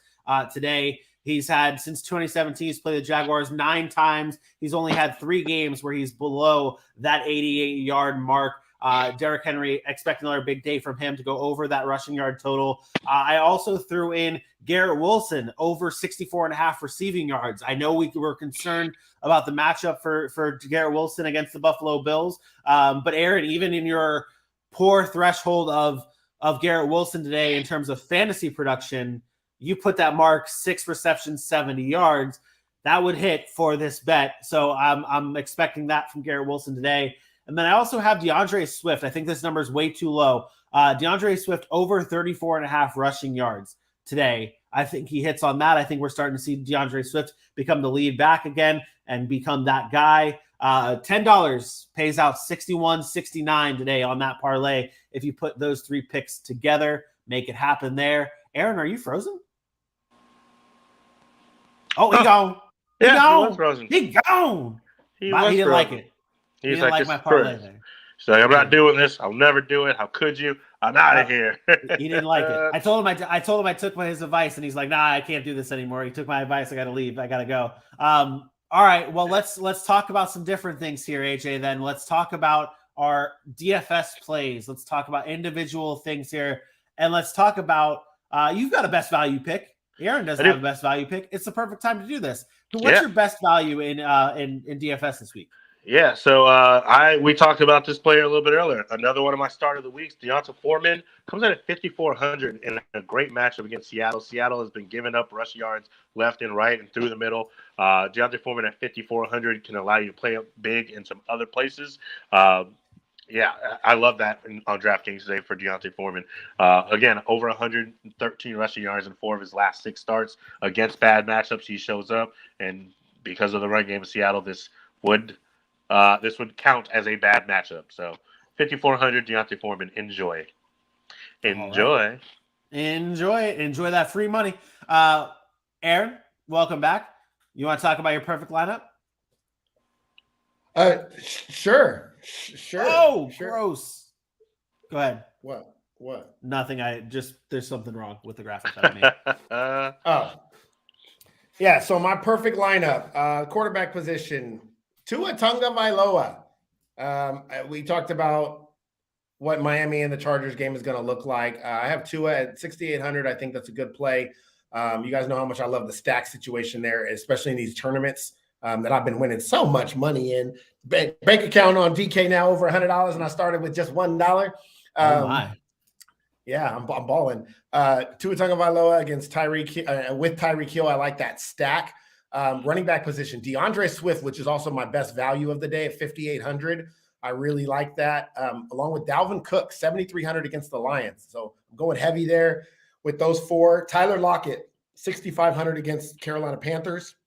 today. He's had since 2017, he's played the Jaguars 9 times. He's only had 3 games where he's below that 88-yard mark. Derrick Henry, expect another big day from him to go over that rushing yard total. I also threw in Garrett Wilson over 64.5 receiving yards. I know we were concerned about the matchup for Garrett Wilson against the Buffalo Bills. But Aaron, even in your poor threshold of Garrett Wilson today in terms of fantasy production, you put that mark 6 receptions, 70 yards. That would hit for this bet. So I'm expecting that from Garrett Wilson today. And then I also have DeAndre Swift. I think this number is way too low. DeAndre Swift over 34.5 rushing yards today. I think he hits on that. I think we're starting to see DeAndre Swift become the lead back again and become that guy. $10 pays out $61.69 today on that parlay. If you put those 3 picks together, make it happen there. Aaron, are you frozen? Oh, he gone. He was frozen. He gone. He didn't like it. He He's didn't like my parlay there. He's like, I'm not doing this. I'll never do it. How could you? I'm out of here. He didn't like it. I told him I took his advice, and he's like, nah, I can't do this anymore. He took my advice. I got to leave. I got to go. All right. Well, let's talk about some different things here, AJ. Then let's talk about our DFS plays. Let's talk about individual things here, and let's talk about you've got a best value pick. Aaron doesn't have a best value pick. It's the perfect time to do this. What's your best value in DFS this week? Yeah, so we talked about this player a little bit earlier. Another one of my start of the weeks, Deonta Foreman, comes in at 5,400 in a great matchup against Seattle. Seattle has been giving up rush yards left and right and through the middle. Deonta Foreman at 5,400 can allow you to play up big in some other places. Yeah, I love that on DraftKings today for Deonta Foreman. Again, over 113 rushing yards in 4 of his last 6 starts against bad matchups. He shows up, and because of the run game of Seattle, this would count as a bad matchup. So 5,400 Deonta Foreman. Enjoy Enjoy that free money. Aaron, welcome back. You want to talk about your perfect lineup? Sure. Oh, sure. Gross. Go ahead. What? Nothing. There's something wrong with the graphic that I made. Yeah. So my perfect lineup, quarterback position, Tua Tagovailoa. We talked about what Miami and the Chargers game is going to look like. I have Tua at 6,800. I think that's a good play. You guys know how much I love the stack situation there, especially in these tournaments that I've been winning so much money in. Bank account on DK now over $100, and I started with just $1. Oh my. Yeah, I'm balling. Tua Tagovailoa against Tyreek with Tyreek Hill. I like that stack. Running back position, DeAndre Swift, which is also my best value of the day at 5,800. I really like that. Along with Dalvin Cook, 7,300 against the Lions. So I'm going heavy there with those 4. Tyler Lockett, 6,500 against Carolina Panthers.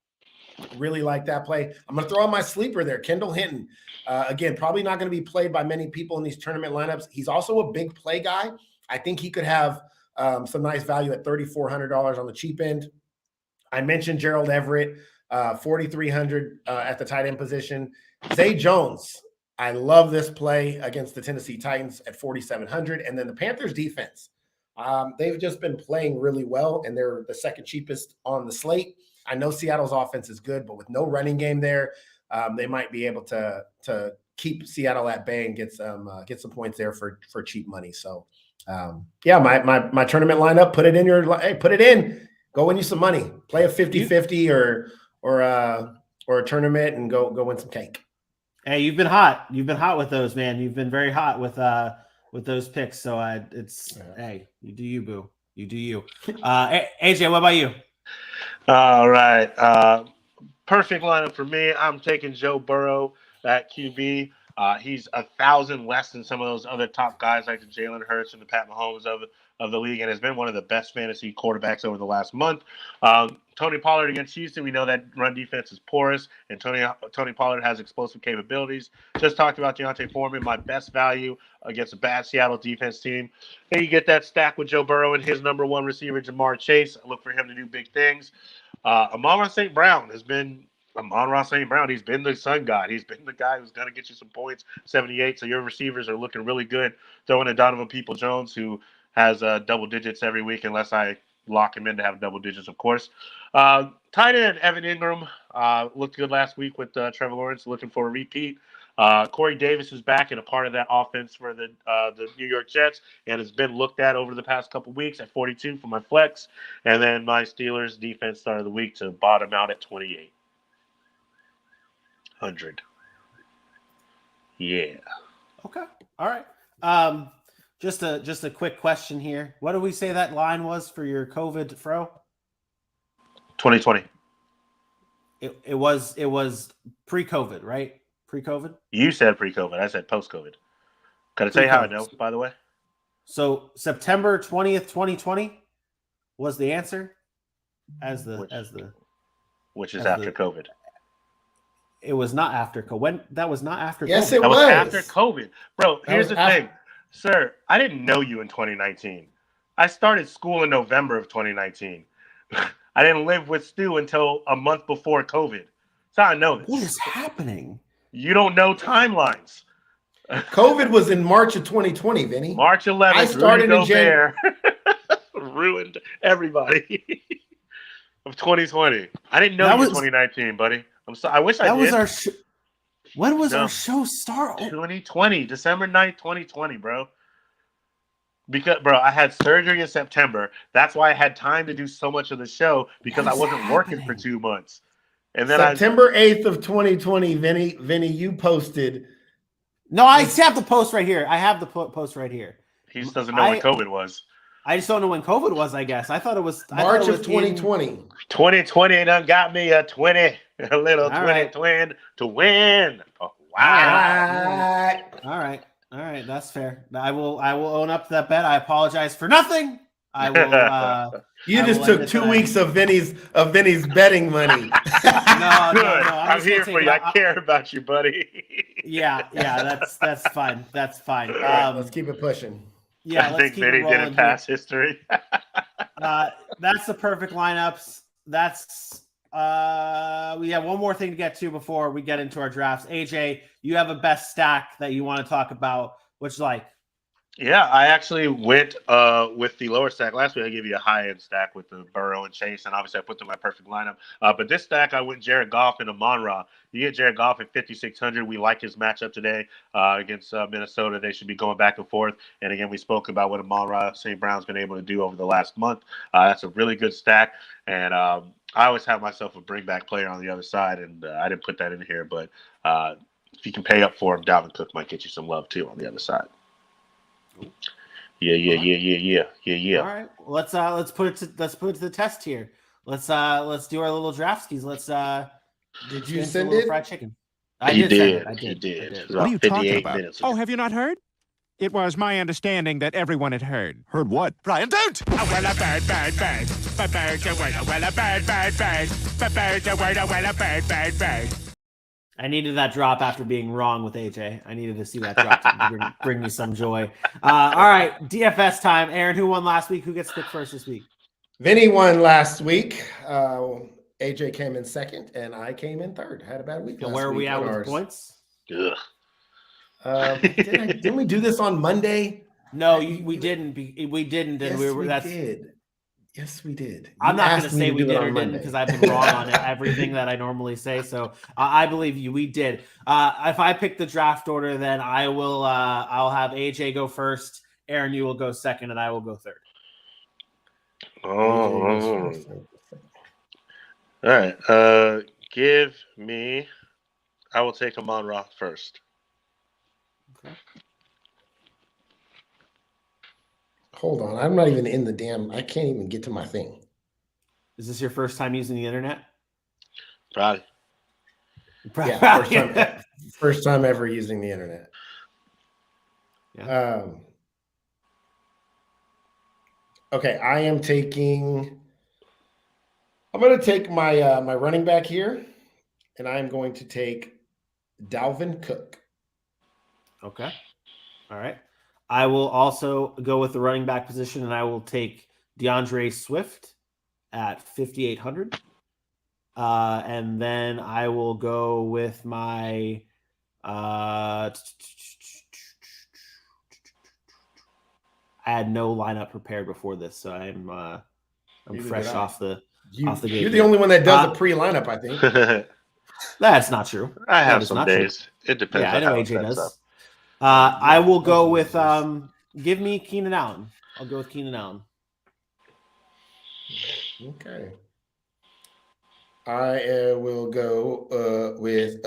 Really like that play. I'm going to throw on my sleeper there, Kendall Hinton. Again, probably not going to be played by many people in these tournament lineups. He's also a big play guy. I think he could have some nice value at $3,400 on the cheap end. I mentioned Gerald Everett, 4,300 at the tight end position. Zay Jones, I love this play against the Tennessee Titans at 4,700. And then the Panthers defense. They've just been playing really well, and they're the second cheapest on the slate. I know Seattle's offense is good, but with no running game there, they might be able to keep Seattle at bay and get some points there for cheap money. So, my tournament lineup, put it in. Go win you some money. Play a 50-50 or a tournament and go win some cake. Hey, you've been hot. You've been hot with those, man. You've been very hot with those picks. So hey, you do you, boo. You do you. AJ, what about you? All right. Perfect lineup for me. I'm taking Joe Burrow at QB. He's 1,000 less than some of those other top guys like the Jalen Hurts and the Pat Mahomes of the league, and has been one of the best fantasy quarterbacks over the last month. Tony Pollard against Houston, we know that run defense is porous, and Tony Pollard has explosive capabilities. Just talked about Deontay Foreman, my best value against a bad Seattle defense team. Then you get that stack with Joe Burrow and his number one receiver, Jamar Chase. I look for him to do big things. Amon-Ra St. Brown. He's been the sun god. He's been the guy who's going to get you some points, 78. So your receivers are looking really good. Throwing to Donovan People-Jones, who has double digits every week, unless I lock him in to have double digits, of course. Tight end Evan Ingram looked good last week with Trevor Lawrence, looking for a repeat. Corey Davis is back and a part of that offense for the New York Jets, and has been looked at over the past couple weeks at 42 for my flex. And then my Steelers defense start of the week to bottom out at 2,800. Yeah. Okay. All right. Just a quick question here. What did we say that line was for your COVID fro? 2020. It was pre-COVID, right? Pre-COVID? You said pre-COVID. I said post-COVID. Can I tell you how I know, by the way? So September 20th, 2020 was the answer which is after COVID. It was not after COVID. That was not after Yes, COVID. it That was. was after COVID. Bro, here's the after- thing. Sir, I didn't know you in 2019. I started school in November of 2019. I didn't live with Stu until a month before COVID. That's how I know this. What is happening? You don't know timelines. COVID was in March of 2020, Vinny. March 11th, I started in January. Ruined everybody of 2020. I didn't know you in 2019, buddy. I'm sorry. I wish I did. That was our when was our show start? 2020, December 9th, 2020, bro. Because, bro, I had surgery in September. That's why I had time to do so much of the show, because I wasn't working for 2 months. And then September 8th of 2020, Vinny, you posted. No, I have the post right here. I have the post right here. He just doesn't know when COVID was. I just don't know when COVID was, I guess. I thought it was March of 2020. 2020 done got me a 20, a little All 20 right. twin to win. Oh, wow. All right, that's fair. I will own up to that bet. I apologize for nothing. I will. You I just will took admit 2 that weeks of Vinny's betting money. No. I'm here for you. I care about you, buddy. Yeah. That's fine. That's fine. All right, let's keep it pushing. Yeah, I let's think keep Vinny it rolling didn't pass history. That's the perfect lineups. We have one more thing to get to before we get into our drafts. AJ, you have a best stack that you want to talk about, which Yeah, I actually went with the lower stack. Last week I gave you a high-end stack with the Burrow and Chase, and obviously I put them in my perfect lineup. But this stack, I went Jared Goff and Amon-Ra. You get Jared Goff at 5,600. We like his matchup today against Minnesota. They should be going back and forth. And again, we spoke about what Amon-Ra St. Brown's been able to do over the last month. That's a really good stack. And I always have myself a bring-back player on the other side, and I didn't put that in here. But if you can pay up for him, Dalvin Cook might get you some love, too, on the other side. Yeah. All right, let's put it to the test here. Let's do our little draft skis. Did you send send a little it? fried chicken? He did. I did. What are you talking about? Oh, have you not heard? It was my understanding that everyone had heard. Heard what? Brian, don't! Oh, well, a bird. A bird, a bird. I needed that drop after being wrong with AJ. I needed to see that drop to bring me some joy. All right, DFS time. Aaron, who won last week? Who gets picked first this week? Vinny won last week. AJ came in second, and I came in third. Had a bad week. And where are we at with the points? Ugh. Didn't we do this on Monday? No, we didn't. We didn't. And Yes, we did. Yes, we did. I'm not going to asked me say to we do it did or on didn't Monday. because I've been wrong on everything that I normally say. So I believe you. We did. If I pick the draft order, then I will. I'll have AJ go first. Aaron, you will go second, and I will go third. Oh. All right. Give me I will take Amon-Ra first. Okay. Hold on. I'm not even in the damn. I can't even get to my thing. Is this your first time using the internet? Probably. Yeah, first time ever using the internet. Yeah. Okay, I'm going to take my my running back here, and I'm going to take Dalvin Cook. Okay. All right. I will also go with the running back position, and I will take DeAndre Swift at 5,800. And then I will go with my I had no lineup prepared before this, so I'm Neither fresh did I. off the You're gate. the only one that does the pre-lineup, I think. That's not true. I That have is some not true. days. It depends Yeah, I on know how it AJ sets does. up. I will go bunch with of give me Keenan Allen. I'll go with Keenan Allen. Okay. I will go with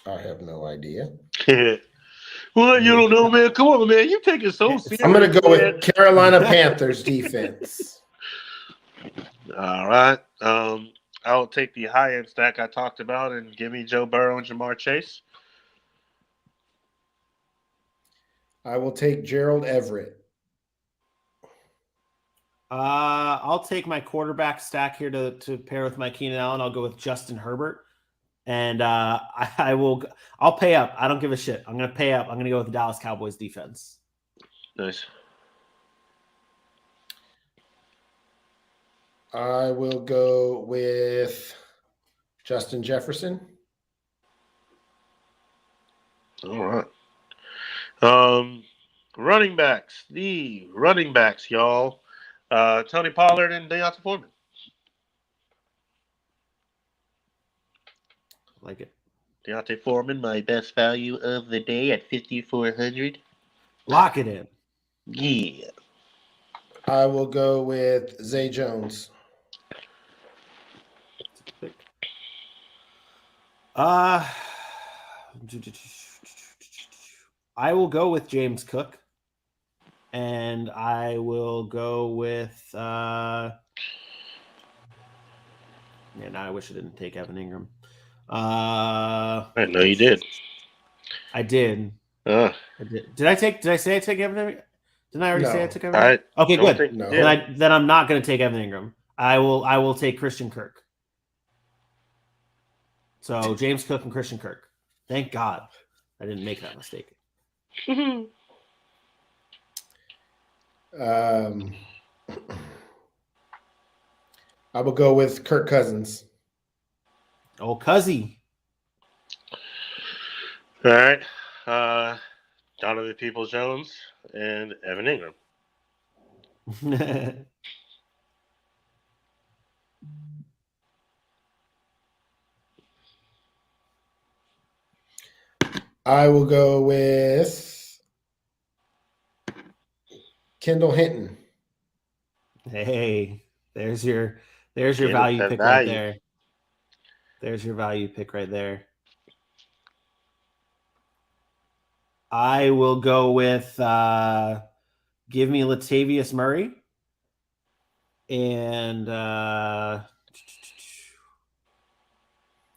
I have no idea. Well, you don't know, man. Come on, man. You take it so serious. I'm going to go man. with Carolina Panthers defense. All right. I'll take the high end stack I talked about and give me Joe Burrow and Jamar Chase. I will take Gerald Everett. I'll take my quarterback stack here to pair with my Keenan Allen. I'll go with Justin Herbert, and I'll pay up. I don't give a shit. I'm gonna pay up. I'm gonna go with the Dallas Cowboys defense. Nice. I will go with Justin Jefferson. All right. Running backs. The running backs, y'all. Tony Pollard and Deontay Foreman. Like it. Deontay Foreman, my best value of the day at 5,400. Lock it in. Yeah. I will go with Zay Jones. I will go with James Cook, and I will go with. Man, I wish I didn't take Evan Ingram. I know you did. I did. Uh, I did. Did I say I took Evan Ingram? Didn't I already say I took Evan I Ingram? Okay, don't good. think- No. yeah. Then I'm not going to take Evan Ingram. I will take Christian Kirk. So James Cook and Christian Kirk. Thank God I didn't make that mistake. I will go with Kirk Cousins. Oh, Cuzzy. All right. Donovan Peoples-Jones and Evan Ingram. I will go with Kendall Hinton. Hey, there's your Get value that pick value. right there. There's your value pick right there. I will go with give me Latavius Murray. And I'm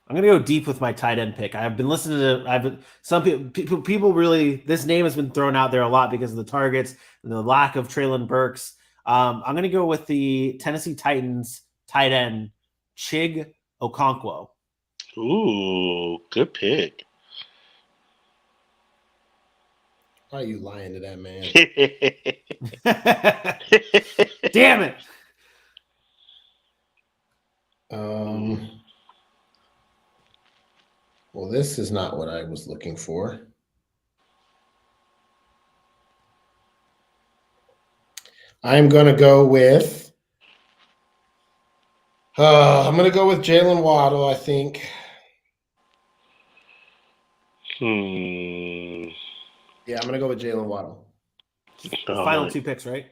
gonna go deep with my tight end pick. I've been listening to some people really, this name has been thrown out there a lot because of the targets and the lack of Treylon Burks. I'm gonna go with the Tennessee Titans tight end Chig Okonkwo. Ooh, good pick. Why are you lying to that man? Damn it. Well, this is not what I was looking for. I'm going to go with Jalen Waddle, I think. Yeah, I'm going to go with Jalen Waddle. The final two picks, right?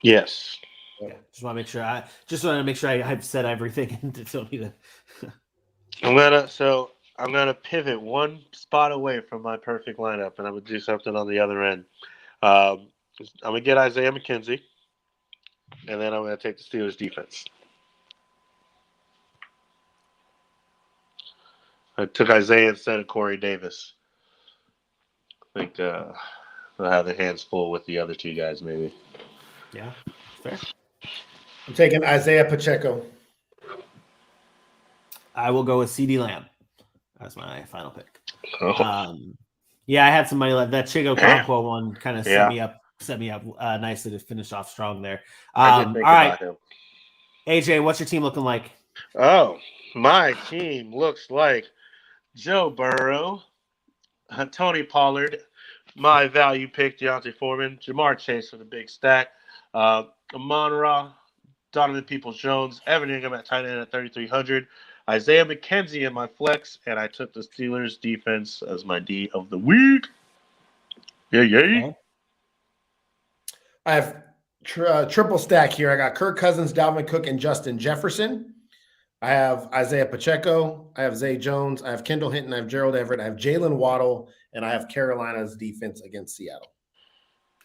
Yes. Yeah, just want to make sure I've said everything and don't need to. I'm gonna pivot one spot away from my perfect lineup, and I'm gonna do something on the other end. I'm gonna get Isaiah McKenzie, and then I'm gonna take the Steelers defense. I took Isaiah instead of Corey Davis. I think they'll have their hands full with the other two guys, maybe. Yeah, fair. I'm taking Isaiah Pacheco. I will go with CD Lamb as my final pick. Oh. Yeah, I had some money left. That Chigo Conquo one kind of set me up nicely to finish off strong there. I did think about him. AJ, what's your team looking like? Oh, my team looks like Joe Burrow, Tony Pollard, my value pick, Deontay Foreman, Jamar Chase for the big stack, Amon-Ra, Donovan Peoples-Jones, Evan Ingham at tight end at 3,300, Isaiah McKenzie in my flex, and I took the Steelers defense as my D of the week. Yeah. Okay. I have triple stack here. I got Kirk Cousins, Dalvin Cook, and Justin Jefferson. I have Isaiah Pacheco. I have Zay Jones. I have Kendall Hinton. I have Gerald Everett. I have Jalen Waddle. And I have Carolina's defense against Seattle.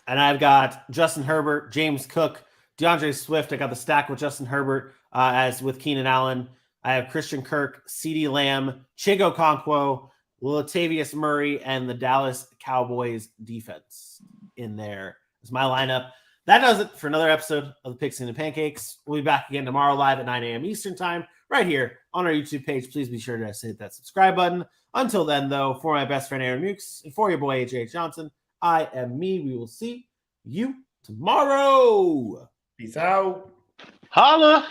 And I've got Justin Herbert, James Cook, DeAndre Swift. I got the stack with Justin Herbert as with Keenan Allen. I have Christian Kirk, CeeDee Lamb, Chigo Conquo, Latavius Murray, and the Dallas Cowboys defense in there is my lineup. That does it for another episode of the Pigskin and Pancakes. We'll be back again tomorrow live at 9 a.m. Eastern time right here on our YouTube page. Please be sure to hit that subscribe button. Until then, though, for my best friend Aaron Mukes and for your boy AJ Johnson, I am me. We will see you tomorrow. Peace out. Holla!